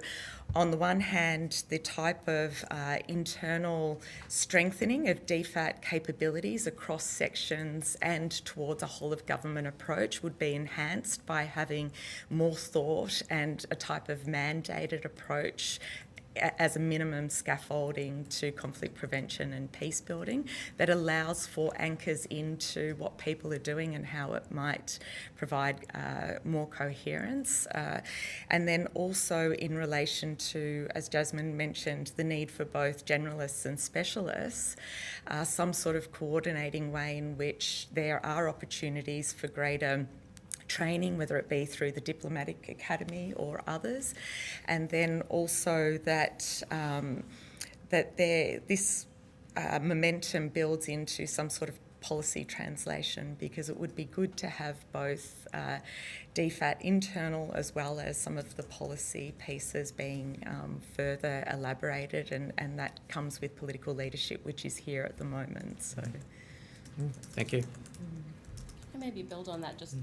on the one hand, the type of internal strengthening of DFAT capabilities across sections and towards a whole of government approach would be enhanced by having more thought and a type of mandated approach as a minimum scaffolding to conflict prevention and peace building that allows for anchors into what people are doing and how it might provide more coherence. And then also in relation to, as Jasmine mentioned, the need for both generalists and specialists, some sort of coordinating way in which there are opportunities for greater training, whether it be through the Diplomatic Academy or others, and then also that this momentum builds into some sort of policy translation, because it would be good to have both DFAT internal as well as some of the policy pieces being further elaborated, and that comes with political leadership, which is here at the moment. So, thank you. And maybe build on that, just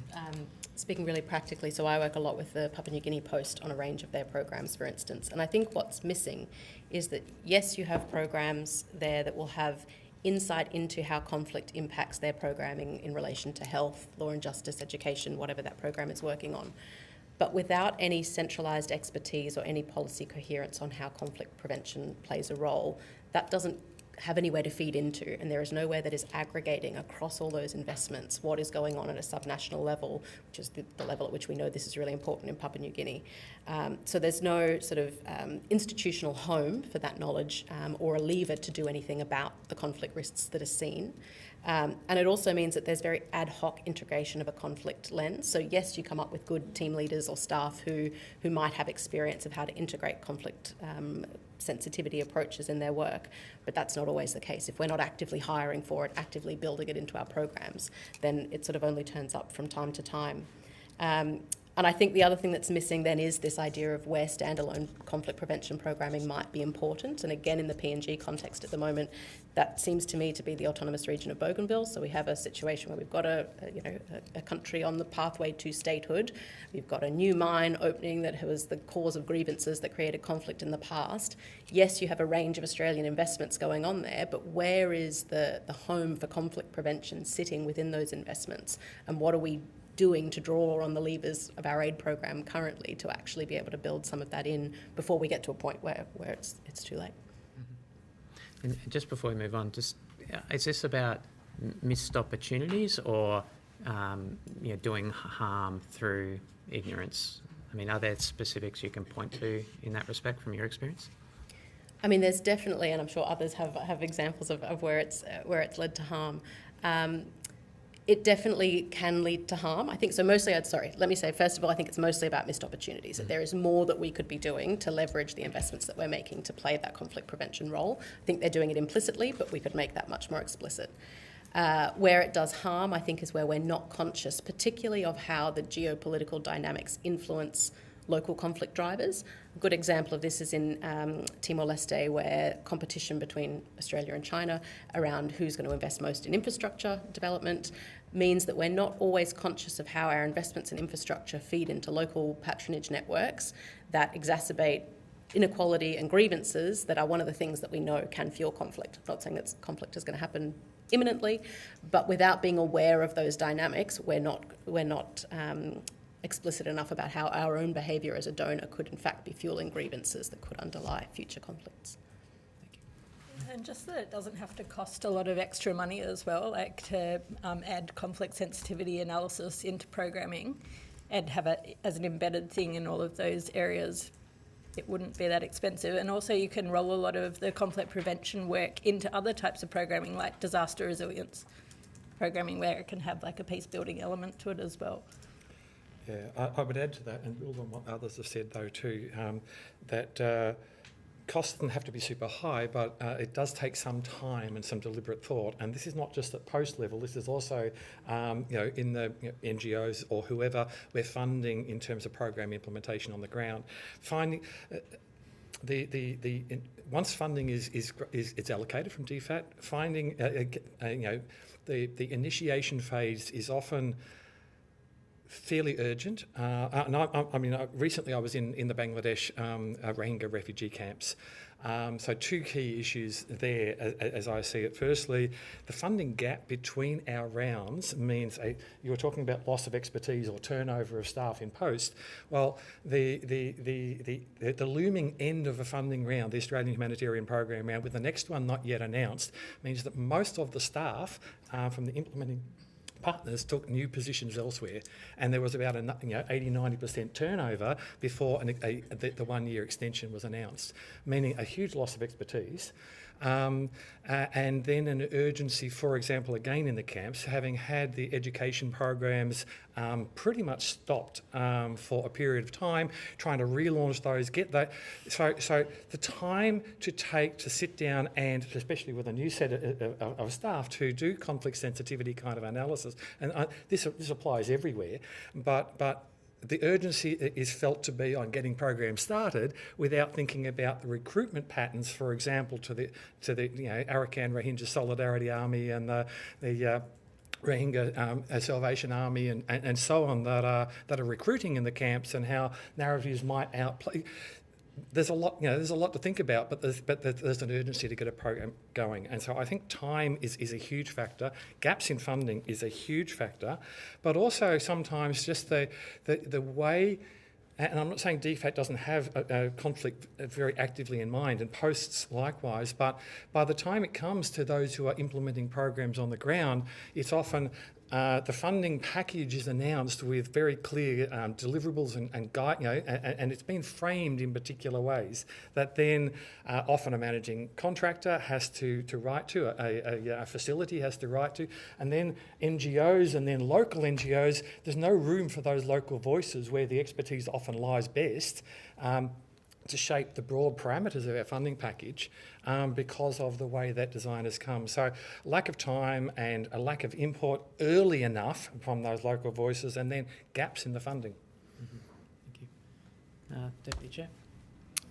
speaking really practically. So I work a lot with the Papua New Guinea Post on a range of their programs, for instance. And I think what's missing is that, yes, you have programs there that will have insight into how conflict impacts their programming in relation to health, law and justice, education, whatever that program is working on. But without any centralised expertise or any policy coherence on how conflict prevention plays a role, that doesn't have anywhere to feed into, and there is nowhere that is aggregating across all those investments what is going on at a subnational level, which is the level at which we know this is really important in Papua New Guinea. So there's no sort of institutional home for that knowledge or a lever to do anything about the conflict risks that are seen. And it also means that there's very ad hoc integration of a conflict lens. So yes, you come up with good team leaders or staff who might have experience of how to integrate conflict sensitivity approaches in their work, but that's not always the case. If we're not actively hiring for it, actively building it into our programs, then it sort of only turns up from time to time. And I think the other thing that's missing then is this idea of where standalone conflict prevention programming might be important. And again, in the PNG context at the moment, that seems to me to be the autonomous region of Bougainville. So we have a situation where we've got a country on the pathway to statehood. We've got a new mine opening that was the cause of grievances that created conflict in the past. Yes, you have a range of Australian investments going on there, but where is the home for conflict prevention sitting within those investments? And what are we doing to draw on the levers of our aid program currently to actually be able to build some of that in before we get to a point where it's too late? And just before we move on, is this about missed opportunities or doing harm through ignorance? I mean, are there specifics you can point to in that respect from your experience? I mean, there's definitely, and I'm sure others have examples of where it's led to harm. It definitely can lead to harm. I think so. Mostly, let me say, first of all, I think it's mostly about missed opportunities. That there is more that we could be doing to leverage the investments that we're making to play that conflict prevention role. I think they're doing it implicitly, but we could make that much more explicit. Where it does harm, I think, is where we're not conscious, particularly of how the geopolitical dynamics influence local conflict drivers. A good example of this is in Timor-Leste, where competition between Australia and China around who's going to invest most in infrastructure development means that we're not always conscious of how our investments in infrastructure feed into local patronage networks that exacerbate inequality and grievances that are one of the things that we know can fuel conflict. I'm not saying that conflict is going to happen imminently, but without being aware of those dynamics, we're not explicit enough about how our own behaviour as a donor could in fact be fueling grievances that could underlie future conflicts. And just that it doesn't have to cost a lot of extra money as well, like to add conflict sensitivity analysis into programming and have it as an embedded thing in all of those areas. It wouldn't be that expensive. And also you can roll a lot of the conflict prevention work into other types of programming, like disaster resilience programming, where it can have like a peace building element to it as well. Yeah, I would add to that and build on what others have said though too, that costs doesn't have to be super high, but it does take some time and some deliberate thought. And this is not just at post level, this is also in the NGOs or whoever we're funding in terms of program implementation on the ground. Finding once funding is allocated from DFAT, finding the initiation phase is often fairly urgent. Recently I was in the Bangladesh Rohingya refugee camps. So two key issues there as I see it. Firstly, the funding gap between our rounds means you were talking about loss of expertise or turnover of staff in post. Well, the looming end of a funding round, the Australian Humanitarian Program round, with the next one not yet announced, means that most of the staff from the implementing partners took new positions elsewhere, and there was about 80-90% turnover before the 1 year extension was announced, meaning a huge loss of expertise. And then an urgency, for example, again in the camps, having had the education programs pretty much stopped for a period of time, trying to relaunch those, get that. So the time to take to sit down and, especially with a new set of staff, to do conflict sensitivity kind of analysis, and this applies everywhere, but the urgency is felt to be on getting programs started without thinking about the recruitment patterns, for example, to the Arakan Rohingya Solidarity Army and the Rohingya Salvation Army and so on that are recruiting in the camps, and how narratives might outplay. There's a lot to think about, but there's an urgency to get a program going, and so I think time is a huge factor. Gaps in funding is a huge factor, but also sometimes just the way. And I'm not saying DFAT doesn't have a conflict very actively in mind, and posts likewise, but by the time it comes to those who are implementing programs on the ground, it's often the funding package is announced with very clear deliverables and guide, and it's been framed in particular ways that then often a managing contractor has to write to, a facility has to write to, and then NGOs and then local NGOs. There's no room for those local voices where the expertise often lies best to shape the broad parameters of our funding package because of the way that design has come. So lack of time and a lack of input early enough from those local voices, and then gaps in the funding. Thank you. Deputy Chair.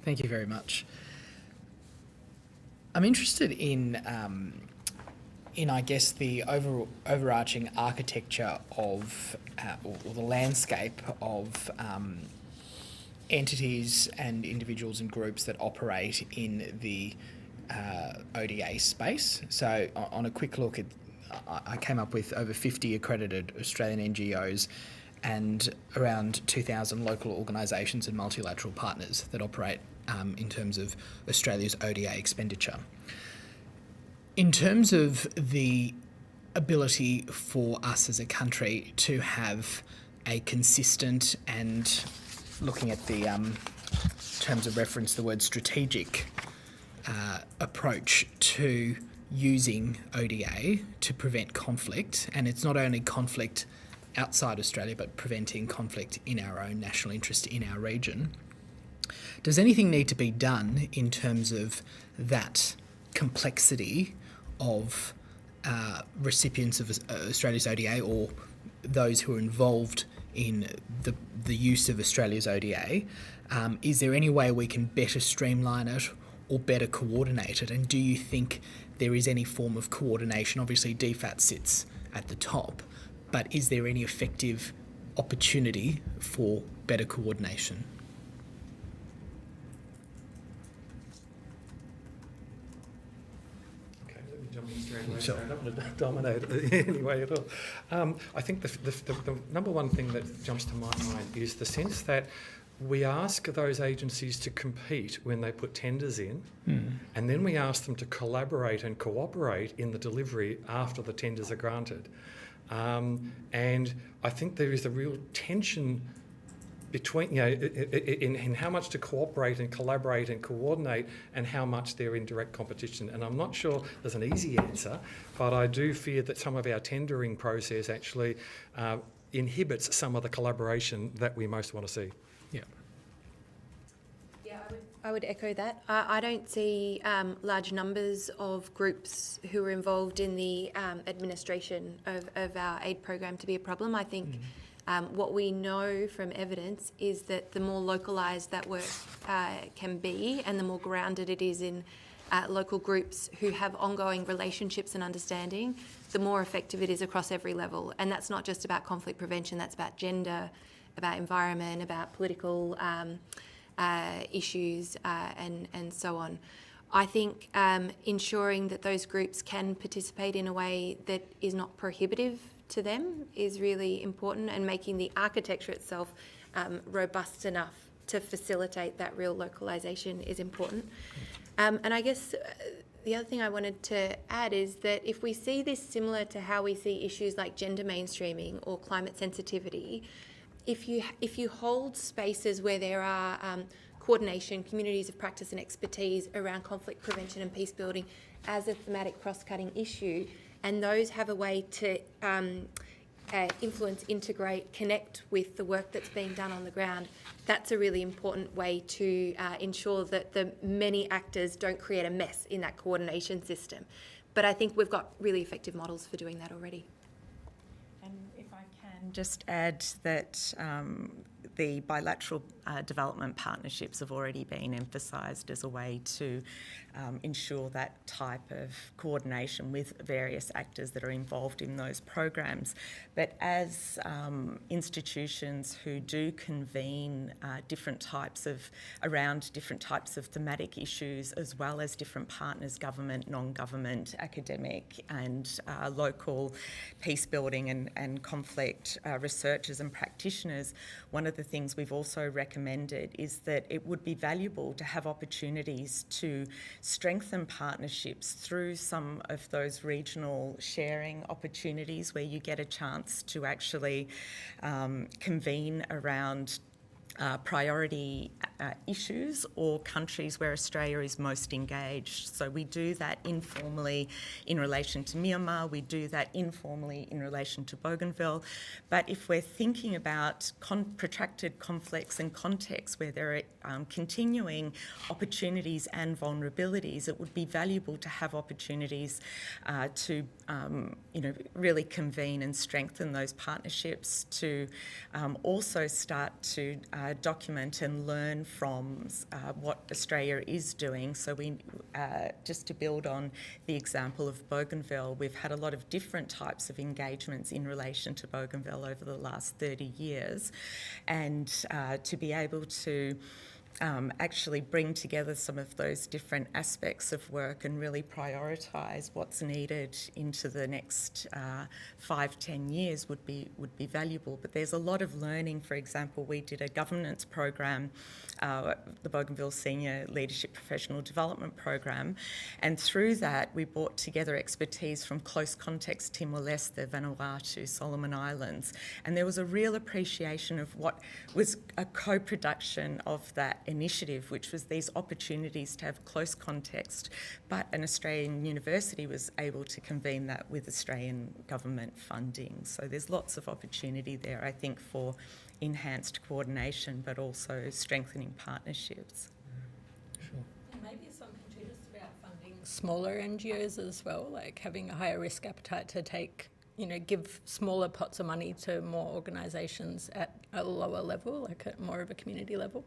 Thank you very much. I'm interested in I guess the overarching architecture of or the landscape of entities and individuals and groups that operate in the ODA space. So on a quick look, I came up with over 50 accredited Australian NGOs and around 2,000 local organisations and multilateral partners that operate in terms of Australia's ODA expenditure. In terms of the ability for us as a country to have a consistent and, looking at the terms of reference, the word strategic approach to using ODA to prevent conflict, and it's not only conflict outside Australia but preventing conflict in our own national interest in our region. Does anything need to be done in terms of that complexity of recipients of Australia's ODA or those who are involved in the use of Australia's ODA? Is there any way we can better streamline it or better coordinate it? And do you think there is any form of coordination? Obviously DFAT sits at the top, but is there any effective opportunity for better coordination? So I don't want to dominate anyway at all. I think the number one thing that jumps to my mind is the sense that we ask those agencies to compete when they put tenders in, and then we ask them to collaborate and cooperate in the delivery after the tenders are granted. And I think there is a real tension between, in how much to cooperate and collaborate and coordinate and how much they're in direct competition. And I'm not sure there's an easy answer, but I do fear that some of our tendering process actually inhibits some of the collaboration that we most want to see. Yeah. Yeah, I would echo that. I don't see large numbers of groups who are involved in the administration of our aid program to be a problem. I think what we know from evidence is that the more localised that work can be and the more grounded it is in local groups who have ongoing relationships and understanding, the more effective it is across every level. And that's not just about conflict prevention, that's about gender, about environment, about political issues, and so on. I think ensuring that those groups can participate in a way that is not prohibitive to them is really important, and making the architecture itself robust enough to facilitate that real localisation is important. And I guess the other thing I wanted to add is that if we see this similar to how we see issues like gender mainstreaming or climate sensitivity, if you hold spaces where there are coordination, communities of practice and expertise around conflict prevention and peace building as a thematic cross-cutting issue, and those have a way to influence, integrate, connect with the work that's being done on the ground, that's a really important way to ensure that the many actors don't create a mess in that coordination system. But I think we've got really effective models for doing that already. And if I can just add that the bilateral development partnerships have already been emphasised as a way to ensure that type of coordination with various actors that are involved in those programs. But as institutions who do convene around different types of thematic issues, as well as different partners, government, non-government, academic and local peace building and conflict researchers and practitioners, one of the things we've also recommended is that it would be valuable to have opportunities to strengthen partnerships through some of those regional sharing opportunities where you get a chance to actually convene around priority issues or countries where Australia is most engaged. So we do that informally in relation to Myanmar, we do that informally in relation to Bougainville. But if we're thinking about protracted conflicts and contexts where there are continuing opportunities and vulnerabilities, it would be valuable to have opportunities to really convene and strengthen those partnerships, to also start to document and learn from what Australia is doing. So we, just to build on the example of Bougainville, we've had a lot of different types of engagements in relation to Bougainville over the last 30 years, and to be able to actually bring together some of those different aspects of work and really prioritise what's needed into the next 5-10 years would be valuable. But there's a lot of learning. For example, we did a governance program, the Bougainville Senior Leadership Professional Development Program, and through that we brought together expertise from close context Timor-Leste, Vanuatu, Solomon Islands, and there was a real appreciation of what was a co-production of that initiative, which was these opportunities to have close context, but an Australian university was able to convene that with Australian government funding. So there's lots of opportunity there, I think, for enhanced coordination, but also strengthening partnerships. And maybe something too just about funding smaller NGOs as well, like having a higher risk appetite to take, give smaller pots of money to more organisations at a lower level, like at more of a community level.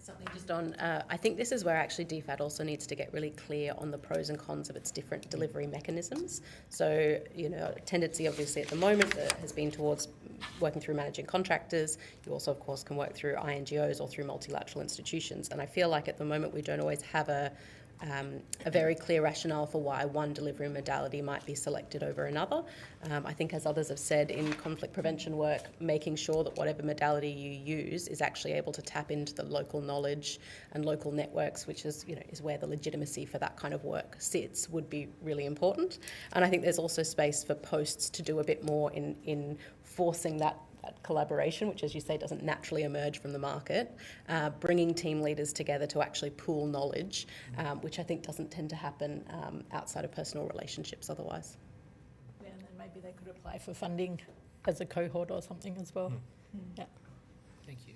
Something just on, I think this is where actually DFAT also needs to get really clear on the pros and cons of its different delivery mechanisms. So, a tendency obviously at the moment that has been towards working through managing contractors. You also, of course, can work through INGOs or through multilateral institutions. And I feel like at the moment we don't always have a very clear rationale for why one delivery modality might be selected over another. I think, as others have said, in conflict prevention work, making sure that whatever modality you use is actually able to tap into the local knowledge and local networks, which is, is where the legitimacy for that kind of work sits, would be really important. And I think there's also space for posts to do a bit more in forcing that collaboration, which, as you say, doesn't naturally emerge from the market, bringing team leaders together to actually pool knowledge, which I think doesn't tend to happen outside of personal relationships otherwise. Yeah, and then maybe they could apply for funding as a cohort or something as well. Yeah. Thank you.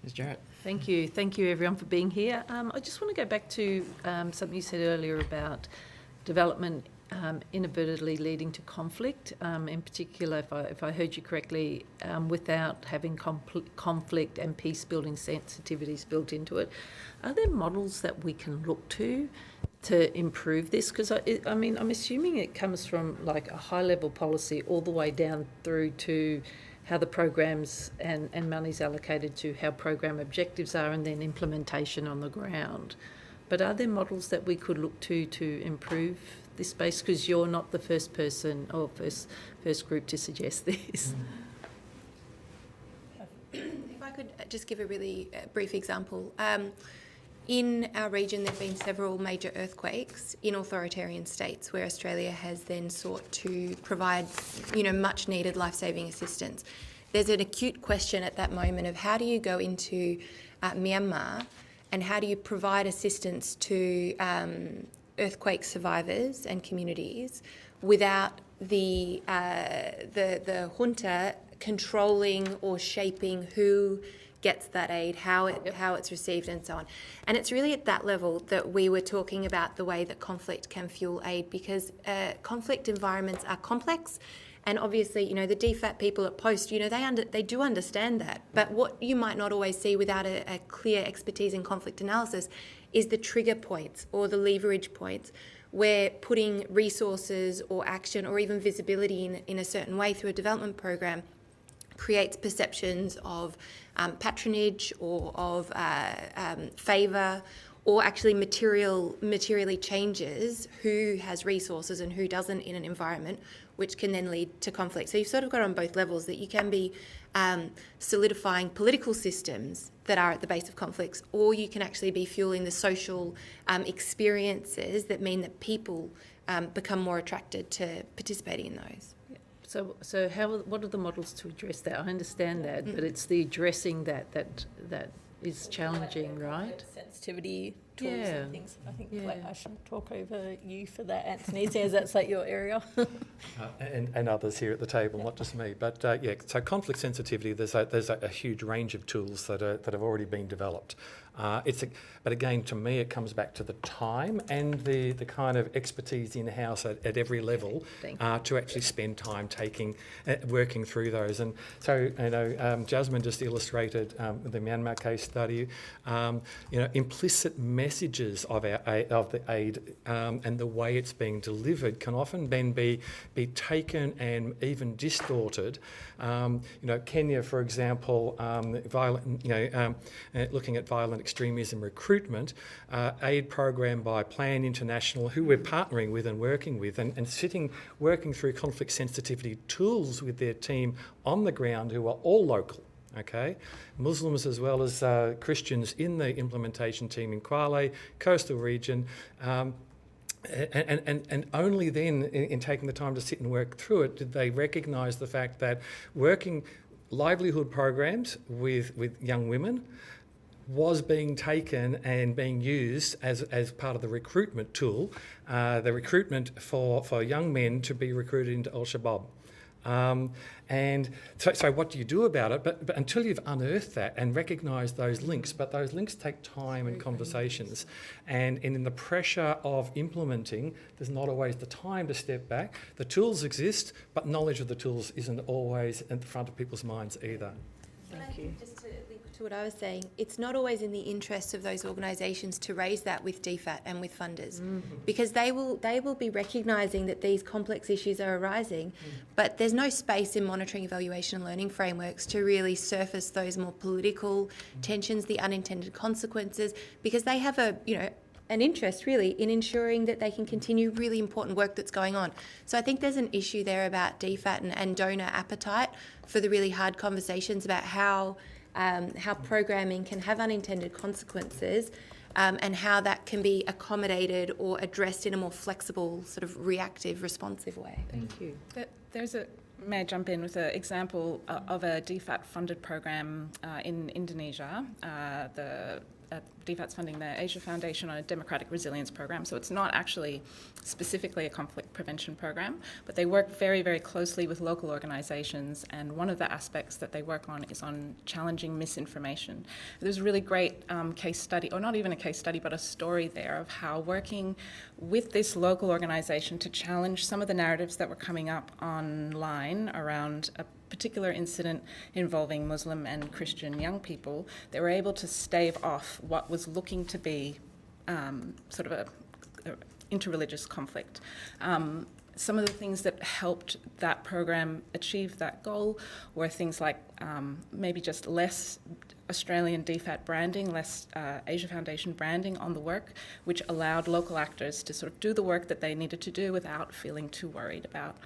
Ms. Jarrett. Thank you. Thank you, everyone, for being here. I just want to go back to something you said earlier about development inadvertently leading to conflict, in particular, if I heard you correctly, without having conflict and peace-building sensitivities built into it. Are there models that we can look to improve this? Because I mean, I'm assuming it comes from like a high level policy all the way down through to how the programs and money's allocated to how program objectives are, and then implementation on the ground. But are there models that we could look to improve this space? Because you're not the first person or first group to suggest this. If I could just give a really brief example. In our region, there have been several major earthquakes in authoritarian states where Australia has then sought to provide, much needed life-saving assistance. There's an acute question at that moment of how do you go into Myanmar and how do you provide assistance to earthquake survivors and communities without the junta controlling or shaping who gets that aid, how it's received and so on. And it's really at that level that we were talking about the way that conflict can fuel aid, because conflict environments are complex. And obviously, the DFAT people at Post, they do understand that. But what you might not always see without a clear expertise in conflict analysis is the trigger points or the leverage points where putting resources or action or even visibility in a certain way through a development program creates perceptions of patronage or of favour, or actually materially changes who has resources and who doesn't in an environment, which can then lead to conflict. So you've sort of got on both levels that you can be solidifying political systems that are at the base of conflicts, or you can actually be fueling the social experiences that mean that people become more attracted to participating in those. So what are the models to address that? I understand that, but it's the addressing that is challenging, right? Sensitivity tools and things. I think I should talk over you for that, Anthony, as that's like your area. And others here at the table, not just me. But so conflict sensitivity, there's a huge range of tools that have already been developed. But again, to me, it comes back to the time and the kind of expertise in-house at every level to actually spend time working through those. And so, Jasmine just illustrated the Myanmar case study. Implicit messages of the aid and the way it's being delivered can often then be taken and even distorted. Kenya, for example, looking at violent extremism recruitment, aid program by Plan International, who we're partnering with and working with, and working through conflict sensitivity tools with their team on the ground, who are all local. Okay, Muslims as well as Christians in the implementation team in Kwale, coastal region. And only then, in taking the time to sit and work through it, did they recognise the fact that working livelihood programs with young women was being taken and being used as part of the recruitment tool, the recruitment for young men to be recruited into Al-Shabaab. And so what do you do about it? But until you've unearthed that and recognised those links, but those links take time and conversations. And in the pressure of implementing, there's not always the time to step back. The tools exist, but knowledge of the tools isn't always at the front of people's minds either. Thank you. Just to link to what I was saying, it's not always in the interests of those organisations to raise that with DFAT and with funders, because they will be recognising that these complex issues are arising, but there's no space in monitoring, evaluation and learning frameworks to really surface those more political tensions, the unintended consequences, because they have an interest really in ensuring that they can continue really important work that's going on. So I think there's an issue there about DFAT and donor appetite for the really hard conversations about how programming can have unintended consequences and how that can be accommodated or addressed in a more flexible, sort of reactive, responsive way. Thank you. May I jump in with an example of a DFAT-funded program in Indonesia? DFAT's funding the Asia Foundation on a Democratic Resilience Program, so it's not actually specifically a conflict prevention program, but they work very, very closely with local organisations, and one of the aspects that they work on is on challenging misinformation. There's a really great case study, or not even a case study, but a story there of how working with this local organisation to challenge some of the narratives that were coming up online around a particular incident involving Muslim and Christian young people, they were able to stave off what was looking to be sort of interreligious conflict. Some of the things that helped that program achieve that goal were things like maybe just less Australian DFAT branding, less Asia Foundation branding on the work, which allowed local actors to sort of do the work that they needed to do without feeling too worried about,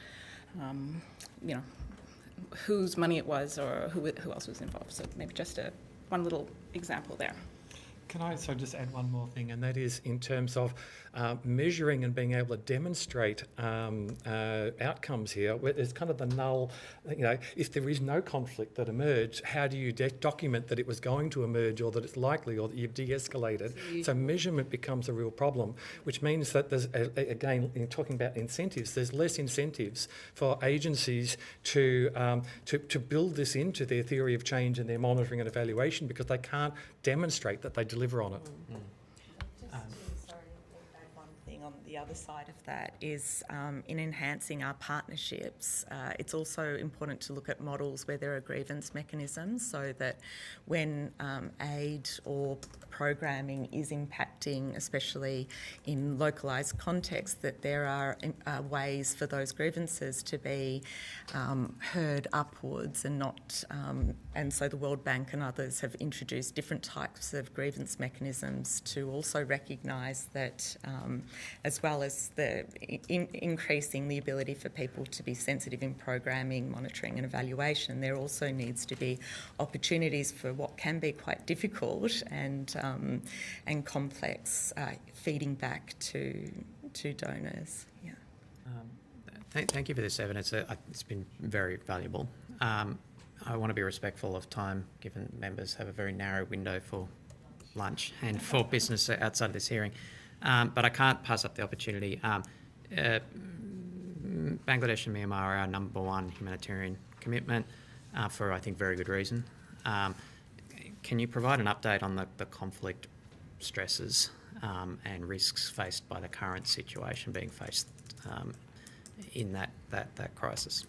whose money it was or who else was involved. So maybe just one little example there. Can I also just add one more thing, and that is in terms of measuring and being able to demonstrate outcomes here. It's kind of the null, if there is no conflict that emerged, how do you document that it was going to emerge or that it's likely or that you've de-escalated? So measurement becomes a real problem, which means that there's, again, in talking about incentives, there's less incentives for agencies to build this into their theory of change and their monitoring and evaluation because they can't demonstrate that they deliver on it. On the other side of that is in enhancing our partnerships, it's also important to look at models where there are grievance mechanisms so that when aid or programming is impacting, especially in localised contexts, that there are ways for those grievances to be heard upwards and not, and so the World Bank and others have introduced different types of grievance mechanisms to also recognise that as well as the increasing the ability for people to be sensitive in programming, monitoring and evaluation, there also needs to be opportunities for what can be quite difficult and complex feeding back to donors. Yeah. Thank you for this evidence. It's been very valuable. I want to be respectful of time, given members have a very narrow window for lunch and for business outside of this hearing. But I can't pass up the opportunity. Bangladesh and Myanmar are our number one humanitarian commitment for, I think, very good reason. Can you provide an update on the conflict stresses and risks faced by the current situation being faced in that crisis?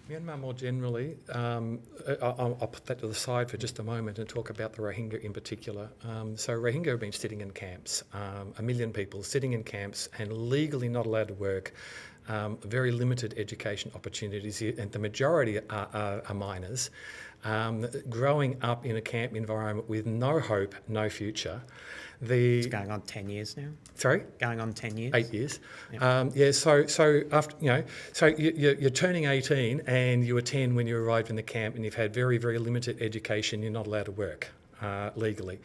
Myanmar more generally, I'll put that to the side for just a moment and talk about the Rohingya in particular. So Rohingya have been sitting in camps, 1 million people sitting in camps and legally not allowed to work, very limited education opportunities, and the majority are minors, growing up in a camp environment with no hope, no future. It's going on 10 years now. Sorry? Going on 10 years. 8 years. Yep. So after so you're turning 18 and you were 10 when you arrived in the camp, and you've had very, very limited education. You're not allowed to work legally.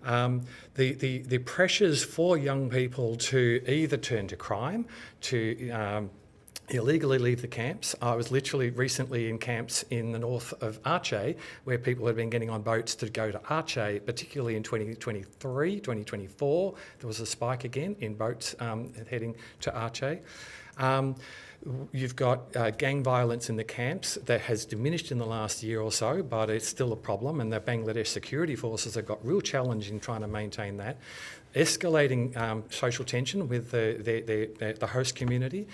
The pressures for young people to either turn to crime, to illegally leave the camps. I was literally recently in camps in the north of Aceh where people had been getting on boats to go to Aceh, particularly in 2023, 2024. There was a spike again in boats heading to Aceh. You've got gang violence in the camps that has diminished in the last year or so, but it's still a problem, and the Bangladesh security forces have got real challenge in trying to maintain that. Escalating social tension with the host community.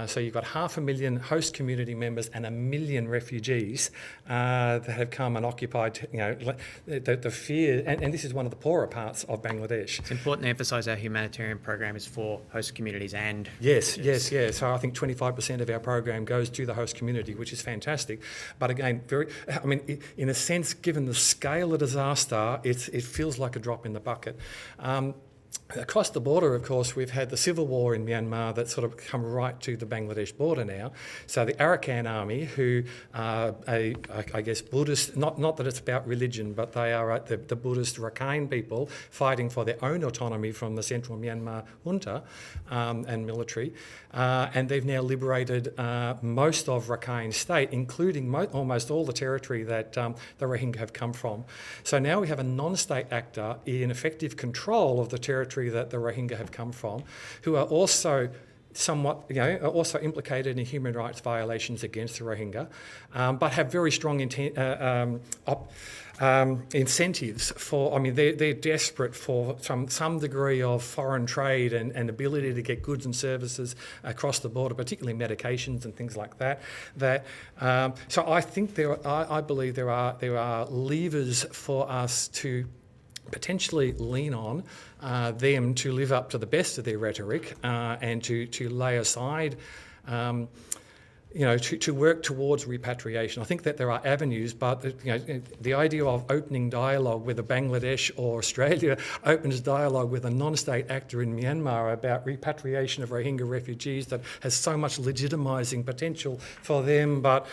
So you've got 500,000 host community members and 1 million refugees that have come and occupied, the fear, and this is one of the poorer parts of Bangladesh. It's important to emphasise our humanitarian program is for host communities and... Yes. So I think 25% of our program goes to the host community, which is fantastic. But again, in a sense, given the scale of disaster, it feels like a drop in the bucket. Across the border, of course, we've had the civil war in Myanmar that's sort of come right to the Bangladesh border now. So the Arakan army, who are, I guess, Buddhist, not that it's about religion, but they are the Buddhist Rakhine people fighting for their own autonomy from the central Myanmar junta and military. And they've now liberated most of Rakhine state, including almost all the territory that the Rohingya have come from. So now we have a non-state actor in effective control of the territory that the Rohingya have come from, who are also somewhat, are also implicated in human rights violations against the Rohingya, but have very strong incentives for, they're desperate for some degree of foreign trade and ability to get goods and services across the border, particularly medications and things like that. So I think I believe there are levers for us to potentially lean on them to live up to the best of their rhetoric and to lay aside to work towards repatriation. I think that there are avenues, but the idea of opening dialogue with Bangladesh or Australia opens dialogue with a non-state actor in Myanmar about repatriation of Rohingya refugees that has so much legitimising potential for them, but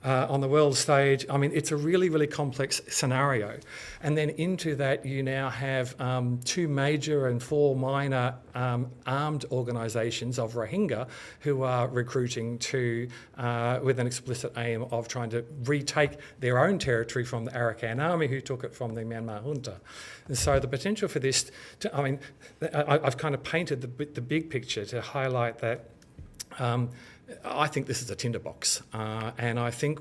on the world stage, I mean, it's a really, really complex scenario. And then into that, you now have 2 major and 4 minor armed organisations of Rohingya who are recruiting with an explicit aim of trying to retake their own territory from the Arakan army who took it from the Myanmar junta. And so the potential for this, I've kind of painted the big picture to highlight that I think this is a tinderbox, and I think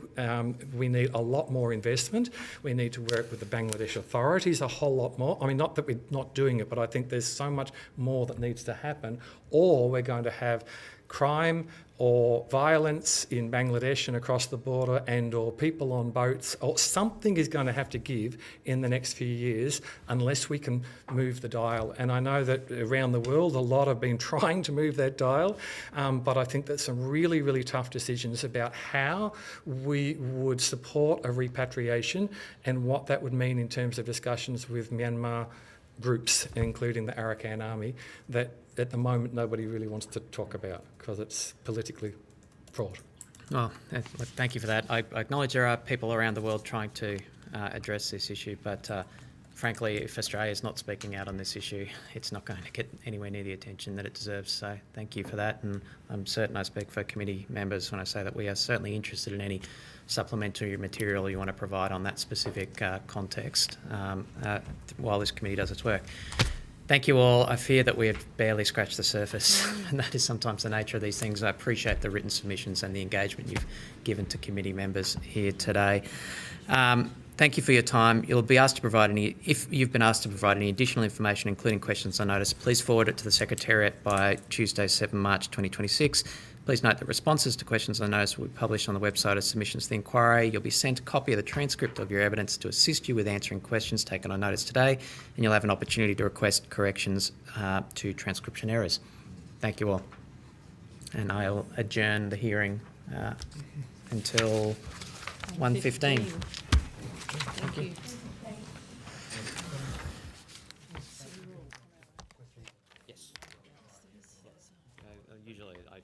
we need a lot more investment. We need to work with the Bangladesh authorities a whole lot more. I mean, not that we're not doing it, but I think there's so much more that needs to happen, or we're going to have crime or violence in Bangladesh and across the border, and or people on boats, or something is going to have to give in the next few years unless we can move the dial. And I know that around the world a lot have been trying to move that dial, but I think that some really, really tough decisions about how we would support a repatriation and what that would mean in terms of discussions with Myanmar groups, including the Arakan army, that at the moment nobody really wants to talk about because it's politically fraught. Well, thank you for that. I acknowledge there are people around the world trying to address this issue, but frankly, if Australia is not speaking out on this issue, it's not going to get anywhere near the attention that it deserves. So thank you for that, and I'm certain I speak for committee members when I say that we are certainly interested in any supplementary material you want to provide on that specific context while this committee does its work. Thank you all. I fear that we have barely scratched the surface, and that is sometimes the nature of these things. I appreciate the written submissions and the engagement you've given to committee members here today. Thank you for your time. You'll be asked to provide if you've been asked to provide any additional information, including questions on notice, please forward it to the Secretariat by Tuesday, 7 March 2026. Please note that responses to questions on notice will be published on the website as submissions to the inquiry. You'll be sent a copy of the transcript of your evidence to assist you with answering questions taken on notice today, and you'll have an opportunity to request corrections to transcription errors. Thank you all. And I'll adjourn the hearing until 1:15. Thank you. Yes. Usually I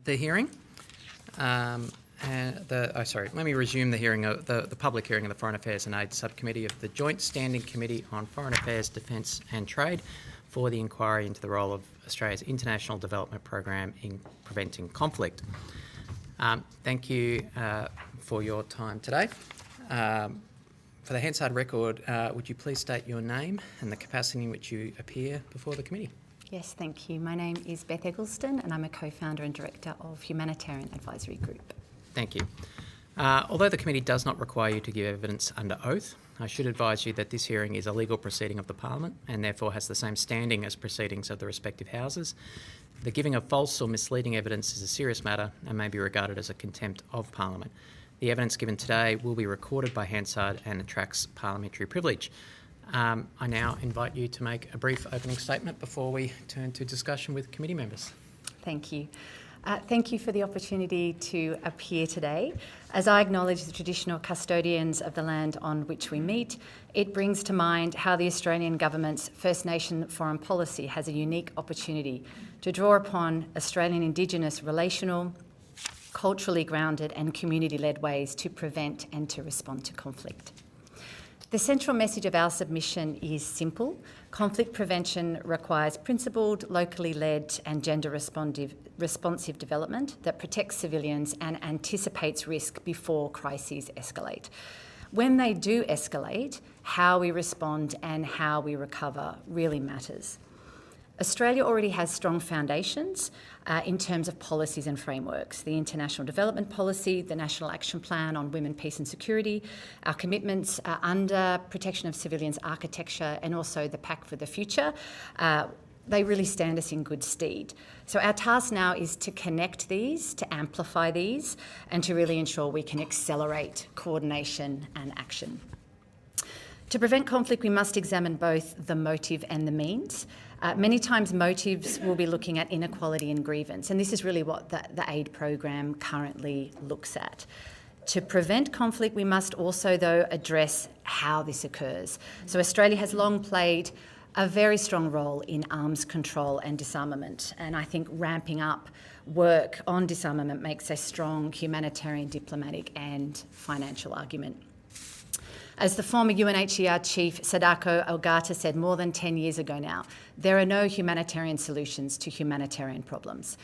the hearing. Let me resume the hearing, the public hearing of the Foreign Affairs and Aid Subcommittee of the Joint Standing Committee on Foreign Affairs, Defence and Trade for the inquiry into the role of Australia's international development program in preventing conflict. Thank you for your time today. For the Hansard record, would you please state your name and the capacity in which you appear before the committee? Yes, thank you. My name is Beth Eggleston and I'm a co-founder and director of Humanitarian Advisory Group. Thank you. Although the committee does not require you to give evidence under oath, I should advise you that this hearing is a legal proceeding of the Parliament and therefore has the same standing as proceedings of the respective houses. The giving of false or misleading evidence is a serious matter and may be regarded as a contempt of Parliament. The evidence given today will be recorded by Hansard and attracts parliamentary privilege. I now invite you to make a brief opening statement before we turn to discussion with committee members. Thank you. Thank you for the opportunity to appear today. As I acknowledge the traditional custodians of the land on which we meet, it brings to mind how the Australian Government's First Nation foreign policy has a unique opportunity to draw upon Australian Indigenous relational, culturally grounded and community-led ways to prevent and to respond to conflict. The central message of our submission is simple. Conflict prevention requires principled, locally led and gender responsive development that protects civilians and anticipates risk before crises escalate. When they do escalate, how we respond and how we recover really matters. Australia already has strong foundations in terms of policies and frameworks. The International Development Policy, the National Action Plan on Women, Peace and Security, our commitments under Protection of Civilians Architecture and also the Pact for the Future, they really stand us in good stead. So our task now is to connect these, to amplify these, and to really ensure we can accelerate coordination and action. To prevent conflict, we must examine both the motive and the means. Many times motives will be looking at inequality and grievance, and this is really what the aid program currently looks at. To prevent conflict, we must also, though, address how this occurs. So Australia has long played a very strong role in arms control and disarmament, and I think ramping up work on disarmament makes a strong humanitarian, diplomatic and financial argument. As the former UNHCR chief Sadako Ogata said more than 10 years ago now, there are no humanitarian solutions to humanitarian problems.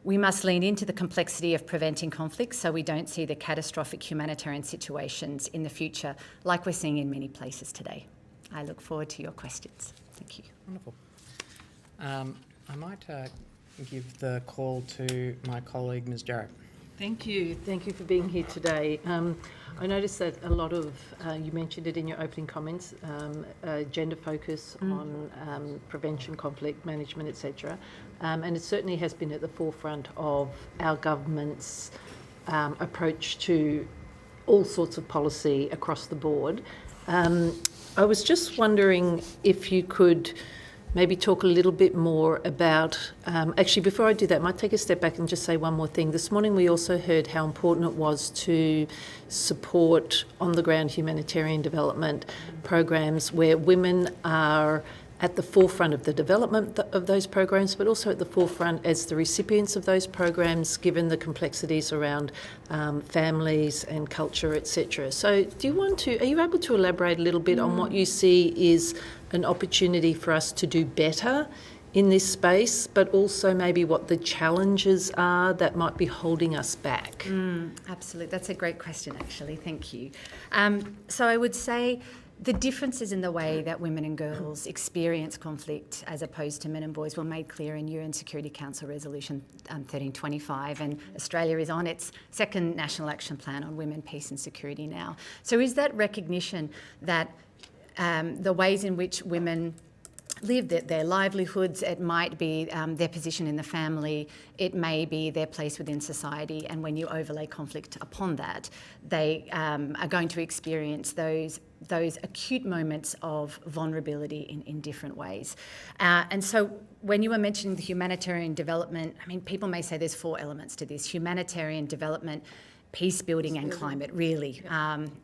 We must lean into the complexity of preventing conflicts so we don't see the catastrophic humanitarian situations in the future like we're seeing in many places today. I look forward to your questions. Thank you. Wonderful. I might give the call to my colleague, Ms. Jarrett. Thank you. Thank you for being here today. I noticed that a lot of, you mentioned it in your opening comments, gender focus on prevention, conflict management, etc. And it certainly has been at the forefront of our government's approach to all sorts of policy across the board. I was just wondering if you could maybe talk a little bit more about, actually before I do that, I might take a step back and just say one more thing. This morning we also heard how important it was to support on-the-ground humanitarian development programs where women are at the forefront of the development of those programs, but also at the forefront as the recipients of those programs, given the complexities around families and culture, etc. So are you able to elaborate a little bit on what you see is an opportunity for us to do better in this space, but also maybe what the challenges are that might be holding us back? Absolutely. That's a great question, actually. Thank you. So I would say the differences in the way that women and girls experience conflict as opposed to men and boys were made clear in UN Security Council Resolution 1325, and Australia is on its second National Action Plan on Women, Peace and Security now. So is that recognition that the ways in which women live, their livelihoods, it might be their position in the family, it may be their place within society, and when you overlay conflict upon that, they are going to experience those acute moments of vulnerability in different ways. And so when you were mentioning the humanitarian development, I mean, people may say there's 4 elements to this: humanitarian development, peace building and climate, really.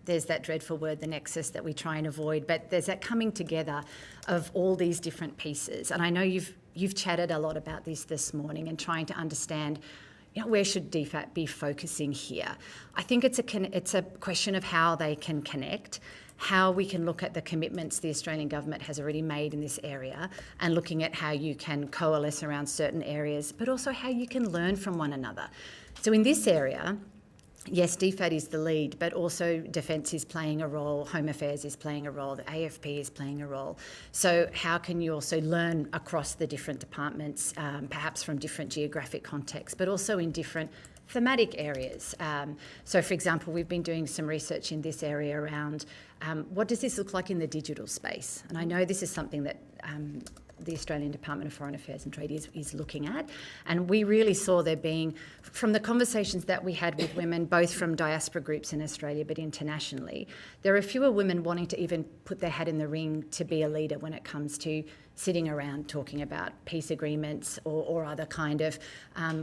There's that dreadful word, the nexus, that we try and avoid, but there's that coming together of all these different pieces. And I know you've chatted a lot about this morning and trying to understand, where should DFAT be focusing here? I think it's a question of how they can connect, how we can look at the commitments the Australian government has already made in this area and looking at how you can coalesce around certain areas, but also how you can learn from one another. So in this area, yes, DFAT is the lead, but also Defence is playing a role, Home Affairs is playing a role, the AFP is playing a role. So how can you also learn across the different departments, perhaps from different geographic contexts, but also in different thematic areas? So, for example, we've been doing some research in this area around what does this look like in the digital space? And I know this is something that the Australian Department of Foreign Affairs and Trade is looking at. And we really saw there being, from the conversations that we had with women, both from diaspora groups in Australia but internationally, there are fewer women wanting to even put their hat in the ring to be a leader when it comes to sitting around talking about peace agreements or other kind of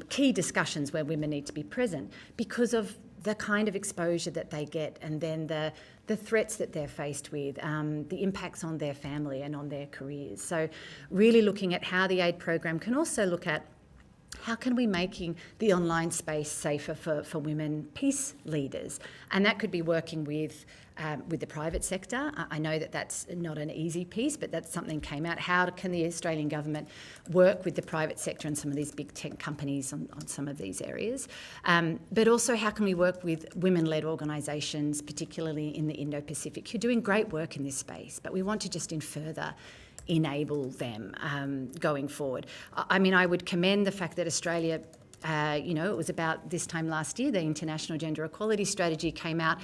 key discussions where women need to be present because of the kind of exposure that they get and then the threats that they're faced with, the impacts on their family and on their careers. So really looking at how the aid program can also look at how can we making the online space safer for women peace leaders? And that could be working with the private sector. I know that that's not an easy piece, but that's something came out. How can the Australian government work with the private sector and some of these big tech companies on some of these areas? But also how can we work with women-led organisations, particularly in the Indo-Pacific, who are doing great work in this space, but we want to just further enable them going forward. I mean, I would commend the fact that Australia, it was about this time last year, the International Gender Equality Strategy came out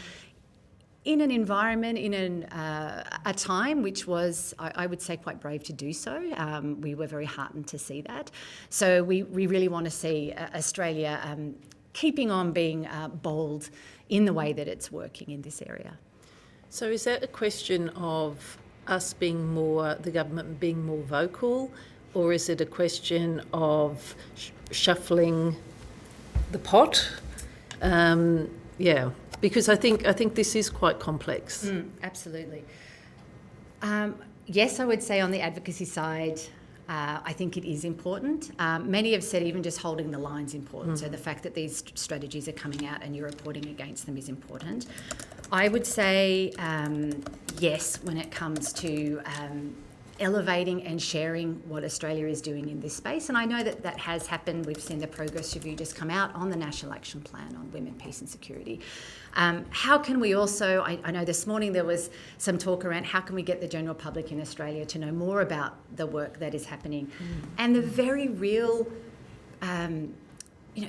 in an environment, in a time which was, I would say, quite brave to do so. We were very heartened to see that. So we really want to see Australia keeping on being bold in the way that it's working in this area. So is that a question of us being the government being more vocal, or is it a question of shuffling the pot? Because I think this is quite complex. Absolutely. Yes, I would say on the advocacy side, I think it is important. Many have said even just holding the line is important. So the fact that these strategies are coming out and you're reporting against them is important. I would say yes when it comes to elevating and sharing what Australia is doing in this space. And I know that that has happened. We've seen the progress review just come out on the National Action Plan on Women, Peace and Security. How can we also, I know this morning there was some talk around how can we get the general public in Australia to know more about the work that is happening and the very real,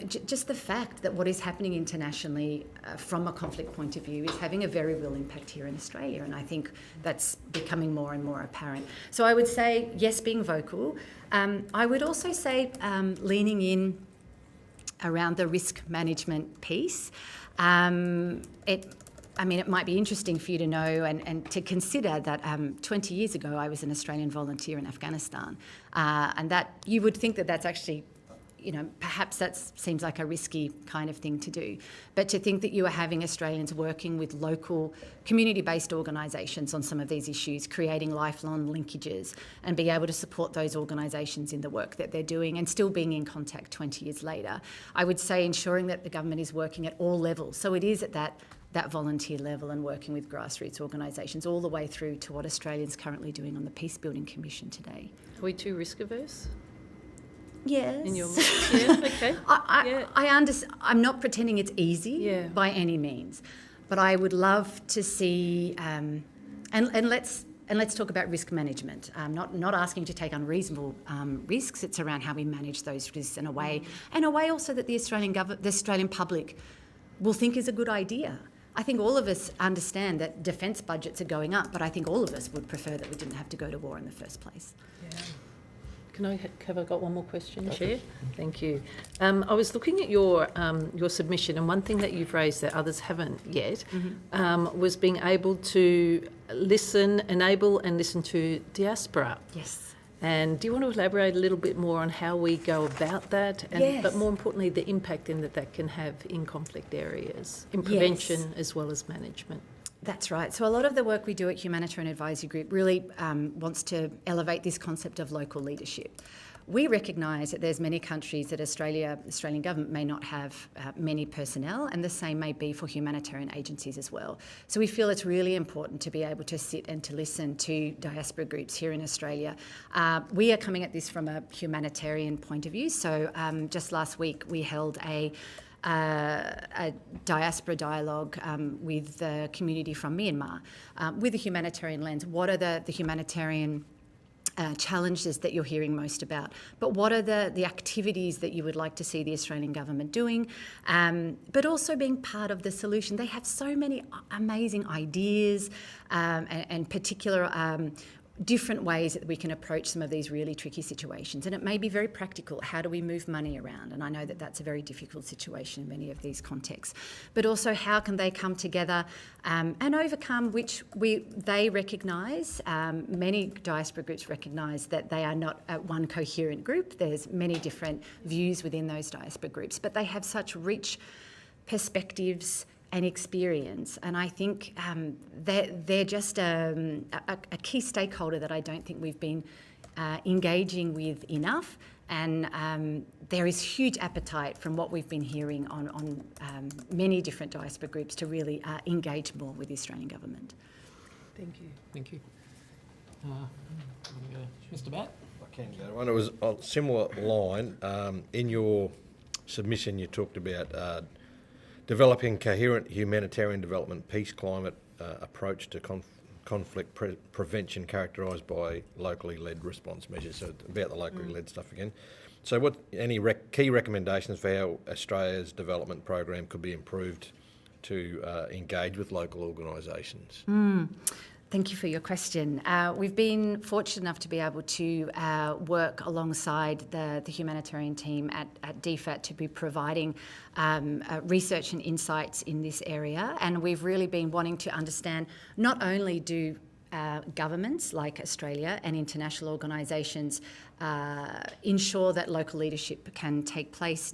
just the fact that what is happening internationally from a conflict point of view is having a very real impact here in Australia. And I think that's becoming more and more apparent. So I would say, yes, being vocal. I would also say leaning in around the risk management piece. It might be interesting for you to know and to consider that 20 years ago I was an Australian volunteer in Afghanistan. And that you would think that that's actually, perhaps that seems like a risky kind of thing to do. But to think that you are having Australians working with local community-based organisations on some of these issues, creating lifelong linkages and be able to support those organisations in the work that they're doing and still being in contact 20 years later. I would say ensuring that the government is working at all levels. So it is at that volunteer level and working with grassroots organisations all the way through to what Australians currently doing on the Peace Building Commission today. Are we too risk averse? Yes. In your mind? Yeah, okay. I understand. I'm not pretending it's easy by any means, but I would love to see, and let's talk about risk management. Not asking to take unreasonable risks. It's around how we manage those risks in a way also that the Australian public will think is a good idea. I think all of us understand that defence budgets are going up, but I think all of us would prefer that we didn't have to go to war in the first place. Yeah. Have I got one more question, Chair? Thank you. I was looking at your submission, and one thing that you've raised that others haven't yet was being able to enable and listen to diaspora. Yes. And do you want to elaborate a little bit more on how we go about that? And, but more importantly, the impact that can have in conflict areas, in prevention as well as management? That's right. So a lot of the work we do at Humanitarian Advisory Group really wants to elevate this concept of local leadership. We recognise that there's many countries that Australian government may not have many personnel, and the same may be for humanitarian agencies as well. So we feel it's really important to be able to sit and to listen to diaspora groups here in Australia. We are coming at this from a humanitarian point of view. So just last week we held a diaspora dialogue with the community from Myanmar with a humanitarian lens. What are the humanitarian challenges that you're hearing most about? But what are the activities that you would like to see the Australian government doing? But also being part of the solution. They have so many amazing ideas and particular different ways that we can approach some of these really tricky situations. And it may be very practical. How do we move money around? And I know that that's a very difficult situation in many of these contexts. But also, how can they come together and overcome, which they recognise, many diaspora groups recognise that they are not one coherent group. There's many different views within those diaspora groups, but they have such rich perspectives and experience, and I think they're just a key stakeholder that I don't think we've been engaging with enough, and there is huge appetite from what we've been hearing on many different diaspora groups to really engage more with the Australian government. Thank you. Thank you. Mr. Batt? I can go one. It was a similar line. In your submission, you talked about developing coherent humanitarian development, peace, climate approach to conflict prevention characterised by locally led response measures. So about the locally led stuff again. So what any key recommendations for how Australia's development program could be improved to engage with local organisations? Thank you for your question. We've been fortunate enough to be able to work alongside the humanitarian team at DFAT to be providing research and insights in this area. And we've really been wanting to understand not only do governments like Australia and international organisations ensure that local leadership can take place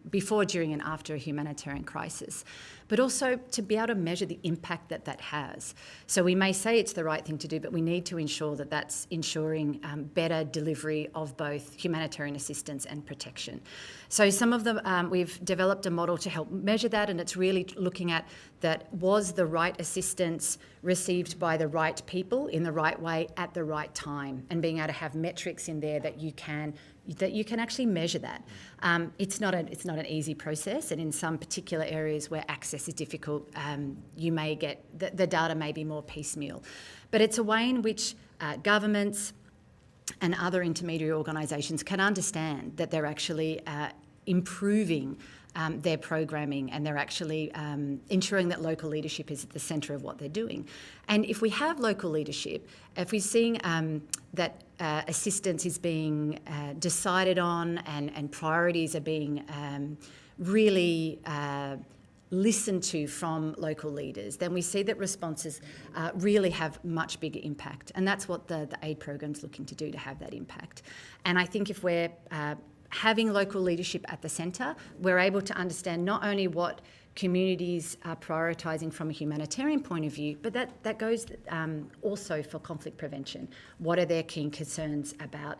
before, during and after a humanitarian crisis, but also to be able to measure the impact that has. So we may say it's the right thing to do, but we need to ensure that that's ensuring better delivery of both humanitarian assistance and protection. So some of them, we've developed a model to help measure that, and it's really looking at that was the right assistance received by the right people in the right way at the right time, and being able to have metrics in there that you can actually measure that. It's not an easy process, and in some particular areas where access is difficult, you may get the data may be more piecemeal, but it's a way in which governments and other intermediary organisations can understand that they're actually improving their programming, and they're actually ensuring that local leadership is at the centre of what they're doing. And if we have local leadership, if we're seeing that assistance is being decided on and priorities are being really listened to from local leaders, then we see that responses really have much bigger impact. And that's what the aid program's looking to do, to have that impact. And I think if we're having local leadership at the centre, we're able to understand not only what communities are prioritising from a humanitarian point of view, but that goes also for conflict prevention. What are their key concerns about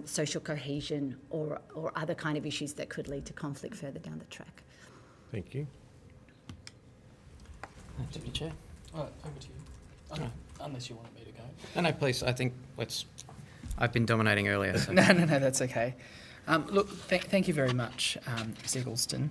social cohesion or other kind of issues that could lead to conflict further down the track? Thank you. Deputy Chair. Over to you. Unless you want me to go. No, please. I think I've been dominating earlier. So. No, that's okay. Look, thank you very much, Ms. Eggleston.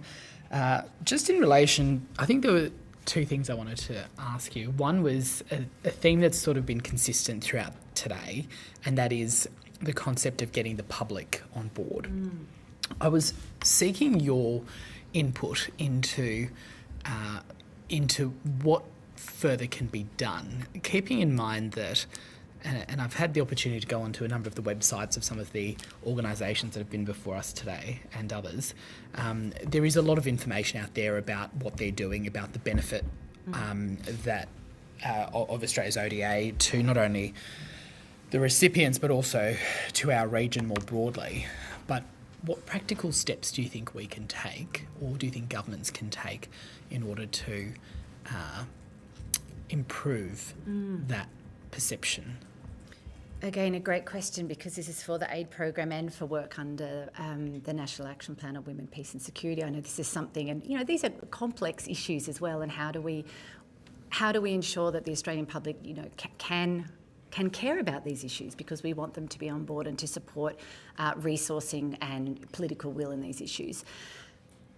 Just in relation, I think there were two things I wanted to ask you. One was a theme that's sort of been consistent throughout today, and that is the concept of getting the public on board. I was seeking your input into what further can be done, keeping in mind that, and I've had the opportunity to go onto a number of the websites of some of the organisations that have been before us today and others. There is a lot of information out there about what they're doing, about the benefit of Australia's ODA to not only the recipients but also to our region more broadly. But what practical steps do you think we can take, or do you think governments can take, in order to improve that perception? Again, a great question, because this is for the aid program and for work under the National Action Plan on Women, Peace and Security. I know this is something, and these are complex issues as well. And how do we ensure that the Australian public, can care about these issues, because we want them to be on board and to support resourcing and political will in these issues.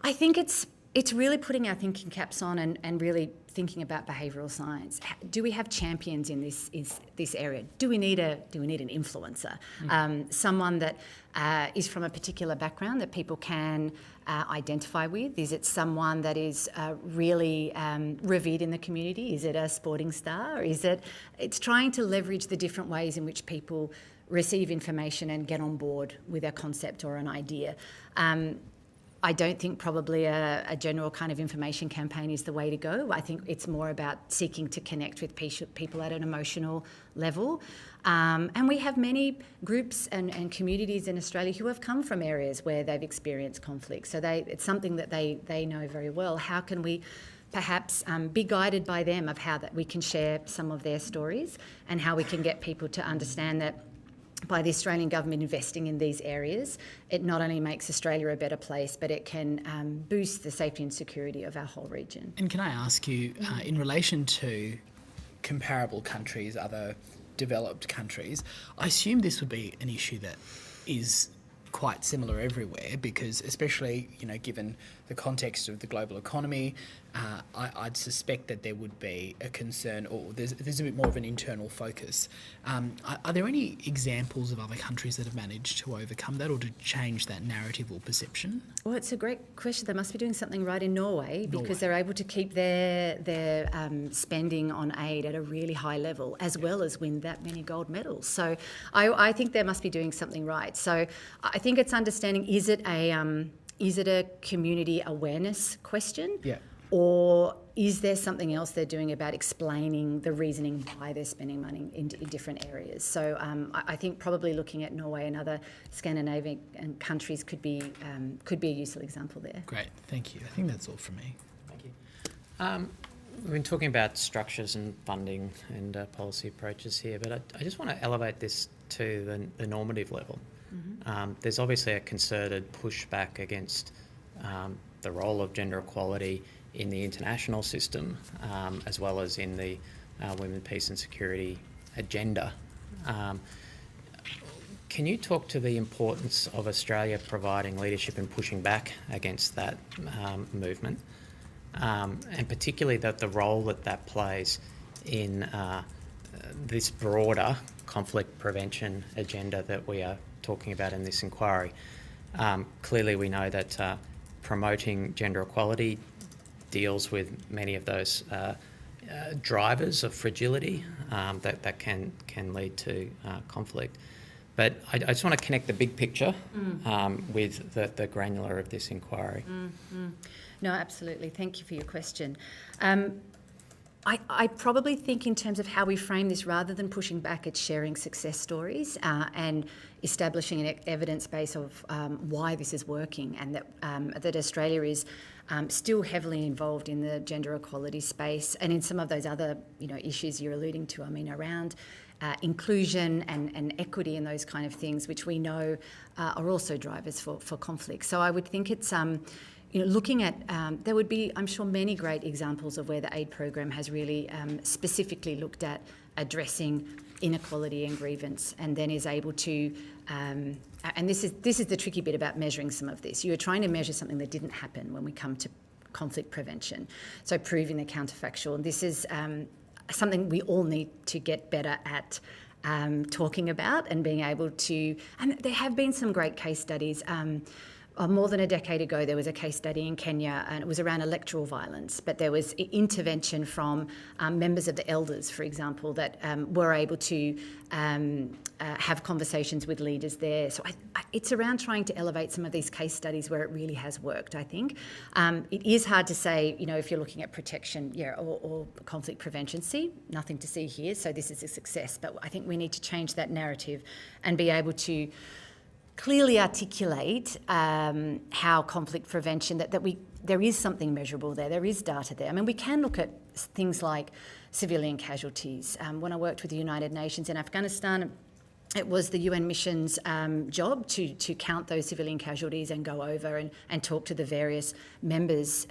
I think it's really putting our thinking caps on and really thinking about behavioural science. Do we have champions in this area? Do we need an influencer? Someone that is from a particular background that people can identify with? Is it someone that is really revered in the community? Is it a sporting star? It's trying to leverage the different ways in which people receive information and get on board with a concept or an idea. I don't think probably a general kind of information campaign is the way to go. I think it's more about seeking to connect with people at an emotional level. And we have many groups and communities in Australia who have come from areas where they've experienced conflict. So it's something that they know very well. How can we perhaps be guided by them of how that we can share some of their stories, and how we can get people to understand that by the Australian government investing in these areas, it not only makes Australia a better place, but it can boost the safety and security of our whole region. And can I ask you, in relation to comparable countries, other developed countries, I assume this would be an issue that is quite similar everywhere, because especially, given the context of the global economy, I'd suspect that there would be a concern, or there's a bit more of an internal focus. Are there any examples of other countries that have managed to overcome that or to change that narrative or perception? Well, it's a great question. They must be doing something right in Norway, because they're able to keep their spending on aid at a really high level, as well as win that many gold medals. So I think they must be doing something right. So I think it's understanding, is it a community awareness question? Yeah. Or is there something else they're doing about explaining the reasoning why they're spending money in different areas? So I think probably looking at Norway and other Scandinavian countries could be a useful example there. Great, thank you. I think that's all from me. Thank you. We've been talking about structures and funding and policy approaches here, but I just want to elevate this to the normative level. Mm-hmm. There's obviously a concerted pushback against the role of gender equality in the international system, as well as in the Women, Peace and Security agenda. Can you talk to the importance of Australia providing leadership and pushing back against that movement, and particularly the role that plays in this broader conflict prevention agenda that we are talking about in this inquiry? Clearly we know that promoting gender equality deals with many of those drivers of fragility that can lead to conflict. But I just want to connect the big picture with the granular of this inquiry. Mm-hmm. No, absolutely. Thank you for your question. I probably think in terms of how we frame this, rather than pushing back, it's sharing success stories and establishing an evidence base of why this is working, and that Australia is still heavily involved in the gender equality space and in some of those other issues you're alluding to. I mean, around inclusion and equity and those kind of things, which we know are also drivers for conflict. So I would think it's looking at, there would be, I'm sure, many great examples of where the aid program has really specifically looked at addressing inequality and grievance, and then is able to, and this is the tricky bit about measuring some of this. You're trying to measure something that didn't happen when we come to conflict prevention. So proving the counterfactual. And this is something we all need to get better at talking about and being able to, and there have been some great case studies. More than a decade ago, there was a case study in Kenya, and it was around electoral violence, but there was intervention from members of the elders, for example, that were able to have conversations with leaders there. So it's around trying to elevate some of these case studies where it really has worked, I think. It is hard to say, if you're looking at protection or conflict prevention, nothing to see here, so this is a success. But I think we need to change that narrative and be able to clearly articulate how conflict prevention, there is something measurable there is data there. I mean, we can look at things like civilian casualties. When I worked with the United Nations in Afghanistan, it was the UN mission's job to count those civilian casualties and go over and talk to the various members,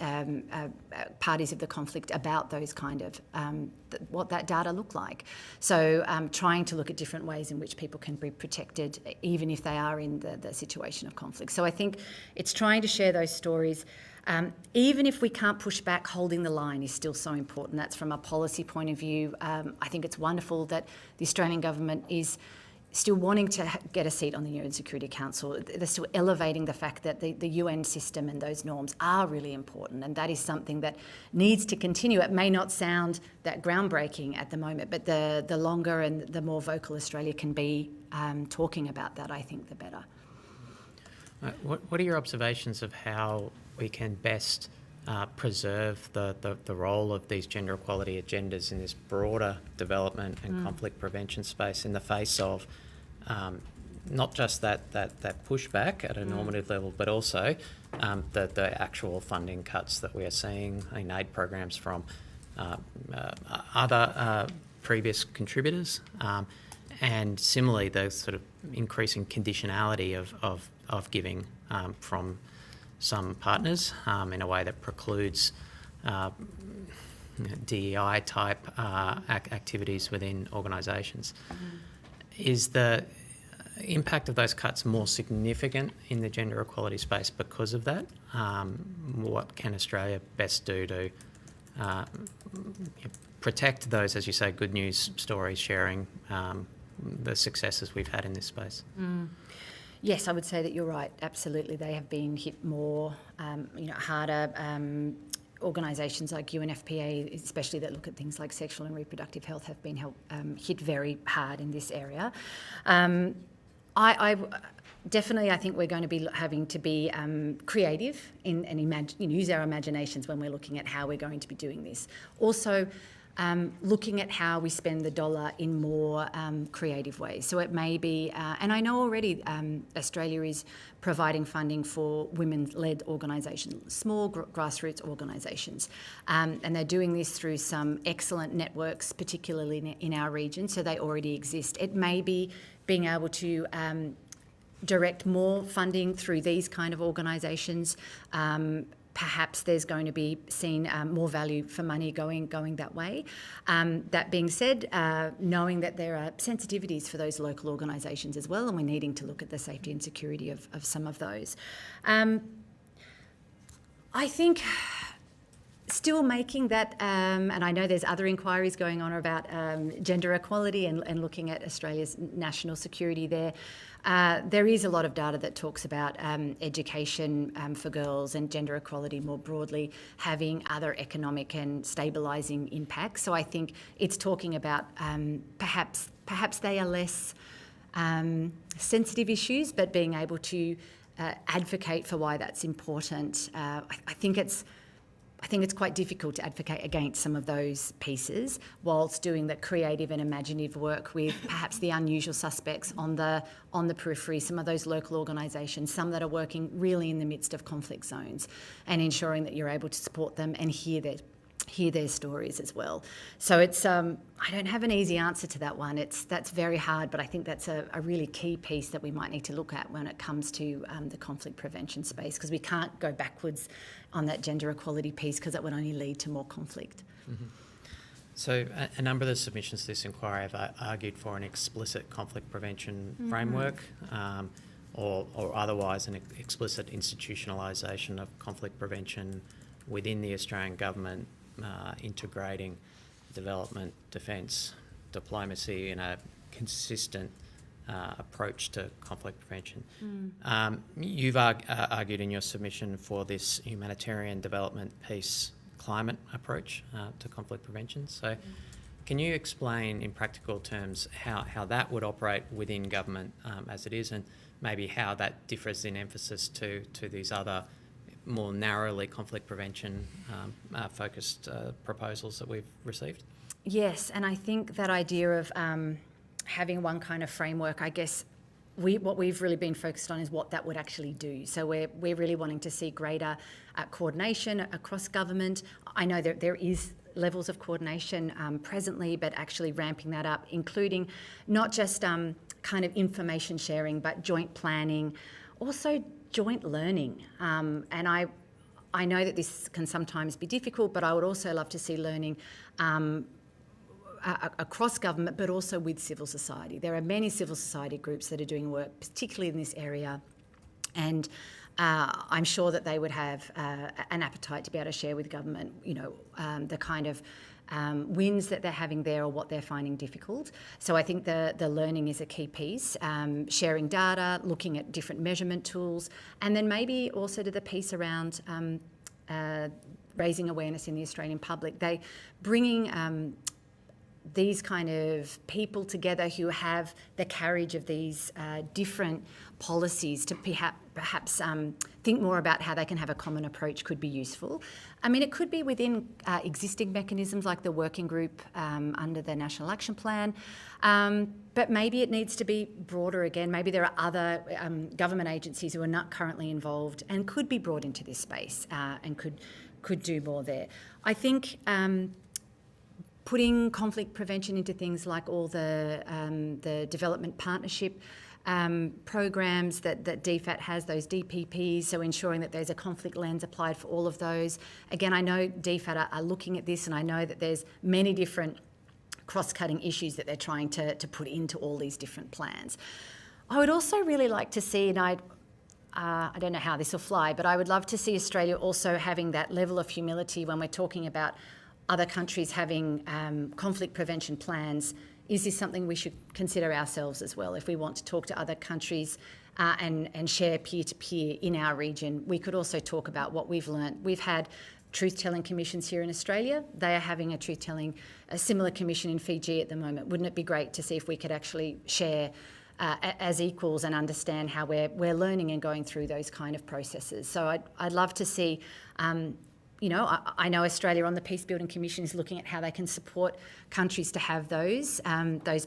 parties of the conflict about those kind of, what that data looked like. So trying to look at different ways in which people can be protected, even if they are in the situation of conflict. So I think it's trying to share those stories. Even if we can't push back, holding the line is still so important. That's from a policy point of view. I think it's wonderful that the Australian government is still wanting to get a seat on the UN Security Council. They're still elevating the fact that the UN system and those norms are really important, and that is something that needs to continue. It may not sound that groundbreaking at the moment, but the longer and the more vocal Australia can be talking about that, I think the better. What are your observations of how we can best preserve the role of these gender equality agendas in this broader development and conflict prevention space in the face of not just that pushback at a normative level, but also the actual funding cuts that we are seeing in aid programs from other previous contributors, and similarly the sort of increasing conditionality of giving from some partners in a way that precludes DEI type activities within organisations. Is the impact of those cuts more significant in the gender equality space because of that? What can Australia best do to protect those, as you say, good news stories, sharing the successes we've had in this space? Yes, I would say that you're right. Absolutely, they have been hit more, harder. Organisations like UNFPA, especially that look at things like sexual and reproductive health, have been hit very hard in this area. I definitely, I think we're going to be having to be creative and use our imaginations when we're looking at how we're going to be doing this. Also, looking at how we spend the dollar in more creative ways. So it may be, and I know already Australia is providing funding for women-led organisations, small grassroots organisations, and they're doing this through some excellent networks, particularly in our region, so they already exist. It may be being able to direct more funding through these kind of organisations. Perhaps there's going to be seen more value for money going that way. That being said, knowing that there are sensitivities for those local organisations as well, and we're needing to look at the safety and security of some of those. I think still making that, and I know there's other inquiries going on about gender equality and looking at Australia's national security there. There is a lot of data that talks about education for girls and gender equality more broadly having other economic and stabilising impacts. So I think it's talking about perhaps they are less sensitive issues, but being able to advocate for why that's important. I think it's quite difficult to advocate against some of those pieces whilst doing the creative and imaginative work with perhaps the unusual suspects on the periphery, some of those local organisations, some that are working really in the midst of conflict zones, and ensuring that you're able to support them and hear their stories as well. So it's I don't have an easy answer to that one. That's very hard, but I think that's a really key piece that we might need to look at when it comes to the conflict prevention space, because we can't go backwards on that gender equality piece because it would only lead to more conflict. Mm-hmm. So a number of the submissions to this inquiry have argued for an explicit conflict prevention framework, or otherwise an explicit institutionalisation of conflict prevention within the Australian government, integrating development, defence, diplomacy in a consistent approach to conflict prevention. You've argued in your submission for this humanitarian development, peace, climate approach to conflict prevention. So can you explain in practical terms how that would operate within government as it is, and maybe how that differs in emphasis to these other more narrowly conflict prevention focused proposals that we've received? Yes, and I think that idea of having one kind of framework, I guess what we've really been focused on is what that would actually do. So we're really wanting to see greater coordination across government. I know that there is levels of coordination presently, but actually ramping that up, including not just kind of information sharing, but joint planning, also joint learning. And I know that this can sometimes be difficult, but I would also love to see learning across government, but also with civil society. There are many civil society groups that are doing work, particularly in this area, and I'm sure that they would have an appetite to be able to share with government, the kind of wins that they're having there or what they're finding difficult. So I think the learning is a key piece, sharing data, looking at different measurement tools, and then maybe also to the piece around raising awareness in the Australian public. They bringing these kind of people together who have the carriage of these different policies to perhaps think more about how they can have a common approach could be useful. I mean, it could be within existing mechanisms like the working group under the National Action Plan, but maybe it needs to be broader again. Maybe there are other government agencies who are not currently involved and could be brought into this space and could do more there. I think putting conflict prevention into things like all the development partnership programs that DFAT has, those DPPs, so ensuring that there's a conflict lens applied for all of those. Again, I know DFAT are looking at this, and I know that there's many different cross-cutting issues that they're trying to put into all these different plans. I would also really like to see, and I don't know how this will fly, but I would love to see Australia also having that level of humility when we're talking about other countries having conflict prevention plans. Is this something we should consider ourselves as well? If we want to talk to other countries and share peer-to-peer in our region, we could also talk about what we've learnt. We've had truth-telling commissions here in Australia. They are having a similar commission in Fiji at the moment. Wouldn't it be great to see if we could actually share as equals and understand how we're learning and going through those kind of processes? So I'd love to see I know Australia on the Peace Building Commission is looking at how they can support countries to have those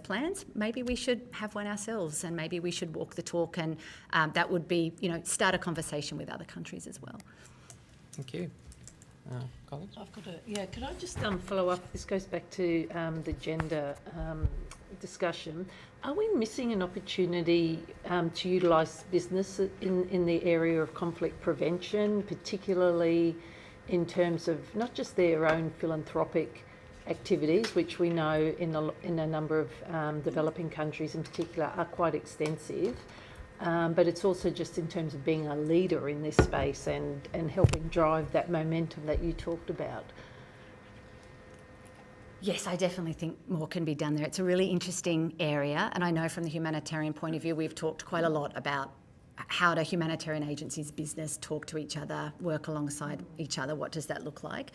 plans. Maybe we should have one ourselves, and maybe we should walk the talk, and that would be, start a conversation with other countries as well. Thank you. Colleagues? I've got could I just follow up? This goes back to the gender discussion. Are we missing an opportunity to utilise business in the area of conflict prevention, particularly in terms of not just their own philanthropic activities, which we know in a number of developing countries in particular are quite extensive, but it's also just in terms of being a leader in this space and helping drive that momentum that you talked about? Yes, I definitely think more can be done there. It's a really interesting area, and I know from the humanitarian point of view, we've talked quite a lot about how do humanitarian agencies, business talk to each other, work alongside each other? What does that look like?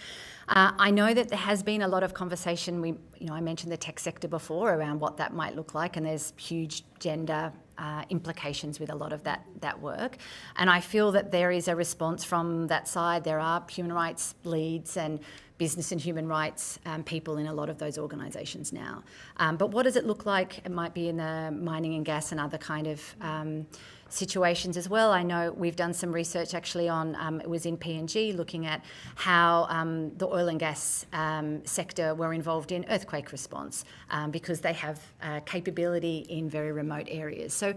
I know that there has been a lot of conversation. I mentioned the tech sector before around what that might look like, and there's huge gender implications with a lot of that work. And I feel that there is a response from that side. There are human rights leads and business and human rights people in a lot of those organisations now. But what does it look like? It might be in the mining and gas and other kind of situations as well. I know we've done some research actually on, it was in PNG, looking at how the oil and gas sector were involved in earthquake response because they have capability in very remote areas. So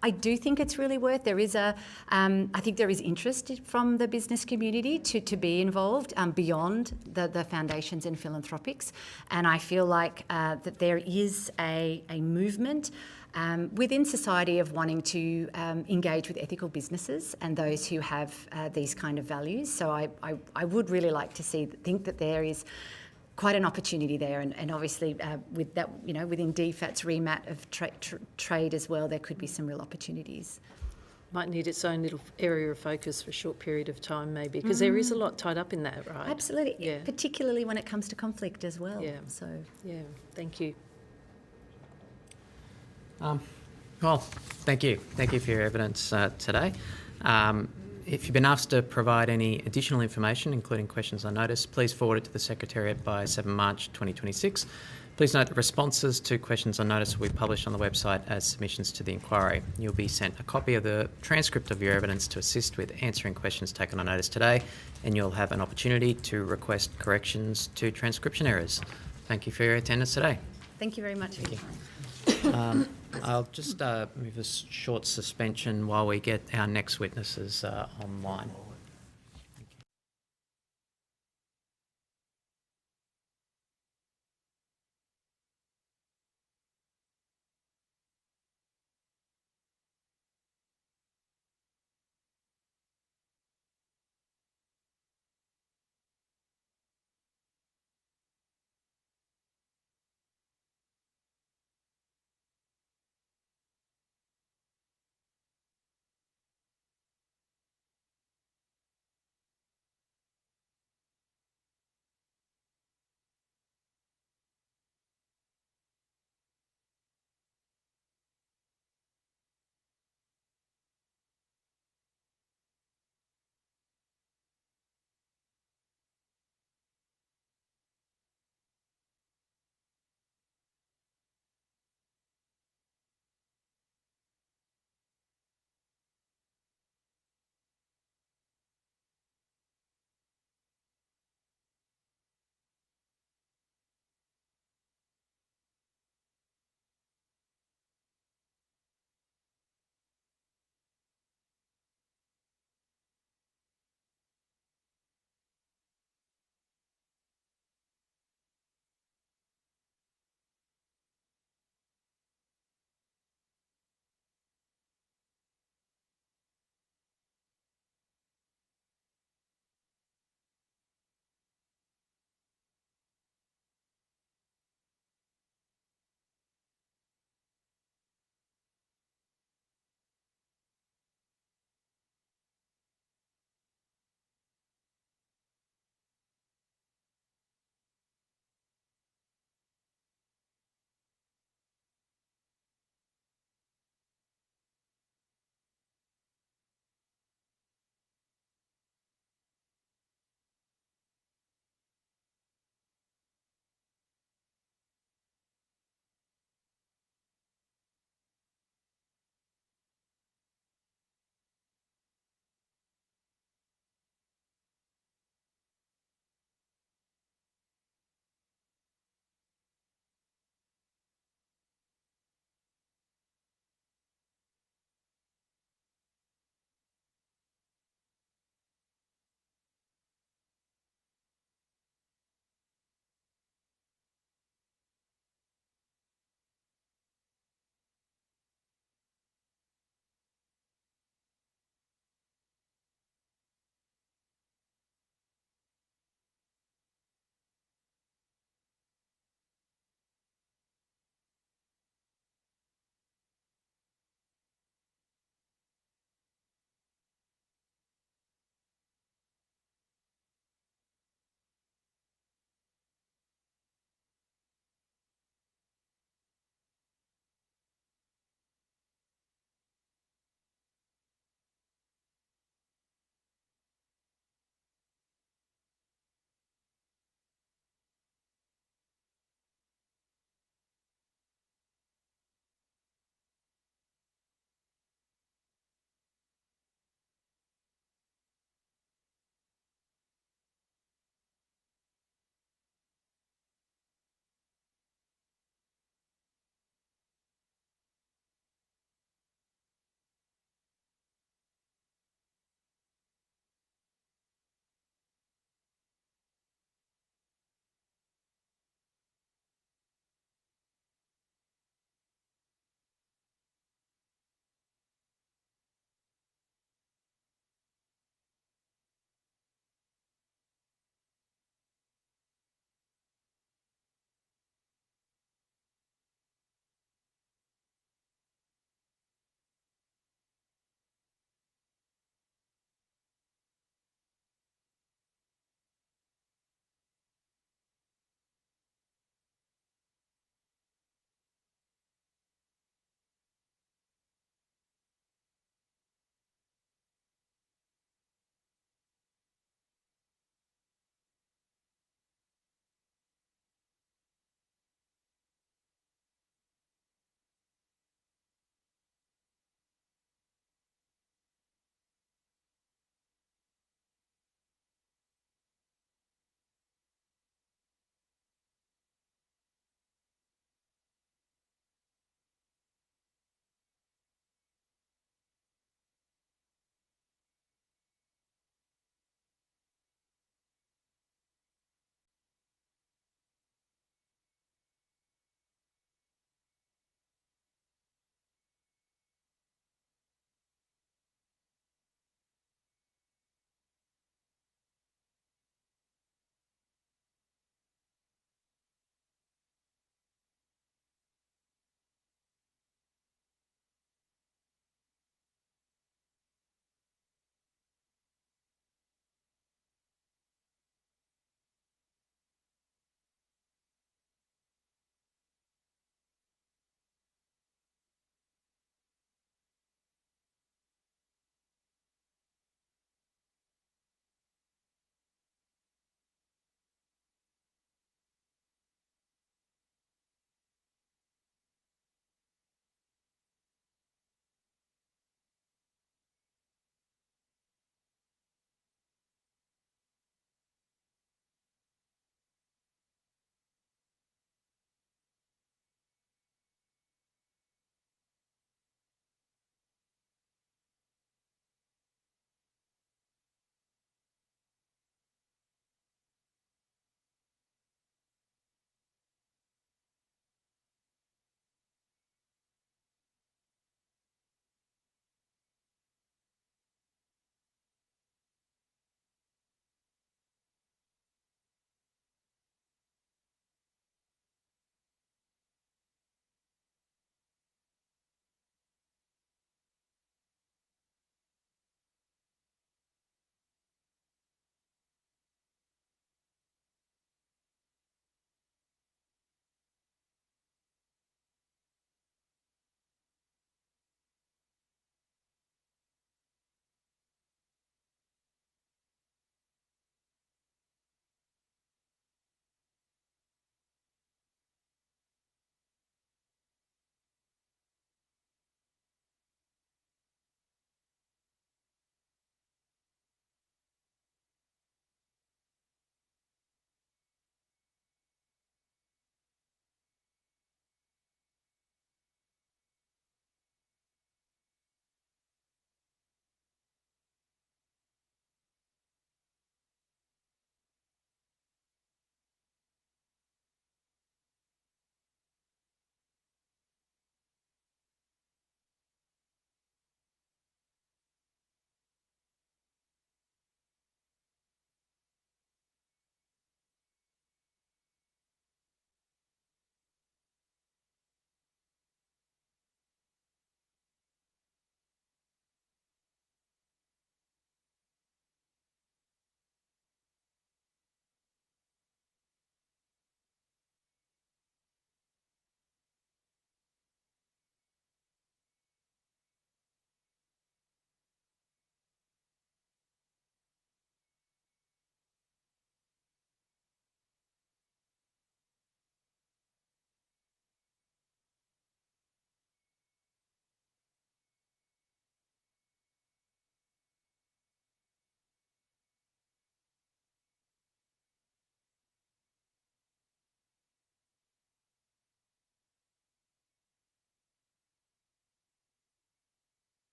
I do think it's really there is I think there is interest from the business community to be involved beyond the foundations and philanthropics. And I feel like that there is a movement within society of wanting to engage with ethical businesses and those who have these kind of values. So I would really like to think that there is quite an opportunity there, and obviously with that, within DFAT's remit of trade as well, there could be some real opportunities. Might need its own little area of focus for a short period of time, maybe, because there is a lot tied up in that, right? Absolutely, yeah. Particularly when it comes to conflict as well. Yeah. So yeah, thank you. Well, thank you. Thank you for your evidence today. If you've been asked to provide any additional information, including questions on notice, please forward it to the Secretariat by 7 March 2026. Please note that responses to questions on notice will be published on the website as submissions to the inquiry. You'll be sent a copy of the transcript of your evidence to assist with answering questions taken on notice today, and you'll have an opportunity to request corrections to transcription errors. Thank you for your attendance today. Thank you very much. Thank you. I'll just move a short suspension while we get our next witnesses online.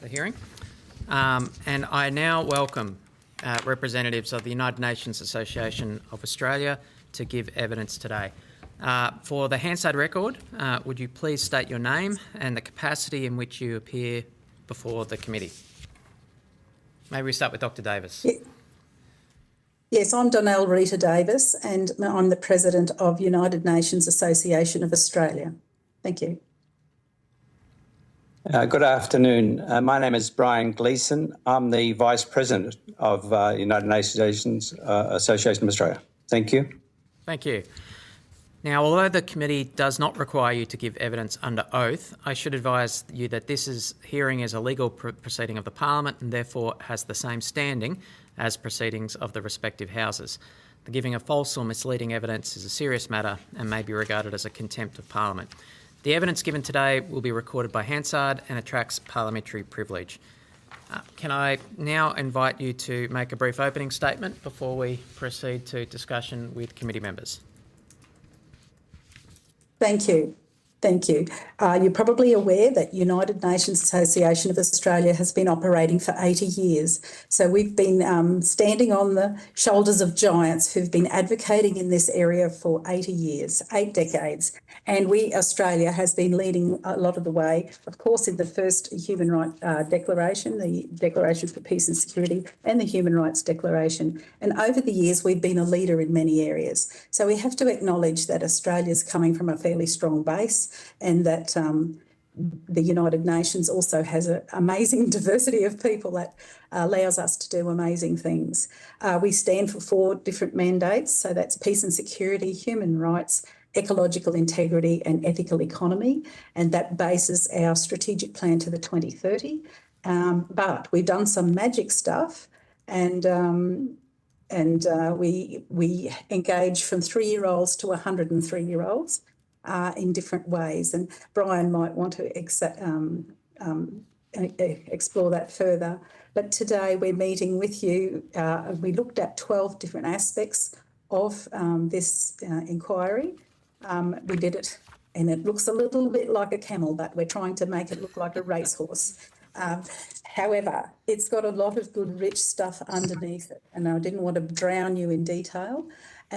the hearing. And I now welcome representatives of the United Nations Association of Australia to give evidence today. For the Hansard record, would you please state your name and the capacity in which you appear before the committee? Maybe we start with Dr. Davis. Yes, I'm Donnell Rita Davis, and I'm the President of United Nations Association of Australia. Thank you. Good afternoon. My name is Brian Gleeson. I'm the Vice President of United Nations Association of Australia. Thank you. Thank you. Now, although the committee does not require you to give evidence under oath, I should advise you that this hearing is a legal proceeding of the Parliament and therefore has the same standing as proceedings of the respective houses. The giving of false or misleading evidence is a serious matter and may be regarded as a contempt of Parliament. The evidence given today will be recorded by Hansard and attracts parliamentary privilege. Can I now invite you to make a brief opening statement before we proceed to discussion with committee members? Thank you. Thank you. You're probably aware that United Nations Association of Australia has been operating for 80 years. So we've been standing on the shoulders of giants who've been advocating in this area for 80 years, 8 decades. And Australia, has been leading a lot of the way, of course, in the first Human Rights Declaration, the Declaration for Peace and Security, and the Human Rights Declaration. And over the years, we've been a leader in many areas. So we have to acknowledge that Australia's coming from a fairly strong base, and that the United Nations also has an amazing diversity of people that allows us to do amazing things. We stand for 4 different mandates, so that's peace and security, human rights, ecological integrity and ethical economy, and that bases our strategic plan to the 2030. But we've done some magic stuff, and we engage from 3-year-olds to 103-year-olds. In different ways, and Brian might want to explore that further. But today we're meeting with you. We looked at 12 different aspects of this inquiry. We did it, and it looks a little bit like a camel, but we're trying to make it look like a racehorse. However, it's got a lot of good, rich stuff underneath it, and I didn't want to drown you in detail.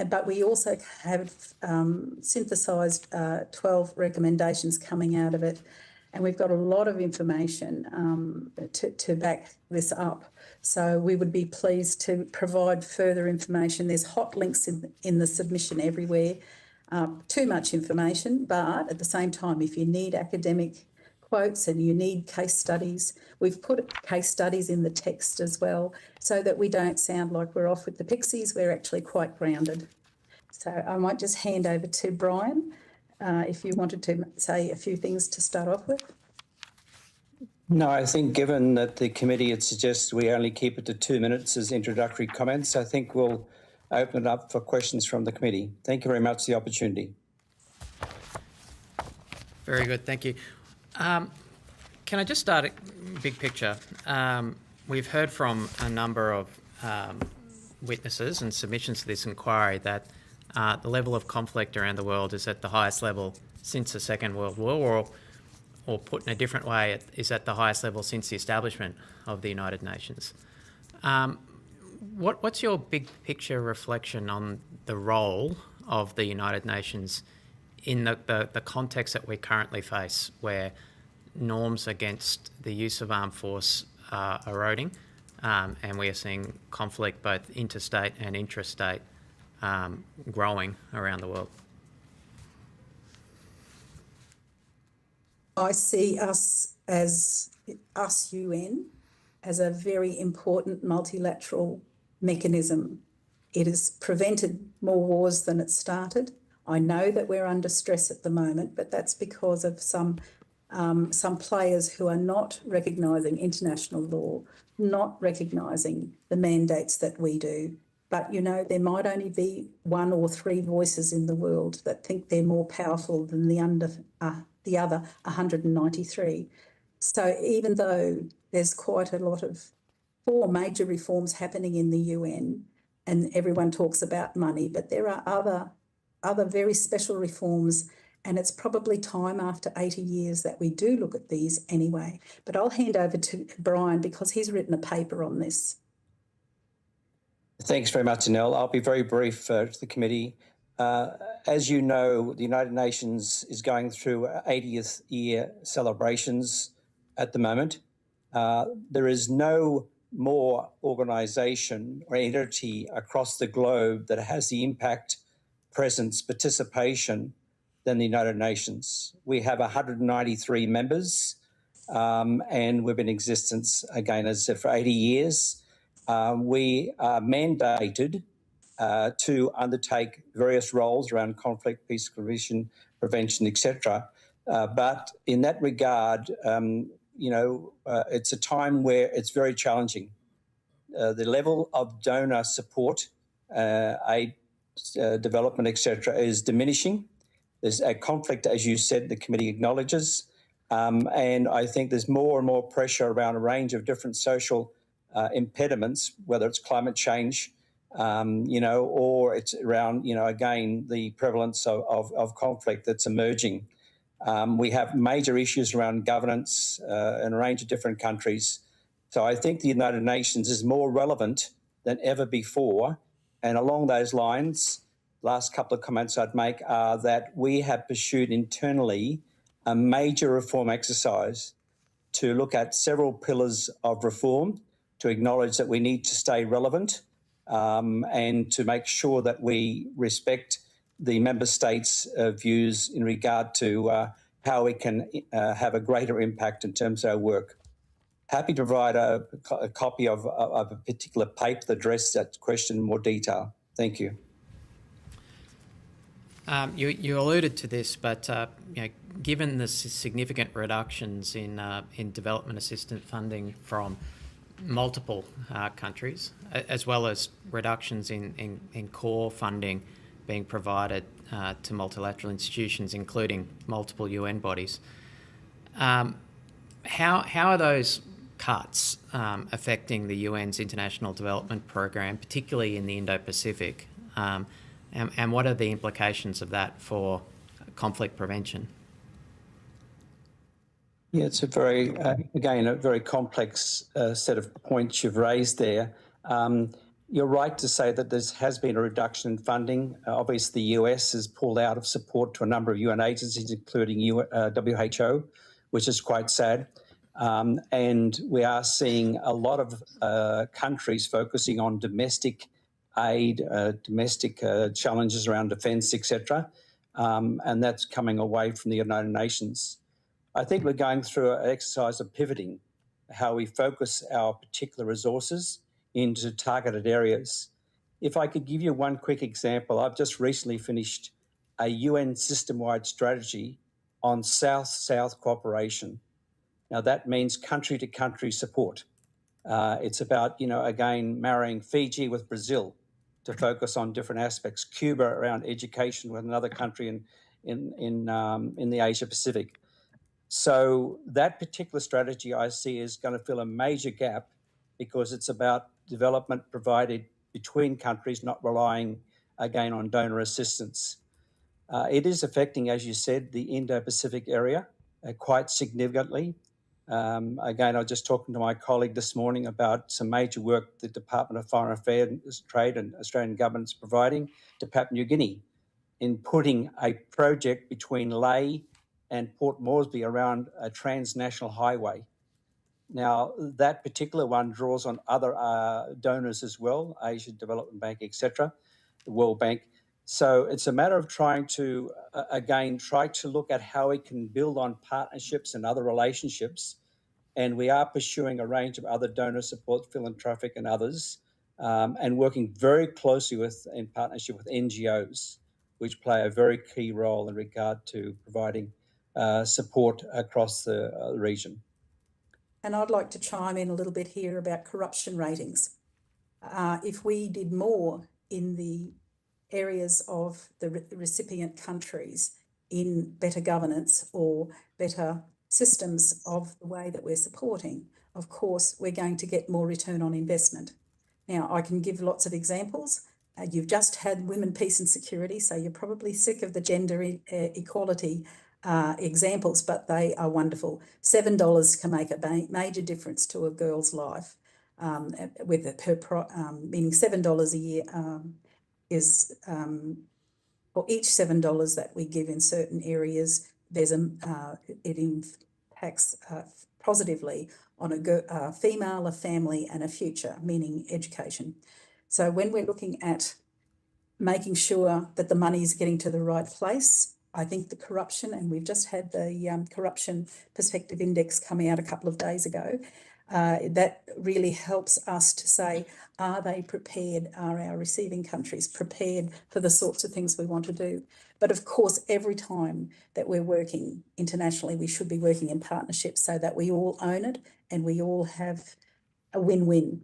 But we also have synthesised 12 recommendations coming out of it, and we've got a lot of information to back this up. So we would be pleased to provide further information. There's hot links in the submission everywhere. Too much information, but at the same time, if you need academic quotes and you need case studies, we've put case studies in the text as well, so that we don't sound like we're off with the pixies. We're actually quite grounded. So I might just hand over to Brian if you wanted to say a few things to start off with. No, I think given that the committee had suggested we only keep it to 2 minutes as introductory comments, I think we'll open it up for questions from the committee. Thank you very much for the opportunity. Very good, thank you. Can I just start big picture? We've heard from a number of witnesses and submissions to this inquiry that the level of conflict around the world is at the highest level since the Second World War, or put in a different way, it is at the highest level since the establishment of the United Nations. What's your big picture reflection on the role of the United Nations in the context that we currently face, where norms against the use of armed force are eroding, and we are seeing conflict both interstate and intrastate growing around the world? I see us UN as a very important multilateral mechanism. It has prevented more wars than it started. I know that we're under stress at the moment, but that's because of some players who are not recognising international law, not recognising the mandates that we do. But, you know, there might only be 1 or 3 voices in the world that think they're more powerful than the other 193. So even though there's quite a lot of 4 major reforms happening in the UN, and everyone talks about money, but there are other very special reforms And it's probably time after 80 years that we do look at these anyway. But I'll hand over to Brian because he's written a paper on this. Thanks very much, Anel. I'll be very brief to the committee. As you know, the United Nations is going through 80th year celebrations at the moment. There is no more organisation or entity across the globe that has the impact, presence, participation than the United Nations. We have 193 members and we've been in existence, again, as I said, for 80 years. We are mandated to undertake various roles around conflict, peace, prevention, etc. But in that regard, it's a time where it's very challenging. The level of donor support, aid, development, etc., is diminishing. There's a conflict, as you said, the committee acknowledges, and I think there's more and more pressure around a range of different social impediments, whether it's climate change, or it's around, again, the prevalence of conflict that's emerging. We have major issues around governance in a range of different countries. So I think the United Nations is more relevant than ever before. And along those lines, last couple of comments I'd make are that we have pursued internally a major reform exercise to look at several pillars of reform, to acknowledge that we need to stay relevant and to make sure that we respect the member states' views in regard to how we can have a greater impact in terms of our work. Happy to provide a copy of a particular paper that addresses that question in more detail. Thank you. You alluded to this, but given the significant reductions in development assistance funding from multiple countries, as well as reductions in core funding being provided to multilateral institutions, including multiple UN bodies, how are those cuts affecting the UN's International Development Programme, particularly in the Indo-Pacific? And what are the implications of that for conflict prevention? Yeah, it's a very, again, a very complex set of points you've raised there. You're right to say that there has been a reduction in funding. Obviously, the US has pulled out of support to a number of UN agencies, including WHO, which is quite sad. And we are seeing a lot of countries focusing on domestic aid, domestic challenges around defence, etc. And that's coming away from the United Nations. I think we're going through an exercise of pivoting, how we focus our particular resources into targeted areas. If I could give you one quick example, I've just recently finished a UN system-wide strategy on South-South cooperation. Now that means country-to-country support. It's about, again, marrying Fiji with Brazil to focus on different aspects, Cuba around education with another country in the Asia Pacific. So that particular strategy I see is going to fill a major gap because it's about development provided between countries, not relying, again, on donor assistance. It is affecting, as you said, the Indo-Pacific area quite significantly. Again, I was just talking to my colleague this morning about some major work the Department of Foreign Affairs, Trade and Australian government is providing to Papua New Guinea in putting a project between Lae and Port Moresby around a transnational highway. Now, that particular one draws on other donors as well, Asian Development Bank, etc., the World Bank. So it's a matter of trying to, again, try to look at how we can build on partnerships and other relationships. And we are pursuing a range of other donor support, philanthropic and others, and working very closely in partnership with NGOs, which play a very key role in regard to providing support across the region. And I'd like to chime in a little bit here about corruption ratings. If we did more in the areas of the recipient countries in better governance or better systems of the way that we're supporting, of course, we're going to get more return on investment. Now, I can give lots of examples, You've just had women, peace and security, so you're probably sick of the gender equality examples, but they are wonderful. $7 can make a major difference to a girl's life. With meaning $7 a year is for each $7 that we give in certain areas, there's it impacts positively on a female, a family, and a future, meaning education. So when we're looking at making sure that the money is getting to the right place, I think the corruption, and we've just had the Corruption Perspective Index coming out a couple of days ago, that really helps us to say, are they prepared, are our receiving countries prepared for the sorts of things we want to do? But of course, every time that we're working internationally, we should be working in partnerships so that we all own it and we all have a win-win.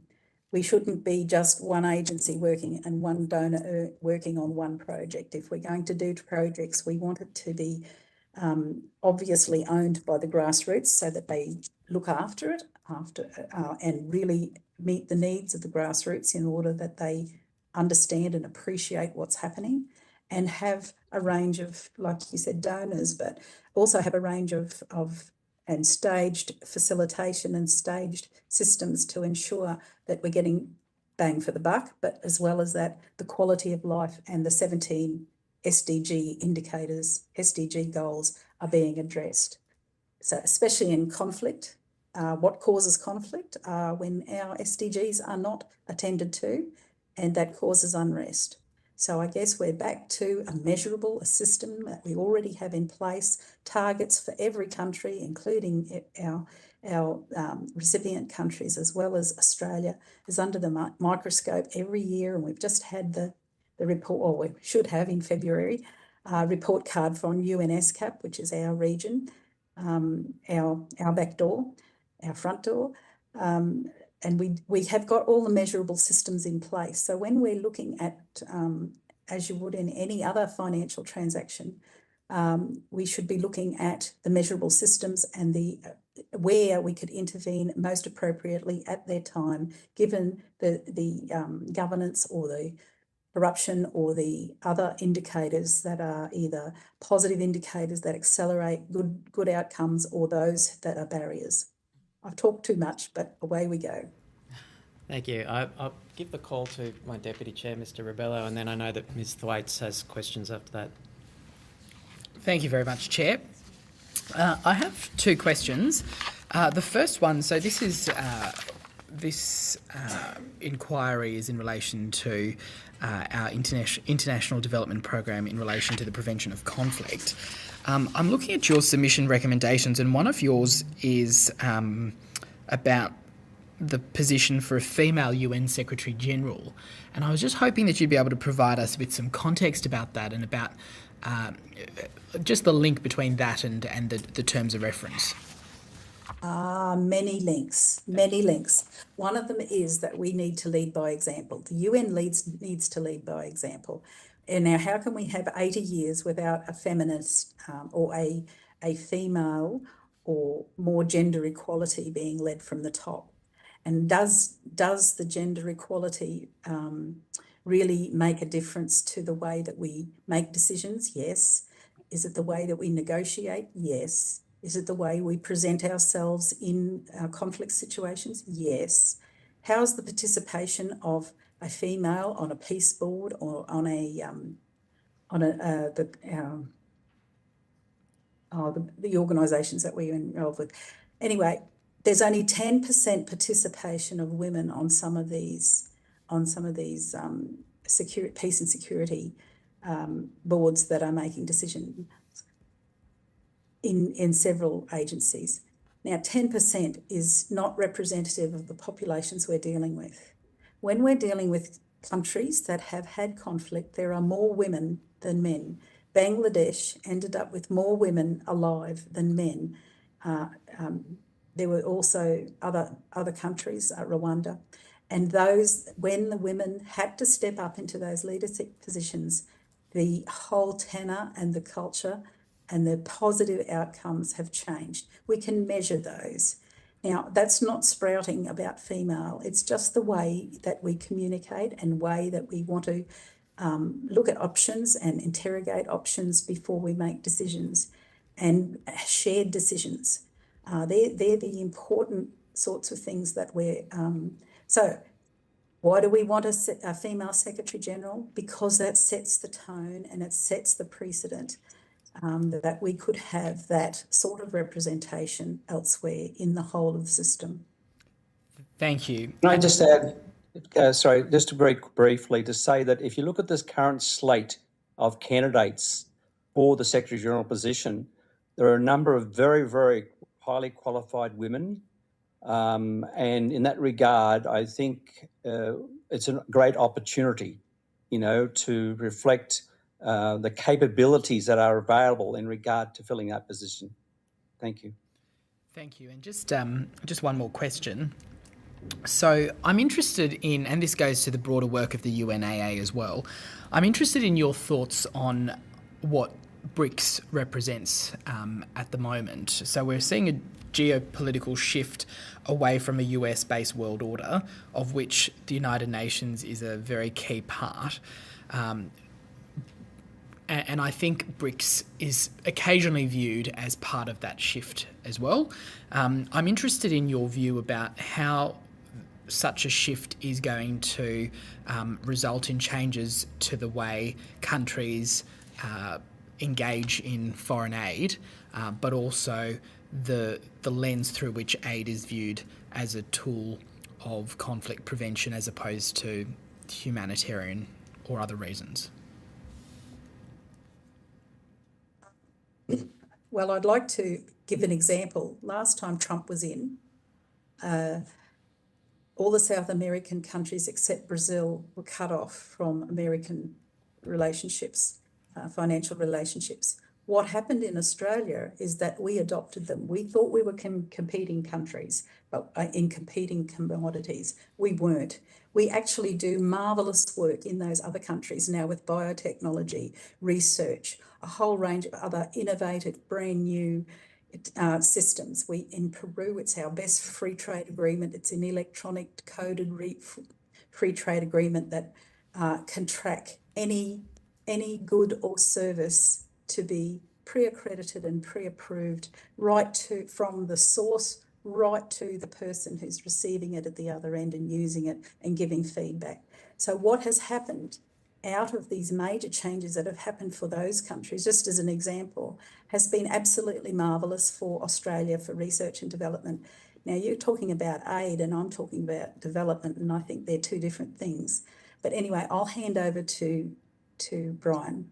We shouldn't be just one agency working and one donor working on one project. If we're going to do projects, we want it to be obviously owned by the grassroots so that they look after it and really meet the needs of the grassroots in order that they understand and appreciate what's happening, and have a range of, like you said, donors, but also have a range of and staged facilitation and staged systems to ensure that we're getting bang for the buck, but as well as that, the quality of life and the 17 SDG indicators, SDG goals are being addressed. So especially in conflict, what causes conflict when our SDGs are not attended to, and that causes unrest. So I guess we're back to a system that we already have in place, targets for every country, including our recipient countries, as well as Australia, is under the microscope every year. And we've just had the report, or we should have in February, report card from UNSCAP, which is our region, our back door, our front door. And we have got all the measurable systems in place. So when we're looking at, as you would in any other financial transaction, we should be looking at the measurable systems and where we could intervene most appropriately at their time, given the governance or the corruption or the other indicators that are either positive indicators that accelerate good outcomes or those that are barriers. I've talked too much, but away we go. Thank you. I'll give the call to my Deputy Chair, Mr. Rebello, and then I know that Ms. Thwaites has questions after that. Thank you very much, Chair. I have two questions. The first one, so this is this inquiry is in relation to our international development program in relation to the prevention of conflict. I'm looking at your submission recommendations, and one of yours is about the position for a female UN Secretary General. And I was just hoping that you'd be able to provide us with some context about that and about just the link between that and the terms of reference. Many links. One of them is that we need to lead by example. The UN needs to lead by example. And now how can we have 80 years without a feminist or a female or more gender equality being led from the top? And does the gender equality really make a difference to the way that we make decisions? Yes. Is it the way that we negotiate? Yes. Is it the way we present ourselves in conflict situations? Yes. How's the participation of a female on a peace board or on the organisations that we're involved with? Anyway, there's only 10% participation of women on some of these peace and security boards that are making decisions in several agencies. Now, 10% is not representative of the populations we're dealing with. When we're dealing with countries that have had conflict, there are more women than men. Bangladesh ended up with more women alive than men. There were also other countries, Rwanda, and those, when the women had to step up into those leadership positions, the whole tenor and the culture and the positive outcomes have changed. We can measure those. Now, that's not sprouting about female. It's just the way that we communicate and way that we want to look at options and interrogate options before we make decisions, and shared decisions. They're the important sorts of things that we're... So why do we want a female Secretary-General? Because that sets the tone and it sets the precedent that we could have that sort of representation elsewhere in the whole of the system. Thank you. Can I just add, just very briefly to say that if you look at this current slate of candidates for the Secretary-General position, there are a number of very, very highly qualified women. And in that regard, I think it's a great opportunity, to reflect the capabilities that are available in regard to filling that position. Thank you. Thank you. And just one more question. So I'm interested in, and this goes to the broader work of the UNAA as well, I'm interested in your thoughts on what BRICS represents at the moment. So we're seeing a geopolitical shift away from a US-based world order, of which the United Nations is a very key part. And I think BRICS is occasionally viewed as part of that shift as well. I'm interested in your view about how such a shift is going to result in changes to the way countries engage in foreign aid, but also the lens through which aid is viewed as a tool of conflict prevention as opposed to humanitarian or other reasons. Well, I'd like to give an example. Last time Trump was in, all the South American countries except Brazil were cut off from American relationships, financial relationships. What happened in Australia is that we adopted them. We thought we were competing countries, but in competing commodities. We weren't. We actually do marvellous work in those other countries now with biotechnology, research, a whole range of other innovative, brand new systems. In Peru, it's our best free trade agreement. It's an electronic coded free trade agreement that can track any good or service to be pre-accredited and pre-approved from the source right to the person who's receiving it at the other end and using it and giving feedback. So what has happened out of these major changes that have happened for those countries, just as an example, has been absolutely marvellous for Australia for research and development. Now, you're talking about aid and I'm talking about development, and I think they're two different things. But anyway, I'll hand over to Brian.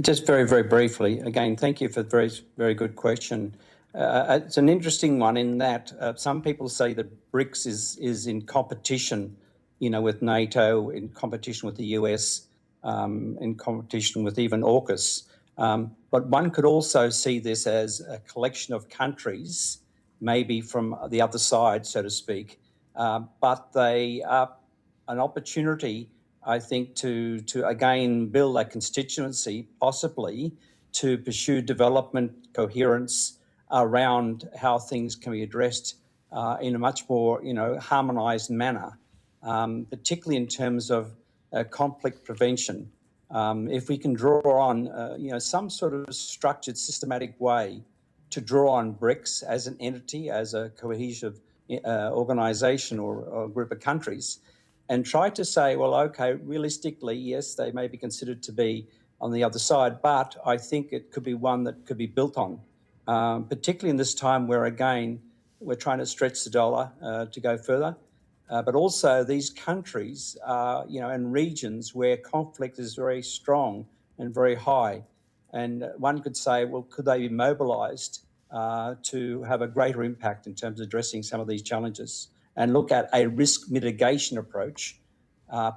Just very, very briefly, again, thank you for the very, very good question. It's an interesting one in that some people say that BRICS is in competition, with NATO, in competition with the US, in competition with even AUKUS. But one could also see this as a collection of countries, maybe from the other side, so to speak, but they are an opportunity, I think, to again build a constituency, possibly, to pursue development coherence around how things can be addressed in a much more, harmonised manner, particularly in terms of conflict prevention. If we can draw on, some sort of structured, systematic way to draw on BRICS as an entity, as a cohesive organisation or group of countries, and try to say, well, okay, realistically, yes, they may be considered to be on the other side, but I think it could be one that could be built on, particularly in this time where, again, we're trying to stretch the dollar to go further, but also these countries are, in regions where conflict is very strong and very high. And one could say, well, could they be mobilised to have a greater impact in terms of addressing some of these challenges, and look at a risk mitigation approach,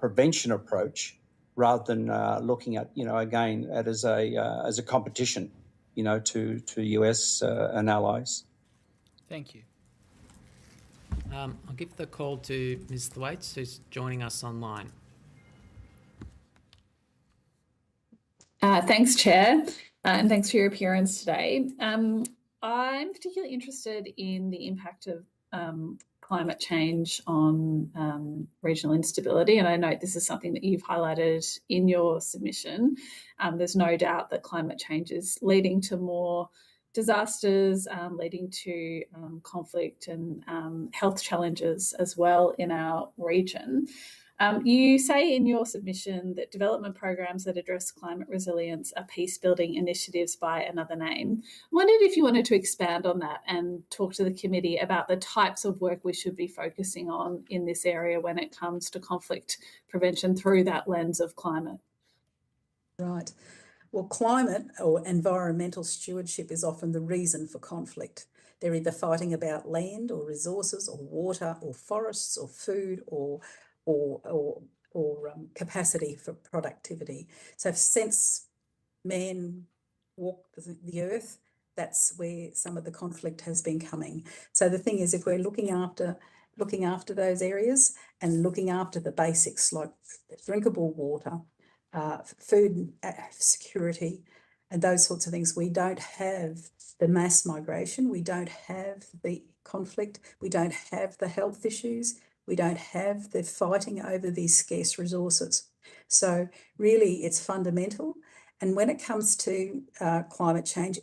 prevention approach, rather than looking at, again, as a competition, to US and allies. Thank you. I'll give the call to Ms. Thwaites, who's joining us online. Thanks, Chair, and thanks for your appearance today. I'm particularly interested in the impact of climate change on regional instability, and I note this is something that you've highlighted in your submission. There's no doubt that climate change is leading to more disasters, leading to conflict and health challenges as well in our region. You say in your submission that development programs that address climate resilience are peace-building initiatives by another name. I wondered if you wanted to expand on that and talk to the committee about the types of work we should be focusing on in this area when it comes to conflict prevention through that lens of climate. Right. Well, climate or environmental stewardship is often the reason for conflict. They're either fighting about land or resources or water or forests or food or capacity for productivity. So since man walked the earth, that's where some of the conflict has been coming. So the thing is, if we're looking after those areas and looking after the basics like drinkable water, food security, and those sorts of things, we don't have the mass migration, we don't have the conflict, we don't have the health issues, we don't have the fighting over these scarce resources. So really it's fundamental. And when it comes to climate change,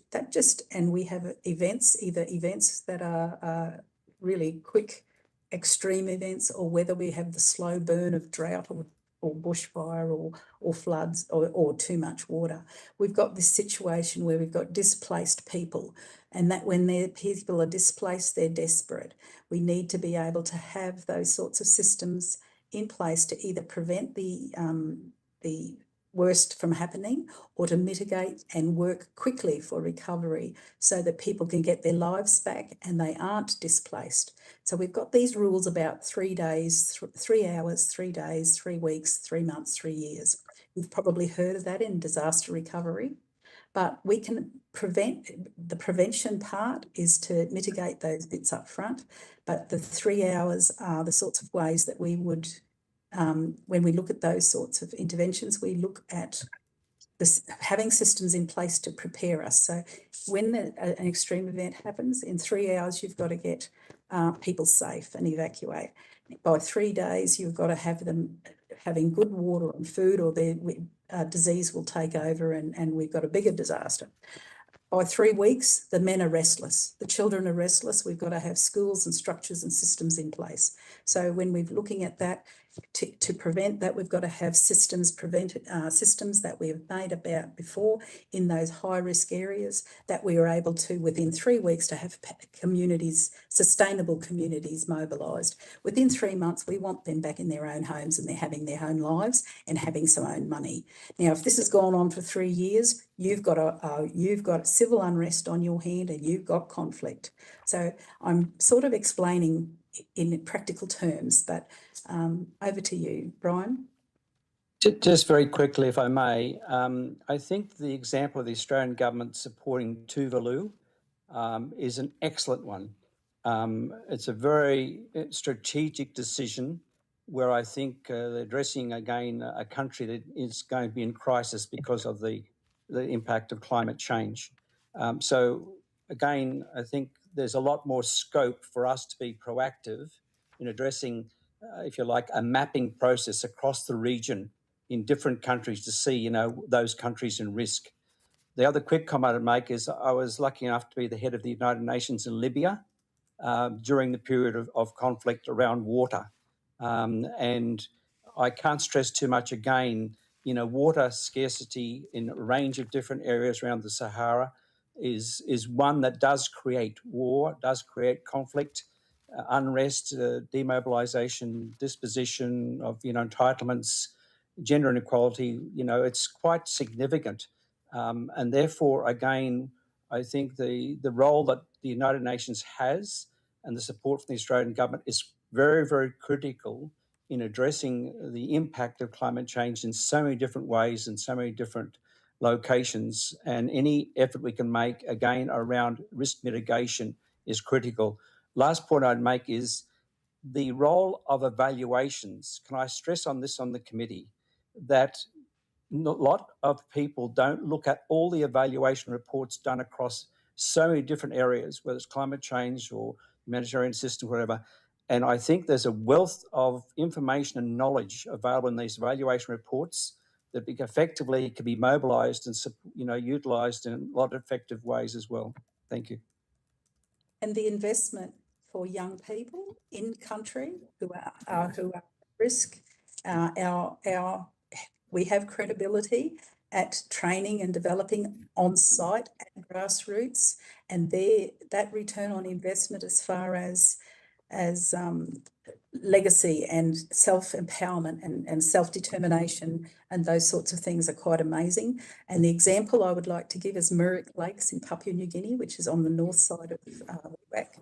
and we have events, either events that are really quick, extreme events, or whether we have the slow burn of drought or bushfire or floods or too much water. We've got this situation where we've got displaced people, and that when their people are displaced, they're desperate. We need to be able to have those sorts of systems in place to either prevent the worst from happening or to mitigate and work quickly for recovery so that people can get their lives back and they aren't displaced. So we've got these rules about 3 days, 3 hours, 3 days, 3 weeks, 3 months, 3 years. You've probably heard of that in disaster recovery, but we can prevent. The prevention part is to mitigate those bits up front, but the 3 hours are the sorts of ways that we would, when we look at those sorts of interventions, we look at having systems in place to prepare us. So when an extreme event happens, in 3 hours, you've got to get people safe and evacuate. By 3 days, you've got to have them having good water and food, or their disease will take over and we've got a bigger disaster. By 3 weeks, the men are restless. The children are restless. We've got to have schools and structures and systems in place. So when we're looking at that, to prevent that, we've got to have systems that we have made about before in those high-risk areas that we are able to, within 3 weeks, to have communities, sustainable communities mobilised. Within 3 months, we want them back in their own homes and they're having their own lives and having some own money. Now, if this has gone on for 3 years, you've got civil unrest on your hand and you've got conflict. So I'm sort of explaining in practical terms, but over to you, Brian. Just very quickly, if I may, I think the example of the Australian government supporting Tuvalu is an excellent one. It's a very strategic decision where I think they're addressing again a country that is going to be in crisis because of the impact of climate change. So again, I think there's a lot more scope for us to be proactive in addressing, if you like, a mapping process across the region in different countries to see, those countries in risk. The other quick comment I'd make is I was lucky enough to be the head of the United Nations in Libya during the period of conflict around water. And I can't stress too much again, water scarcity in a range of different areas around the Sahara is one that does create war, does create conflict, unrest, demobilisation, disposition of, entitlements, gender inequality. It's quite significant. And therefore, again, I think the role that the United Nations has and the support from the Australian government is very, very critical in addressing the impact of climate change in so many different ways and so many different locations. And any effort we can make, again, around risk mitigation is critical. Last point I'd make is the role of evaluations. Can I stress on this on the committee that a lot of people don't look at all the evaluation reports done across so many different areas, whether it's climate change or humanitarian system, whatever. And I think there's a wealth of information and knowledge available in these evaluation reports that effectively can be mobilised and, you know, utilised in a lot of effective ways as well. Thank you. And the investment for young people in country who are at risk, we have credibility at training and developing on site and grassroots, and that return on investment as far as legacy and self-empowerment and self-determination and those sorts of things are quite amazing. And the example I would like to give is Murrick Lakes in Papua New Guinea, which is on the north side of VIC.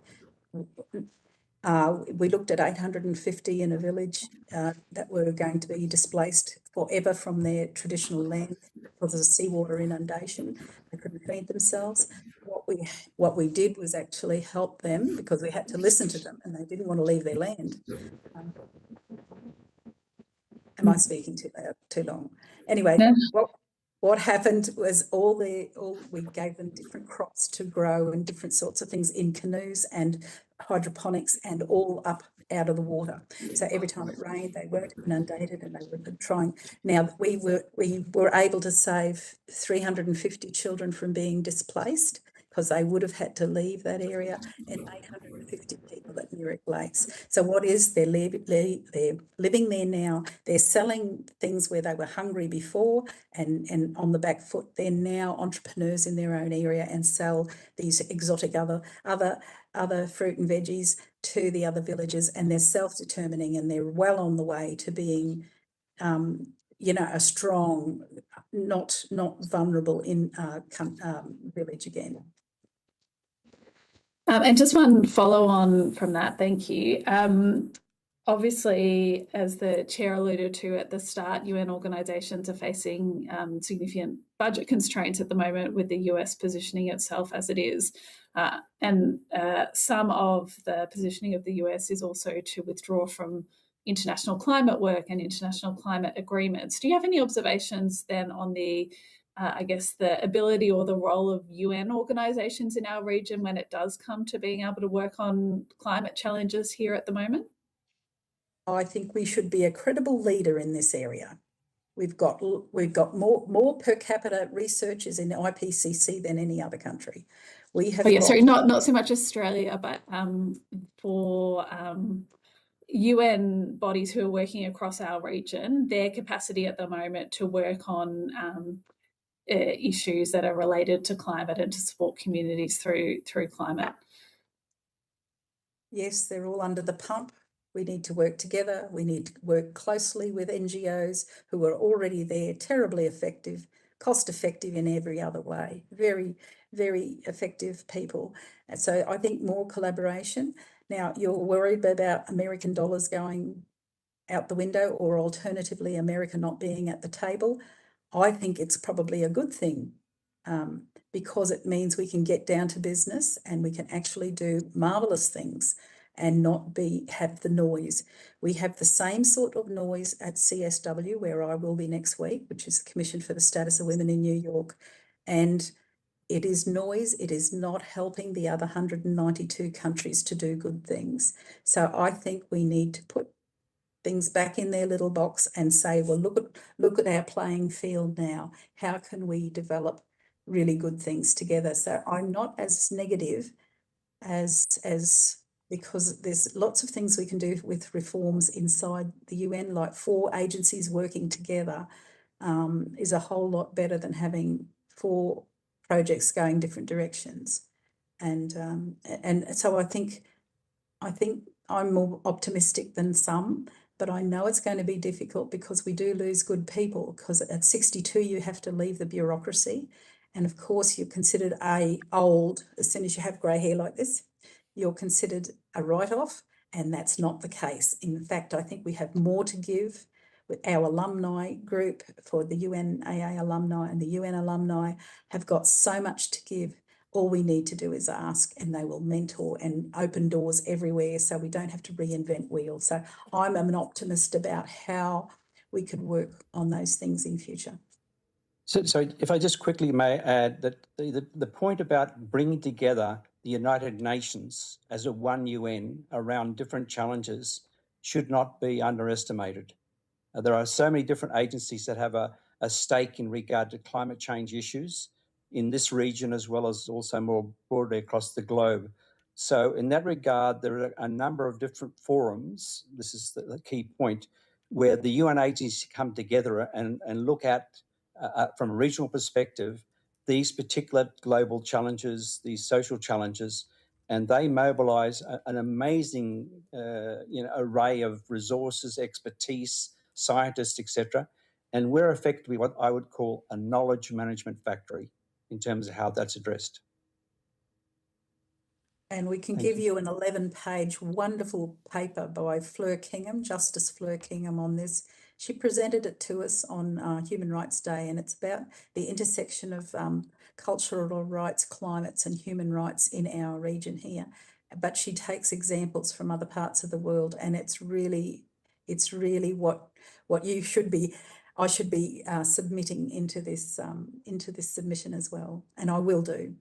We looked at 850 in a village that were going to be displaced forever from their traditional land because of the seawater inundation. They couldn't feed themselves. What we did was actually help them because we had to listen to them and they didn't want to leave their land. Am I speaking too long? Anyway, no. What happened was we gave them different crops to grow and different sorts of things in canoes and hydroponics and all up out of the water. So every time it rained, they weren't inundated and they were trying. Now, we were able to save 350 children from being displaced because they would have had to leave that area, and 850 people at Murrick Lakes. So what is, they're living there now. They're selling things where they were hungry before and on the back foot. They're now entrepreneurs in their own area and sell these exotic other fruit and veggies to the other villages, and they're self-determining and they're well on the way to being you know, a strong, not vulnerable in village again. And just one follow on from that, thank you. Obviously, as the chair alluded to at the start, UN organisations are facing significant budget constraints at the moment with the US positioning itself as it is. And some of the positioning of the US is also to withdraw from international climate work and international climate agreements. Do you have any observations then on the I guess, the ability or the role of UN organisations in our region when it does come to being able to work on climate challenges here at the moment? I think we should be a credible leader in this area. We've got more per capita researchers in IPCC than any other country. We have. Sorry, not so much Australia, but for UN bodies who are working across our region, their capacity at the moment to work on issues that are related to climate and to support communities through climate. Yes, they're all under the pump. We need to work together. We need to work closely with NGOs who are already there, terribly effective, cost effective in every other way, very, very effective people. And so I think more collaboration. Now, you're worried about American dollars going out the window or alternatively America not being at the table. I think it's probably a good thing because it means we can get down to business and we can actually do marvellous things and not have the noise. We have the same sort of noise at CSW, where I will be next week, which is the Commission for the Status of Women in New York. And it is noise. It is not helping the other 192 countries to do good things. So I think we need to put things back in their little box and say, well, look at our playing field now. How can we develop really good things together? So I'm not as negative as because there's lots of things we can do with reforms inside the UN, like 4 agencies working together is a whole lot better than having 4 projects going different directions. And so I think I'm more optimistic than some, but I know it's going to be difficult because we do lose good people, because at 62 you have to leave the bureaucracy. And of course you're considered old as soon as you have grey hair like this. You're considered a write-off, and that's not the case. In fact, I think we have more to give with our alumni group. For the UNAA alumni and the UN alumni have got so much to give. All we need to do is ask, and they will mentor and open doors everywhere so we don't have to reinvent wheels. So I'm an optimist about how we could work on those things in future. So if I just quickly may add that the point about bringing together the United Nations as a one UN around different challenges should not be underestimated. There are so many different agencies that have a stake in regard to climate change issues in this region as well as also more broadly across the globe. So in that regard, there are a number of different forums, this is the key point, where the UN agencies come together and look at, from a regional perspective, these particular global challenges, these social challenges, and they mobilise an amazing array of resources, expertise, scientists, etc. And we're effectively what I would call a knowledge management factory in terms of how that's addressed. And we can give you an 11-page wonderful paper by Fleur Kingham, Justice Fleur Kingham, on this. She presented it to us on Human Rights Day, and it's about the intersection of cultural rights, climates and human rights in our region here. But she takes examples from other parts of the world, and it's really what you should be, I should be submitting into this submission as well, and I will do.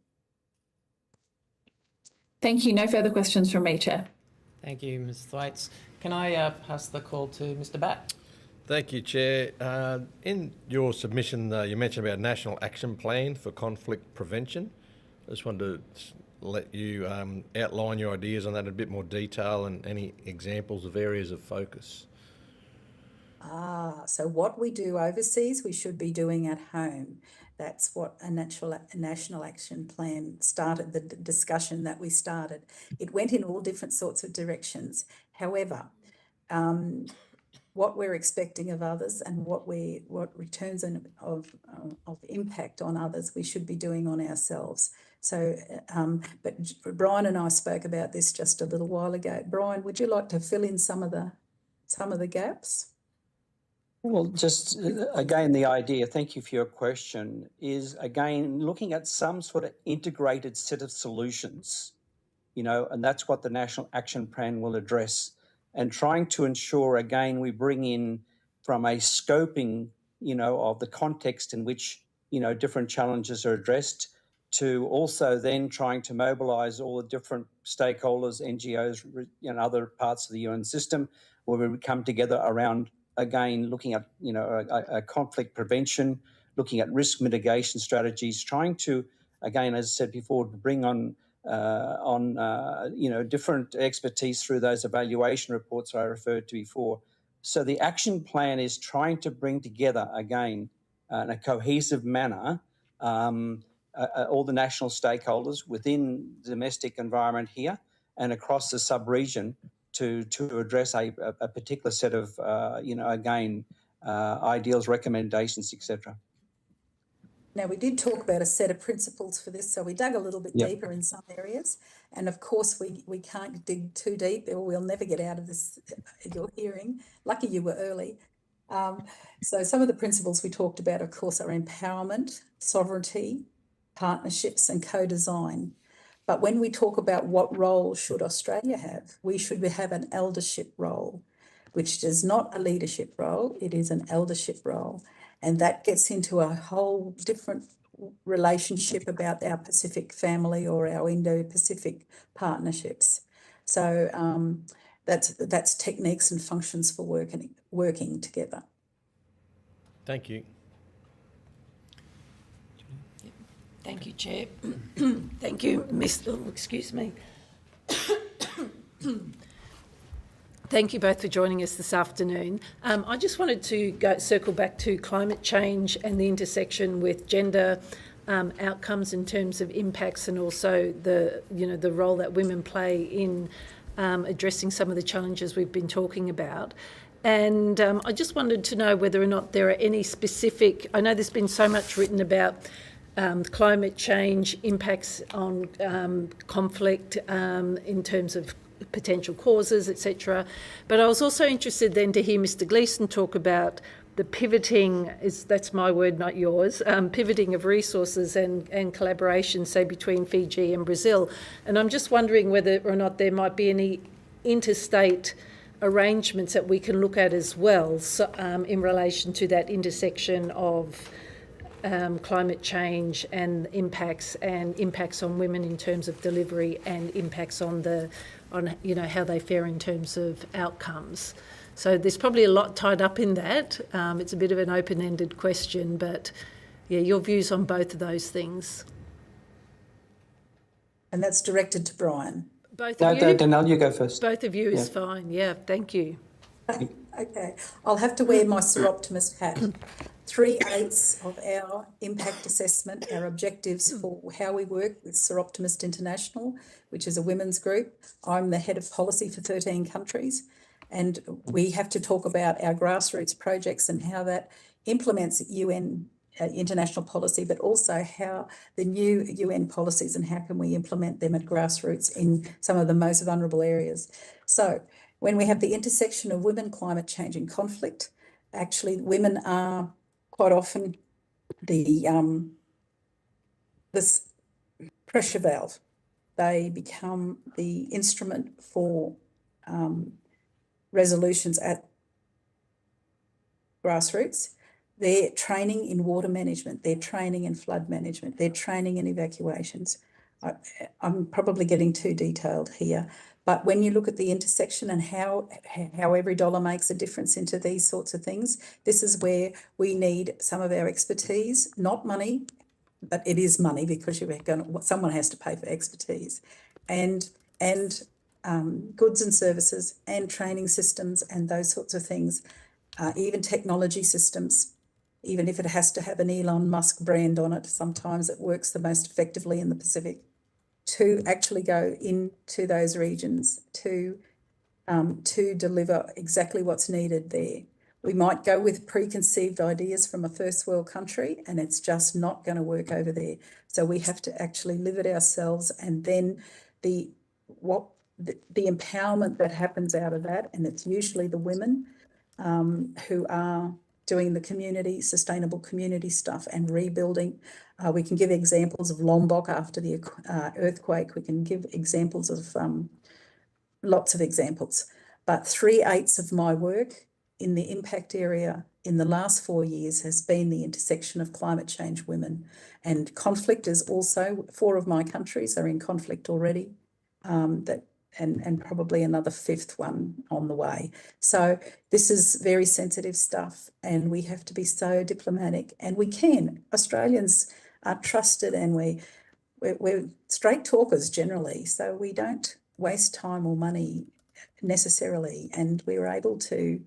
Thank you. No further questions from me, Chair. Thank you, Ms Thwaites. Can I pass the call to Mr Batt? Thank you, Chair. In your submission, you mentioned about a National Action Plan for Conflict Prevention. I just wanted to let you outline your ideas on that in a bit more detail and any examples of areas of focus. So what we do overseas, we should be doing at home. That's what a national action plan started, the discussion that we started. It went in all different sorts of directions. However, what we're expecting of others and what returns of impact on others we should be doing on ourselves. So, but Brian and I spoke about this just a little while ago. Brian, would you like to fill in some of the gaps? Well, just again, the idea, thank you for your question, is again looking at some sort of integrated set of solutions, and that's what the National Action Plan will address, and trying to ensure, again, we bring in from a scoping, of the context in which, different challenges are addressed, to also then trying to mobilise all the different stakeholders, NGOs, and other parts of the UN system, where we come together around, again, looking at, a conflict prevention, looking at risk mitigation strategies, trying to, again, as I said before, to bring on different expertise through those evaluation reports I referred to before. So the action plan is trying to bring together, again, in a cohesive manner, all the national stakeholders within the domestic environment here and across the sub-region to address a particular set of, ideals, recommendations, etc. Now, we did talk about a set of principles for this, so we dug a little bit deeper in some areas. And of course, we can't dig too deep or we'll never get out of this, your hearing. Lucky you were early. So some of the principles we talked about, of course, are empowerment, sovereignty, partnerships and co-design. But when we talk about what role should Australia have, we should have an eldership role, which is not a leadership role, it is an eldership role. And that gets into a whole different relationship about our Pacific family or our Indo-Pacific partnerships. So that's techniques and functions for working together. Thank you. Thank you, Chair. Thank you, excuse me. Thank you both for joining us this afternoon. I just wanted to circle back to climate change and the intersection with gender outcomes in terms of impacts, and also the role that women play in addressing some of the challenges we've been talking about. And I just wanted to know whether or not there are any specific, I know there's been so much written about climate change impacts on conflict in terms of potential causes, etc. But I was also interested then to hear Mr Gleeson talk about the pivoting, that's my word, not yours, pivoting of resources and collaboration, say, between Fiji and Brazil. And I'm just wondering whether or not there might be any interstate arrangements that we can look at as well, so, in relation to that intersection of climate change and impacts on women in terms of delivery and impacts on how they fare in terms of outcomes. So there's probably a lot tied up in that. It's a bit of an open-ended question, but yeah, your views on both of those things. And that's directed to Brian. Both of you? Danelle, you go first. Both of you is fine. Yeah, thank you. Okay, I'll have to wear my Sir Optimist hat. 3/8 of our impact assessment, our objectives for how we work with Sir Optimist International, which is a women's group. I'm the head of policy for 13 countries, and we have to talk about our grassroots projects and how that implements UN international policy, but also how the new UN policies and how can we implement them at grassroots in some of the most vulnerable areas. So when we have the intersection of women, climate change and conflict, actually women are quite often this pressure valve. They become the instrument for resolutions at grassroots. Their training in water management, their training in flood management, their training in evacuations. I'm probably getting too detailed here, but when you look at the intersection and how every dollar makes a difference into these sorts of things, this is where we need some of our expertise, not money, but it is money because someone has to pay for expertise, and goods and services and training systems and those sorts of things, even technology systems. Even if it has to have an Elon Musk brand on it, sometimes it works the most effectively in the Pacific, to actually go into those regions to deliver exactly what's needed there. We might go with preconceived ideas from a first world country and it's just not going to work over there. So we have to actually live it ourselves, and then the empowerment that happens out of that, and it's usually the women who are doing the sustainable community stuff and rebuilding. We can give examples of Lombok after the earthquake. We can give examples of lots of examples. But 3/8 of my work in the impact area in the last 4 years has been the intersection of climate change, women, and conflict is also, 4 of my countries are in conflict already, and probably another 5th one on the way. So this is very sensitive stuff, and we have to be so diplomatic, and we can. Australians are trusted, and we're straight talkers generally, so we don't waste time or money necessarily, and we're able to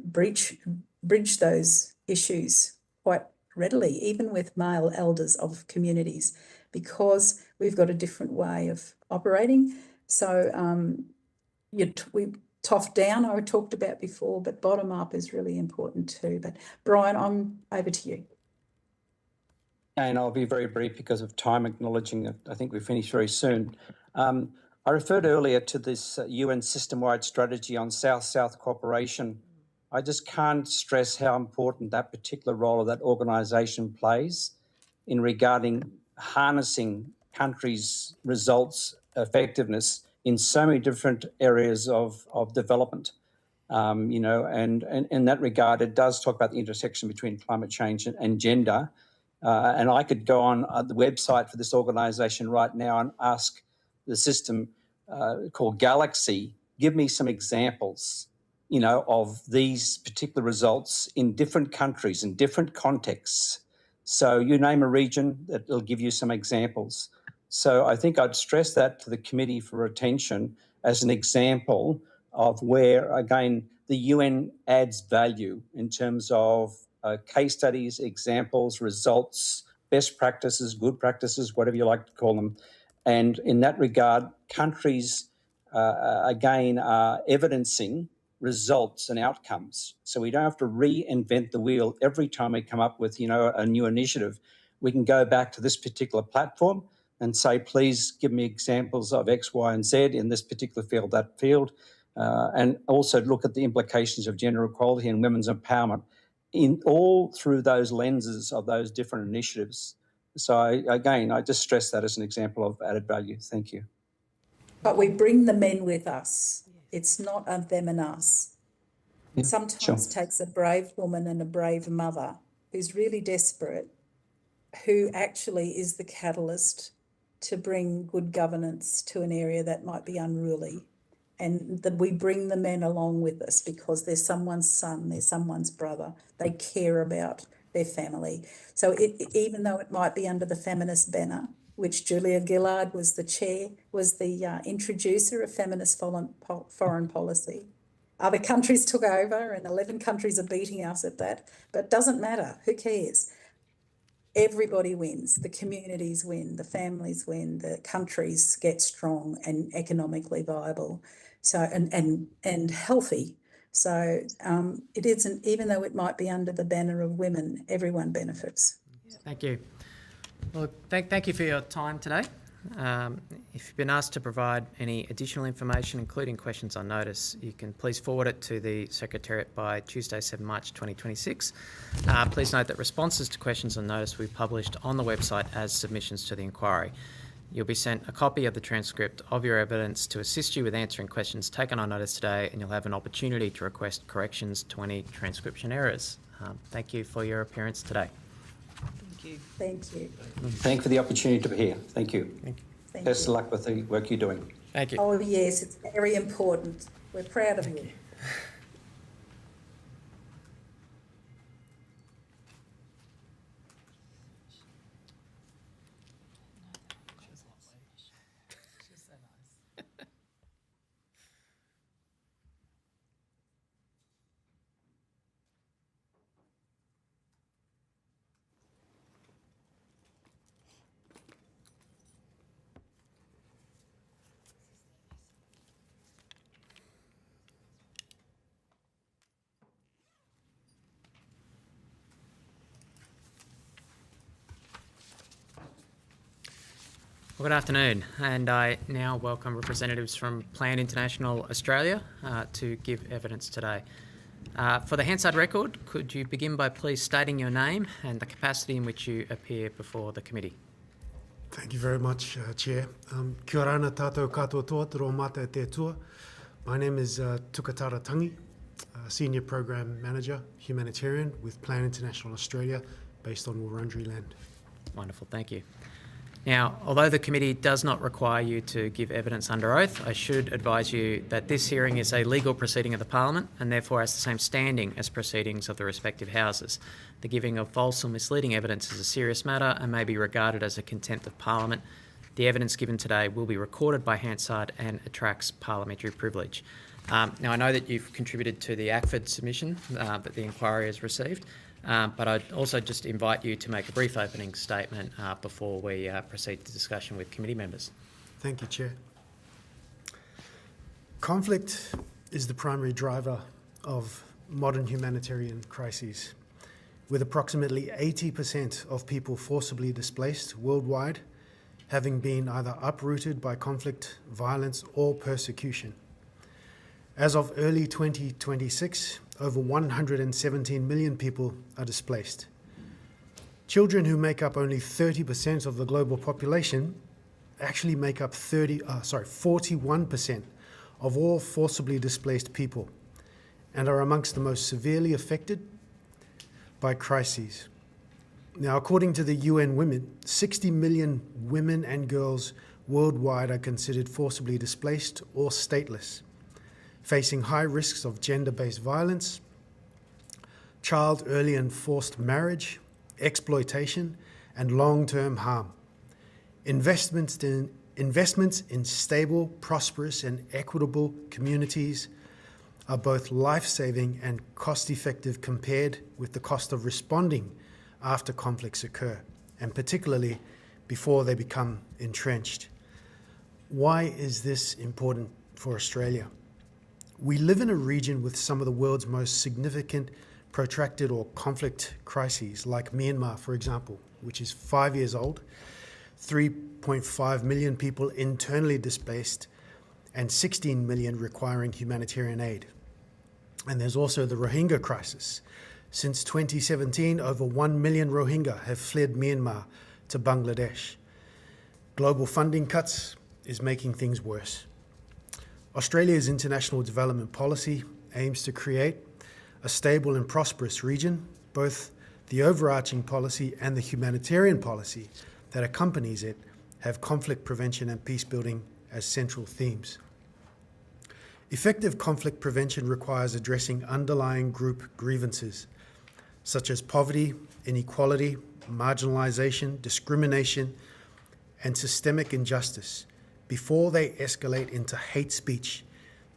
bridge those issues quite readily, even with male elders of communities, because we've got a different way of operating. So we top down, I talked about before, but bottom up is really important too. But Brian, I'm over to you. And I'll be very brief because of time, acknowledging that I think we finish very soon. I referred earlier to this UN system-wide strategy on South-South cooperation. I just can't stress how important that particular role of that organisation plays in regarding harnessing countries' results, effectiveness in so many different areas of development. And in that regard, it does talk about the intersection between climate change and gender. And I could go on the website for this organisation right now and ask the system called Galaxy, give me some examples, of these particular results in different countries, in different contexts. So you name a region, it'll give you some examples. So I think I'd stress that to the committee for attention as an example of where, again, the UN adds value in terms of case studies, examples, results, best practices, good practices, whatever you like to call them. And in that regard, countries, again, are evidencing results and outcomes. So we don't have to reinvent the wheel every time we come up with, a new initiative. We can go back to this particular platform and say, please give me examples of X, Y, and Z in this particular field, that field, and also look at the implications of gender equality and women's empowerment in all through those lenses of those different initiatives. So I just stress that as an example of added value. Thank you. But we bring the men with us. It's not of them and us. Yeah, Sometimes takes a brave woman and a brave mother who's really desperate, who actually is the catalyst to bring good governance to an area that might be unruly. And that we bring the men along with us because they're someone's son, they're someone's brother, they care about their family. So even though it might be under the feminist banner, which Julia Gillard was the introducer of feminist foreign policy. Other countries took over and 11 countries are beating us at that, but it doesn't matter, who cares? Everybody wins, the communities win, the families win, the countries get strong and economically viable, so and healthy. So it isn't, even though it might be under the banner of women, everyone benefits. Thank you. Well, thank you for your time today. If you've been asked to provide any additional information, including questions on notice, you can please forward it to the Secretariat by Tuesday, 7 March 2026. Please note that responses to questions on notice will be published on the website as submissions to the inquiry. You'll be sent a copy of the transcript of your evidence to assist you with answering questions taken on notice today, and you'll have an opportunity to request corrections to any transcription errors. Thank you for your appearance today. Thank you. Thank you for the opportunity to be here. Thank you. Best of luck with the work you're doing. Thank you. Oh yes, it's very important. We're proud of you. Well, good afternoon, and I now welcome representatives from Plan International Australia to give evidence today. For the Hansard record, could you begin by please stating your name and the capacity in which you appear before the committee? Thank you very much, Chair. Kia ora ana tātou katoa toa, te rō mata te tua. My name is Tukatara Tangi, Senior Program Manager, Humanitarian with Plan International Australia, based on Wurundjeri land. Wonderful, thank you. Now, although the committee does not require you to give evidence under oath, I should advise you that this hearing is a legal proceeding of the Parliament and therefore has the same standing as proceedings of the respective houses. The giving of false or misleading evidence is a serious matter and may be regarded as a contempt of Parliament. The evidence given today will be recorded by Hansard and attracts parliamentary privilege. Now, I know that you've contributed to the ACFID submission that the inquiry has received. But I'd also just invite you to make a brief opening statement before we proceed to discussion with committee members. Thank you, Chair. Conflict is the primary driver of modern humanitarian crises, with approximately 80% of people forcibly displaced worldwide having been either uprooted by conflict, violence, or persecution. As of early 2026, over 117 million people are displaced. Children who make up only 30% of the global population actually make up 41% of all forcibly displaced people and are amongst the most severely affected by crises. Now, according to the UN Women, 60 million women and girls worldwide are considered forcibly displaced or stateless, facing high risks of gender-based violence, child early and forced marriage, exploitation, and long-term harm. Investments in stable, prosperous, and equitable communities are both life-saving and cost-effective compared with the cost of responding after conflicts occur, and particularly before they become entrenched. Why is this important for Australia? We live in a region with some of the world's most significant protracted or conflict crises, like Myanmar, for example, which is 5 years old, 3.5 million people internally displaced, and 16 million requiring humanitarian aid. And there's also the Rohingya crisis. Since 2017, over 1 million Rohingya have fled Myanmar to Bangladesh. Global funding cuts is making things worse. Australia's international development policy aims to create a stable and prosperous region, both the overarching policy and the humanitarian policy that accompanies it have conflict prevention and peace building as central themes. Effective conflict prevention requires addressing underlying group grievances, such as poverty, inequality, marginalisation, discrimination, and systemic injustice, before they escalate into hate speech,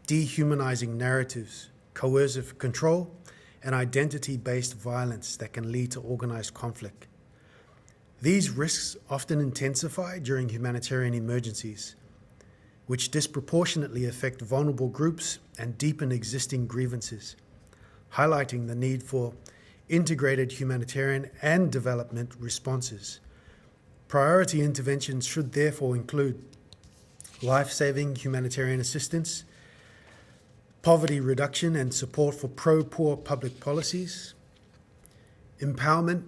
dehumanising narratives, coercive control, and identity-based violence that can lead to organised conflict. These risks often intensify during humanitarian emergencies, which disproportionately affect vulnerable groups and deepen existing grievances, highlighting the need for integrated humanitarian and development responses. Priority interventions should therefore include life-saving humanitarian assistance, poverty reduction and support for pro-poor public policies, empowerment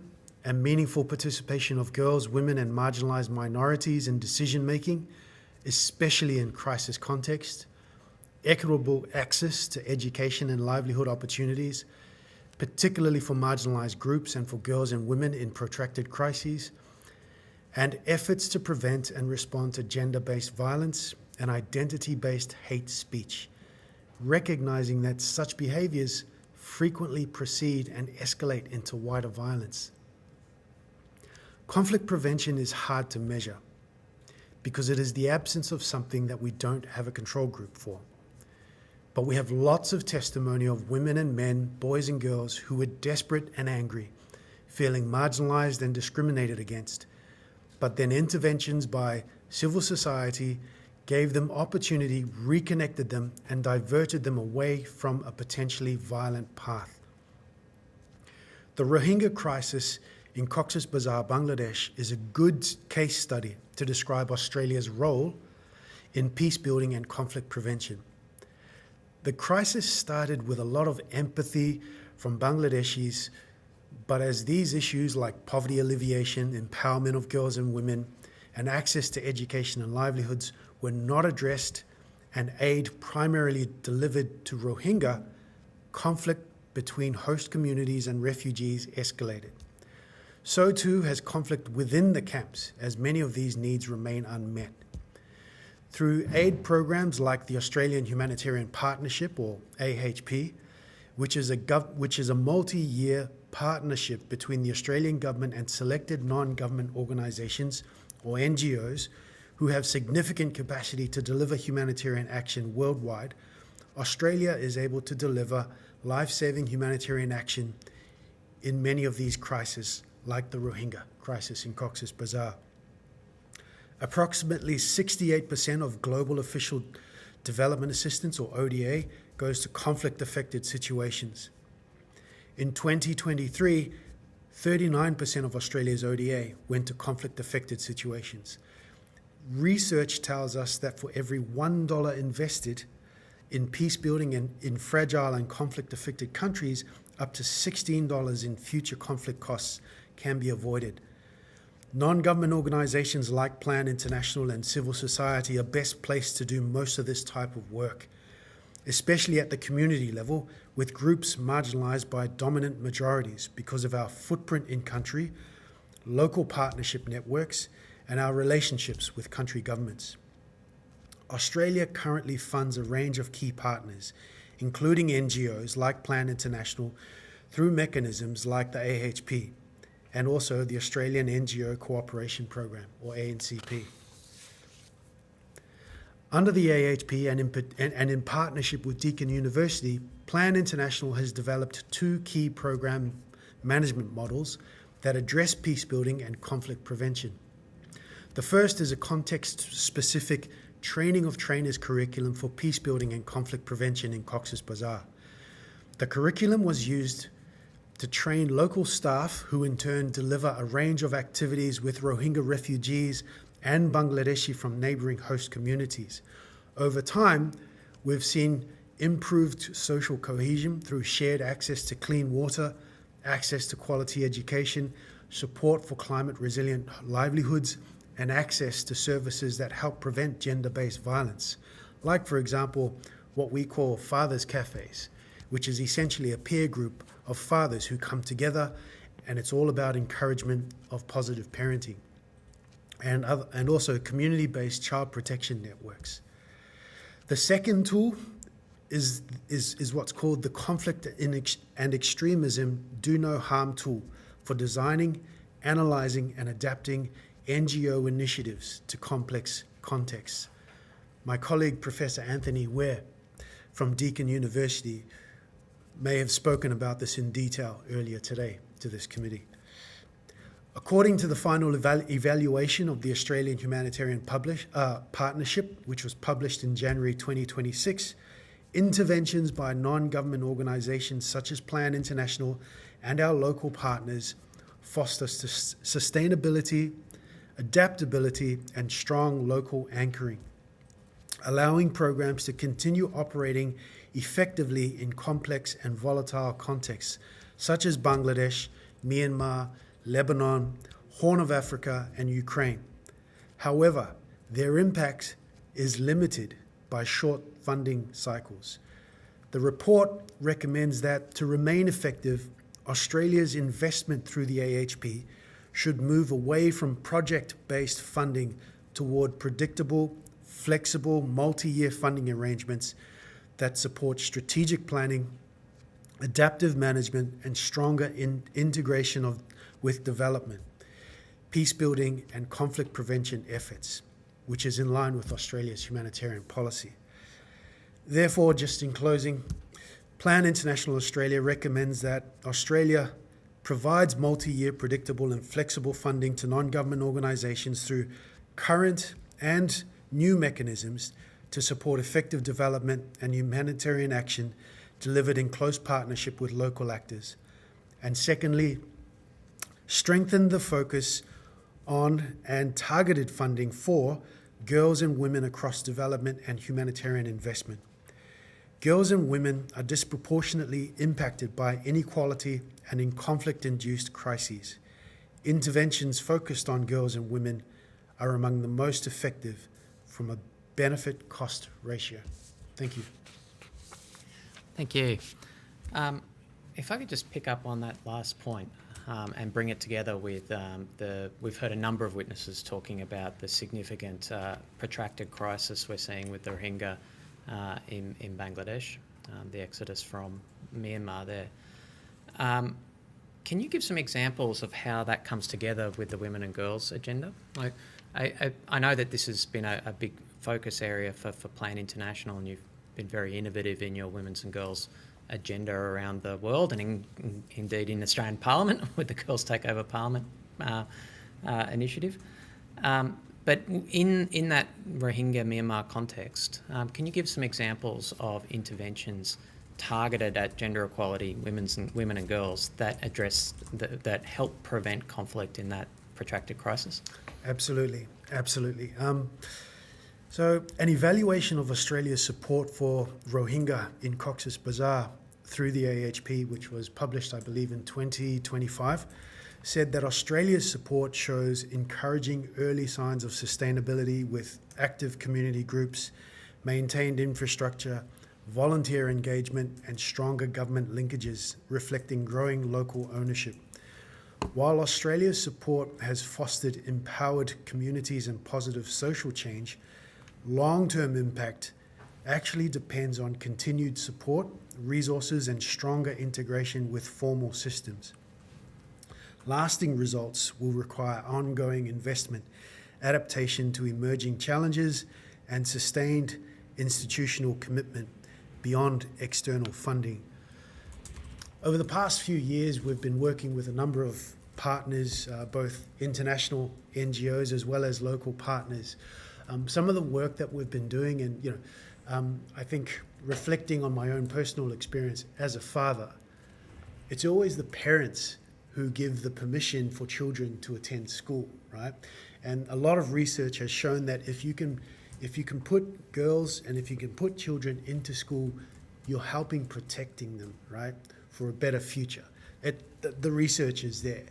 and meaningful participation of girls, women and marginalised minorities in decision-making, especially in crisis context, equitable access to education and livelihood opportunities, particularly for marginalised groups and for girls and women in protracted crises, and efforts to prevent and respond to gender-based violence and identity-based hate speech, recognising that such behaviours frequently precede and escalate into wider violence. Conflict prevention is hard to measure because it is the absence of something that we don't have a control group for. But we have lots of testimony of women and men, boys and girls who were desperate and angry, feeling marginalised and discriminated against, but then interventions by civil society gave them opportunity, reconnected them, and diverted them away from a potentially violent path. The Rohingya crisis in Cox's Bazar, Bangladesh, is a good case study to describe Australia's role in peace building and conflict prevention. The crisis started with a lot of empathy from Bangladeshis, but as these issues like poverty alleviation, empowerment of girls and women, and access to education and livelihoods were not addressed and aid primarily delivered to Rohingya, conflict between host communities and refugees escalated. So too has conflict within the camps, as many of these needs remain unmet. Through aid programs like the Australian Humanitarian Partnership, or AHP, which is a multi-year partnership between the Australian government and selected non-government organisations, or NGOs, who have significant capacity to deliver humanitarian action worldwide, Australia is able to deliver life-saving humanitarian action in many of these crises, like the Rohingya crisis in Cox's Bazar. Approximately 68% of global official development assistance, or ODA, goes to conflict-affected situations. In 2023, 39% of Australia's ODA went to conflict-affected situations. Research tells us that for every $1 invested in peace building and in fragile and conflict-affected countries, up to $16 in future conflict costs can be avoided. Non-government organisations like Plan International and civil society are best placed to do most of this type of work, especially at the community level, with groups marginalised by dominant majorities because of our footprint in country, local partnership networks, and our relationships with country governments. Australia currently funds a range of key partners, including NGOs like Plan International, through mechanisms like the AHP, and also the Australian NGO Cooperation Program, or ANCP. Under the AHP and in partnership with Deakin University, Plan International has developed two key program management models that address peace building and conflict prevention. The first is a context-specific training of trainers curriculum for peace building and conflict prevention in Cox's Bazar. The curriculum was used to train local staff who in turn deliver a range of activities with Rohingya refugees and Bangladeshi from neighbouring host communities. Over time, we've seen improved social cohesion through shared access to clean water, access to quality education, support for climate resilient livelihoods, and access to services that help prevent gender-based violence, like, for example, what we call Fathers Cafes, which is essentially a peer group of fathers who come together and it's all about encouragement of positive parenting and also community-based child protection networks. The second tool is what's called the Conflict and Extremism Do No Harm tool for designing, analysing and adapting NGO initiatives to complex contexts. My colleague, Professor Anthony Ware from Deakin University, may have spoken about this in detail earlier today to this committee. According to the final evaluation of the Australian Humanitarian Partnership, which was published in January 2026, interventions by non-government organisations such as Plan International and our local partners foster sustainability, adaptability and strong local anchoring, allowing programs to continue operating effectively in complex and volatile contexts such as Bangladesh, Myanmar, Lebanon, Horn of Africa and Ukraine. However, their impact is limited by short funding cycles. The report recommends that to remain effective, Australia's investment through the AHP should move away from project-based funding toward predictable, flexible, multi-year funding arrangements that support strategic planning, adaptive management, and stronger integration with development, peace building, and conflict prevention efforts, which is in line with Australia's humanitarian policy. Therefore, just in closing, Plan International Australia recommends that Australia provides multi-year predictable and flexible funding to non-government organisations through current and new mechanisms to support effective development and humanitarian action delivered in close partnership with local actors. And secondly, strengthen the focus on and targeted funding for girls and women across development and humanitarian investment. Girls and women are disproportionately impacted by inequality and in conflict-induced crises. Interventions focused on girls and women are among the most effective from a benefit-cost ratio. Thank you. Thank you. If I could just pick up on that last point and bring it together with we've heard a number of witnesses talking about the significant protracted crisis we're seeing with the Rohingya in Bangladesh, the exodus from Myanmar there. Can you give some examples of how that comes together with the women and girls agenda? Like, I know that this has been a big focus area for Plan International, and you've been very innovative in your women's and girls agenda around the world, and indeed in Australian Parliament with the Girls Take Over Parliament initiative. But in that Rohingya Myanmar context, can you give some examples of interventions targeted at gender equality, women and girls that address that help prevent conflict in that protracted crisis? Absolutely. So an evaluation of Australia's support for Rohingya in Cox's Bazar through the AHP, which was published, I believe, in 2025, said that Australia's support shows encouraging early signs of sustainability with active community groups, maintained infrastructure, volunteer engagement, and stronger government linkages, reflecting growing local ownership. While Australia's support has fostered empowered communities and positive social change, long-term impact actually depends on continued support, resources, and stronger integration with formal systems. Lasting results will require ongoing investment, adaptation to emerging challenges, and sustained institutional commitment beyond external funding. Over the past few years, we've been working with a number of partners, both international NGOs as well as local partners. Some of the work that we've been doing, and I think reflecting on my own personal experience as a father, it's always the parents who give the permission for children to attend school, right? And a lot of research has shown that if you can put girls and if you can put children into school, you're helping protecting them, right, for a better future. The research is there.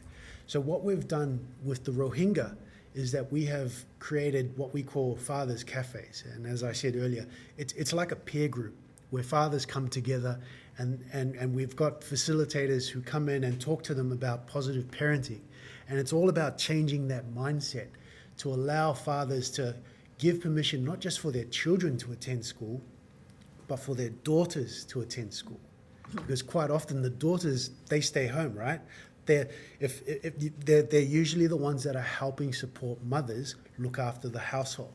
So what we've done with the Rohingya is that we have created what we call Fathers Cafes. And as I said earlier, it's like a peer group where fathers come together and we've got facilitators who come in and talk to them about positive parenting. And it's all about changing that mindset to allow fathers to give permission not just for their children to attend school, but for their daughters to attend school. Because quite often the daughters, they stay home, right? They're usually the ones that are helping support mothers look after the household,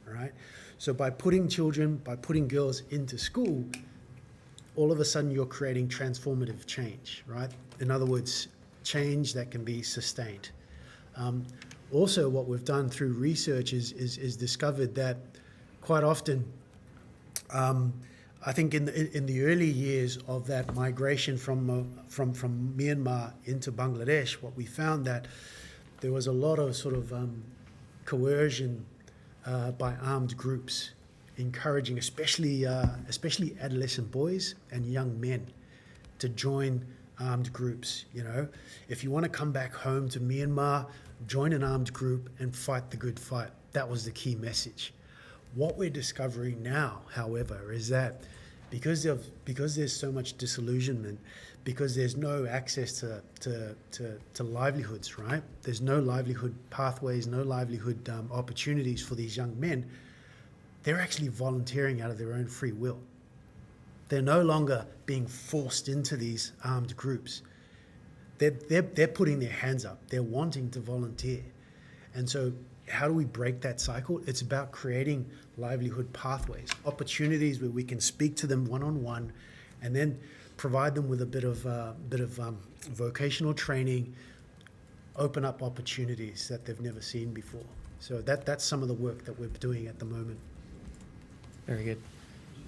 right? So by putting girls into school, all of a sudden you're creating transformative change, right? In other words, change that can be sustained. Also, what we've done through research is discovered that quite often, I think in the early years of that migration from Myanmar into Bangladesh, what we found that there was a lot of sort of coercion by armed groups, encouraging especially adolescent boys and young men to join armed groups. You know, if you want to come back home to Myanmar, join an armed group and fight the good fight. That was the key message. What we're discovering now, however, is that because there's so much disillusionment, because there's no access to livelihoods, right? There's no livelihood pathways, no livelihood opportunities for these young men. They're actually volunteering out of their own free will. They're no longer being forced into these armed groups. They're putting their hands up. They're wanting to volunteer. And so how do we break that cycle? It's about creating livelihood pathways, opportunities where we can speak to them one-on-one and then provide them with a bit of vocational training, open up opportunities that they've never seen before. So that's some of the work that we're doing at the moment. Very good.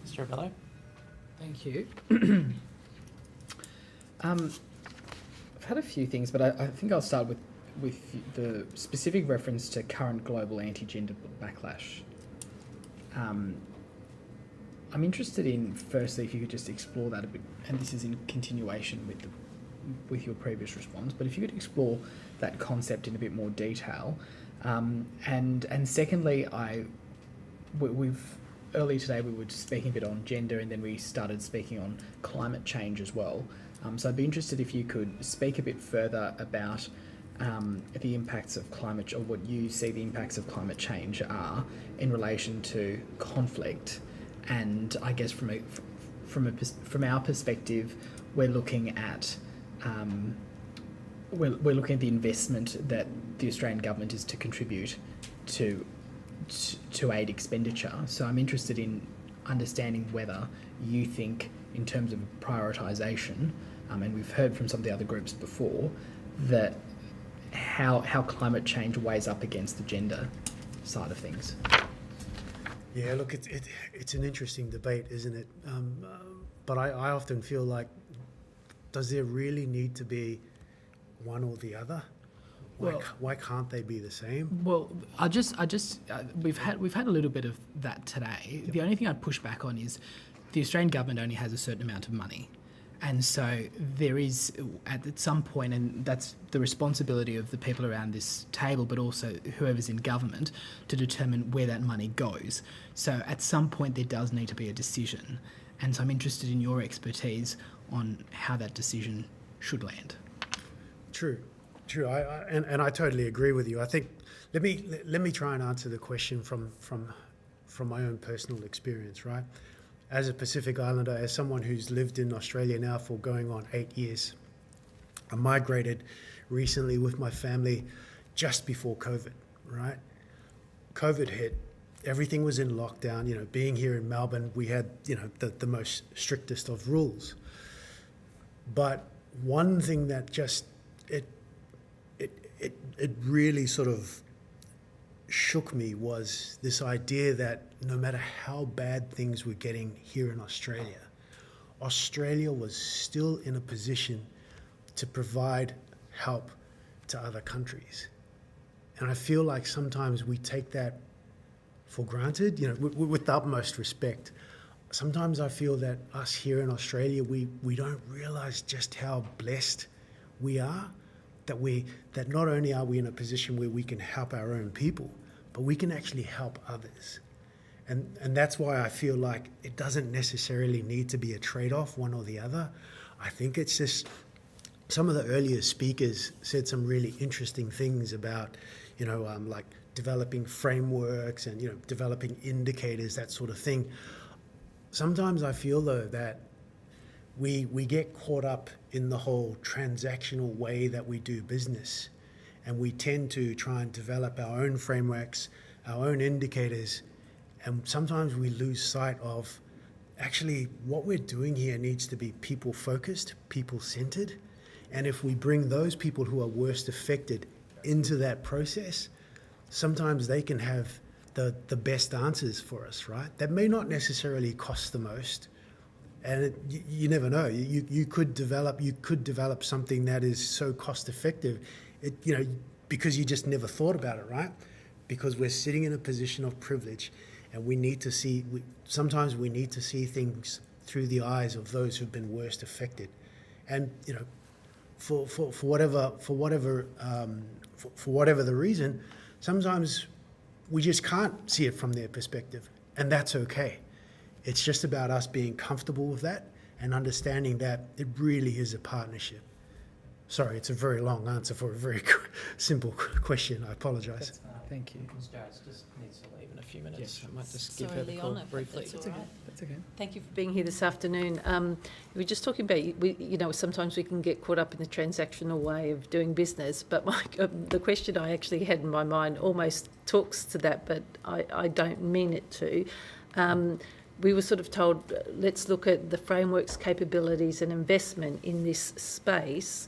Mr. Abello? Thank you. I've had a few things, but I think I'll start with the specific reference to current global anti-gender backlash. I'm interested in, firstly, if you could just explore that a bit, and this is in continuation with your previous response, but if you could explore that concept in a bit more detail. And secondly, earlier today we were speaking a bit on gender, and then we started speaking on climate change as well. So I'd be interested if you could speak a bit further about the impacts of climate, or what you see the impacts of climate change are in relation to conflict. And I guess from our perspective, we're looking at the investment that the Australian government is to contribute to aid expenditure. So I'm interested in understanding whether you think, in terms of prioritisation, and we've heard from some of the other groups before, that how climate change weighs up against the gender side of things. Yeah, look, it's an interesting debate, isn't it? But I often feel like, does there really need to be one or the other? Why can't they be the same? Well, we've had a little bit of that today. Yep. The only thing I'd push back on is the Australian government only has a certain amount of money. And so there is, at some point, and that's the responsibility of the people around this table, but also whoever's in government, to determine where that money goes. So at some point there does need to be a decision. And so I'm interested in your expertise on how that decision should land. True. And I totally agree with you. I think, let me try and answer the question from my own personal experience, right? As a Pacific Islander, as someone who's lived in Australia now for going on 8 years, I migrated recently with my family just before COVID, right? COVID hit, everything was in lockdown. You know, being here in Melbourne, we had, the most strictest of rules. But one thing that just, it really sort of shook me was this idea that no matter how bad things were getting here in Australia, Australia was still in a position to provide help to other countries. And I feel like sometimes we take that for granted, with the utmost respect. Sometimes I feel that us here in Australia, we don't realise just how blessed we are, that not only are we in a position where we can help our own people, but we can actually help others. And that's why I feel like it doesn't necessarily need to be a trade-off, one or the other. I think it's just, some of the earlier speakers said some really interesting things about, like developing frameworks and, developing indicators, that sort of thing. Sometimes I feel, though, that we get caught up in the whole transactional way that we do business, and we tend to try and develop our own frameworks, our own indicators, and sometimes we lose sight of actually what we're doing here needs to be people-focused, people-centered, and if we bring those people who are worst affected into that process, sometimes they can have the best answers for us, right? That may not necessarily cost the most, and you never know. You could develop something that is so cost-effective, because you just never thought about it, right? Because we're sitting in a position of privilege, and we need to see. Sometimes we need to see things through the eyes of those who've been worst affected, and for whatever the reason, sometimes we just can't see it from their perspective, and that's okay. It's just about us being comfortable with that and understanding that it really is a partnership. Sorry, it's a very long answer for a very simple question. I apologise. Thank you. Ms. Jarrett just needs to leave in a few minutes. Yeah. I might just Sorry, give her the call Leon, if briefly. that's all right. That's okay. Thank you for being here this afternoon. We were just talking about, sometimes we can get caught up in the transactional way of doing business, but the question I actually had in my mind almost talks to that, but I don't mean it to. We were sort of told, let's look at the frameworks, capabilities and investment in this space.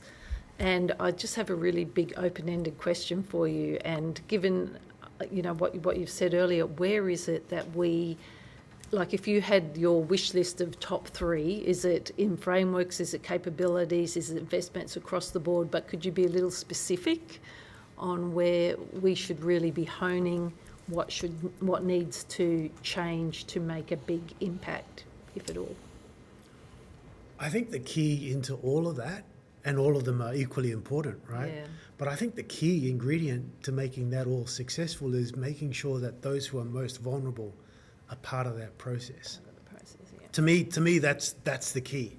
And I just have a really big open-ended question for you. And given, what you've said earlier, where is it that we, like if you had your wish list of top 3, is it in frameworks, is it capabilities, is it investments across the board? But could you be a little specific on where we should really be honing what needs to change to make a big impact, if at all? I think the key into all of that, and all of them are equally important, right? Yeah. But I think the key ingredient to making that all successful is making sure that those who are most vulnerable are part of that process. To me, that's the key,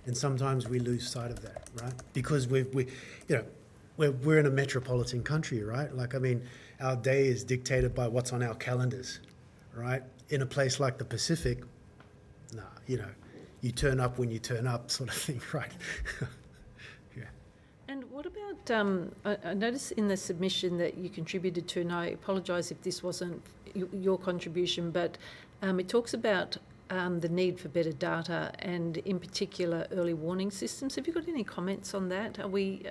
and sometimes we lose sight of that, right? Because we're in a metropolitan country, right? Our day is dictated by what's on our calendars, right? In a place like the Pacific, you turn up when you turn up, sort of thing, right? And what about, I noticed in the submission that you contributed to, and I apologise if this wasn't your contribution, but it talks about the need for better data and in particular early warning systems. Have you got any comments on that? Are we,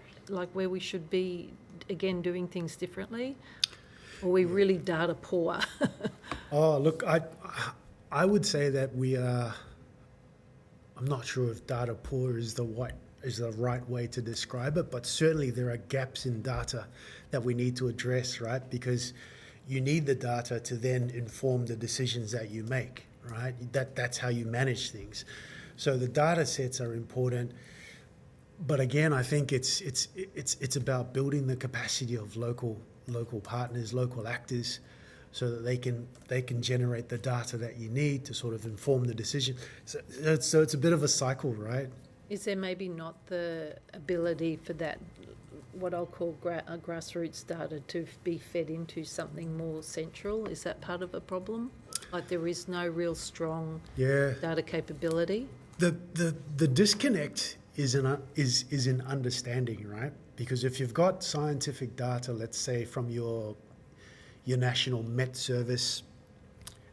where we should be, again, doing things differently? Or are we really data poor? Oh, look, I would say that we are, I'm not sure if data poor is the right way to describe it, but certainly there are gaps in data that we need to address, right? Because you need the data to then inform the decisions that you make, right? That's how you manage things. So the data sets are important, but again, I think it's about building the capacity of local partners, local actors, so that they can generate the data that you need to sort of inform the decision. So it's a bit of a cycle, right? Is there maybe not the ability for that, what I'll call grassroots data, to be fed into something more central? Is that part of a problem? There is no real strong data capability? The disconnect is in understanding, right? Because if you've got scientific data, let's say from your national Met service,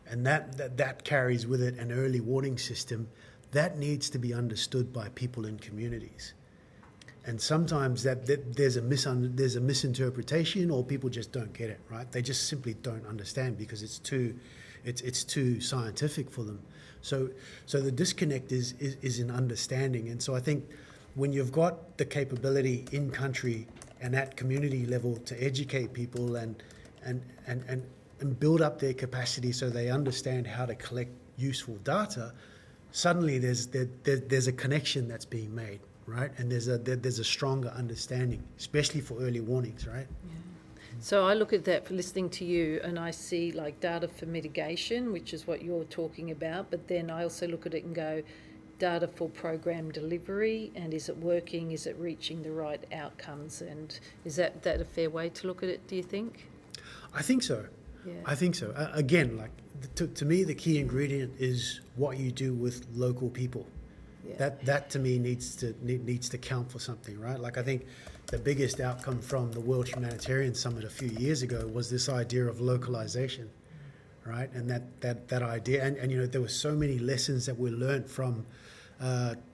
and that carries with it an early warning system, that needs to be understood by people in communities. And sometimes there's a misinterpretation, or people just don't get it, right? They just simply don't understand because it's too scientific for them. So the disconnect is in understanding. And so I think when you've got the capability in country and at community level to educate people and build up their capacity so they understand how to collect useful data, suddenly there's a connection that's being made, right? And there's a stronger understanding, especially for early warnings, right? Yeah. So I look at that for listening to you and I see like data for mitigation, which is what you're talking about, but then I also look at it and go, data for program delivery, and is it working, is it reaching the right outcomes, and is that a fair way to look at it, do you think? I think so. Yeah. I think so. Again, like to me, the key ingredient is what you do with local people. Yeah. That to me needs to count for something, right? Like I think the biggest outcome from the World Humanitarian Summit a few years ago was this idea of localization, right? And that idea, and you know, there were so many lessons that were learned from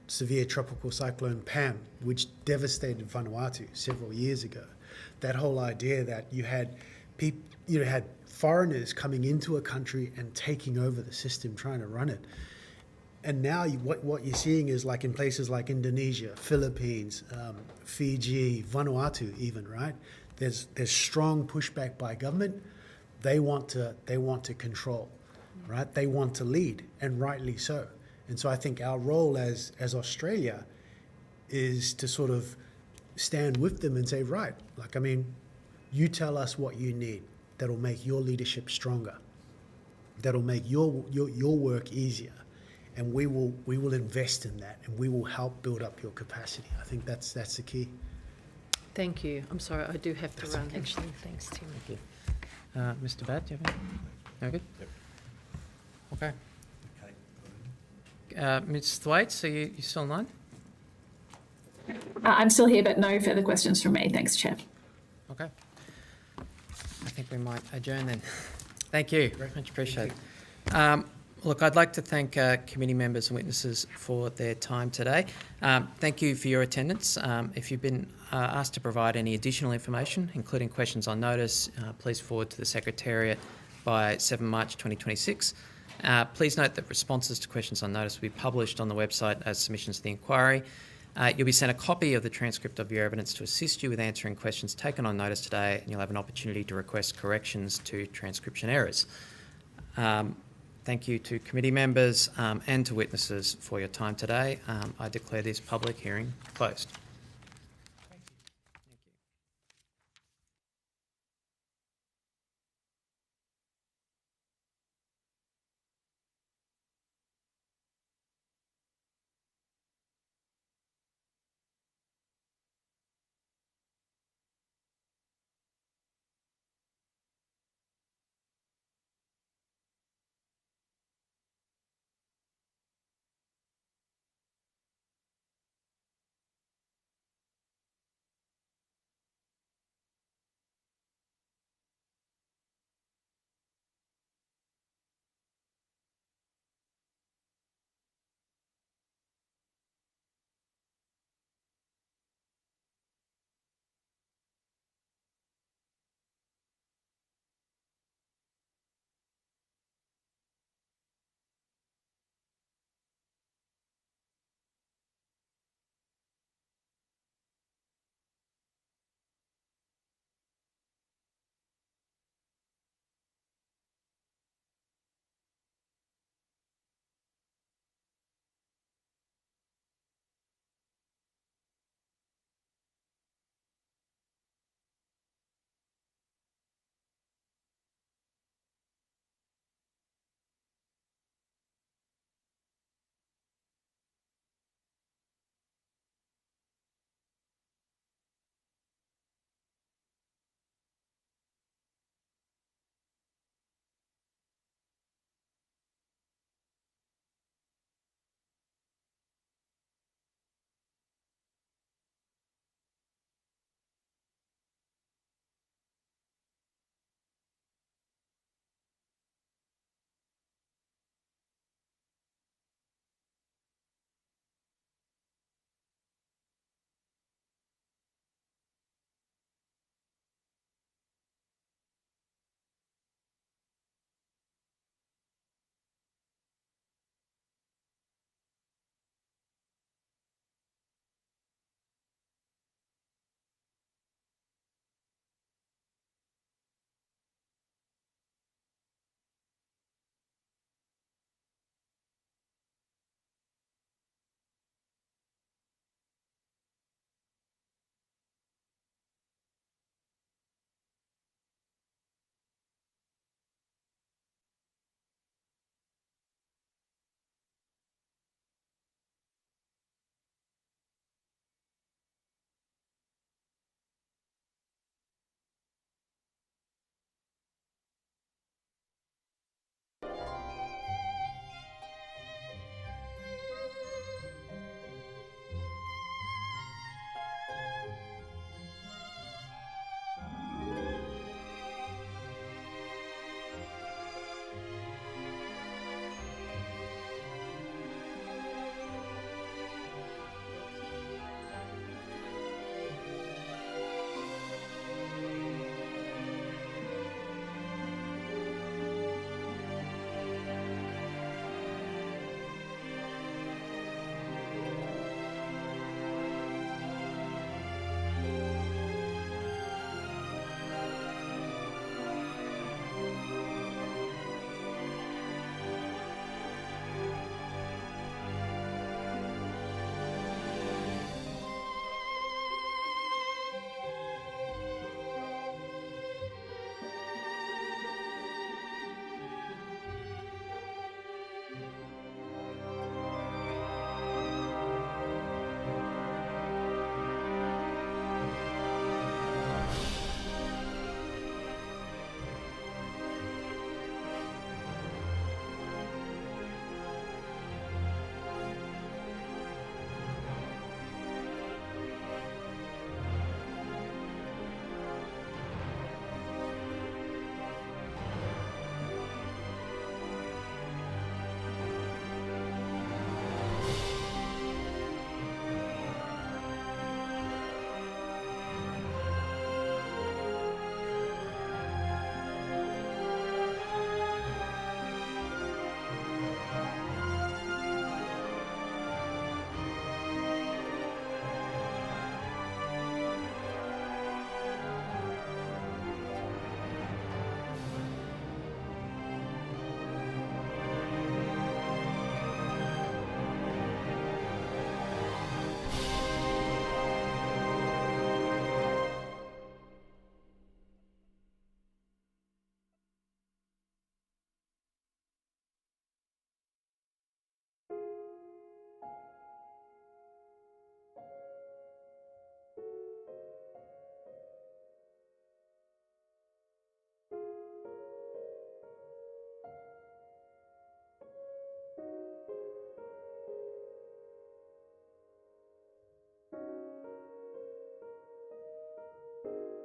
severe tropical cyclone Pam, which devastated Vanuatu several years ago. That whole idea that you had had foreigners coming into a country and taking over the system, trying to run it. And now what you're seeing is like in places like Indonesia, Philippines, Fiji, Vanuatu even, right? There's strong pushback by government. They want to control, right? They want to lead, and rightly so. And so I think our role as Australia is to sort of stand with them and say, right, like, I mean, you tell us what you need that'll make your leadership stronger, that'll make your work easier. And we will invest in that, and we will help build up your capacity. I think that's the key. Thank you. I'm sorry, I do have to run, actually. Thanks, Tim. Thank you. Mr. Batt, do you have any? No good? Yep. Okay. Ms. Thwaites, are you still online? I'm still here, but no further questions from me. Thanks, Chair. Okay. I think we might adjourn then. Thank you. Very much appreciated. Look, I'd like to thank committee members and witnesses for their time today. Thank you for your attendance. If you've been asked to provide any additional information, including questions on notice, please forward to the Secretariat by 7 March 2026. Please note that responses to questions on notice will be published on the website as submissions to the inquiry. You'll be sent a copy of the transcript of your evidence to assist you with answering questions taken on notice today, and you'll have an opportunity to request corrections to transcription errors. Thank you to committee members and to witnesses for your time today. I declare this public hearing closed.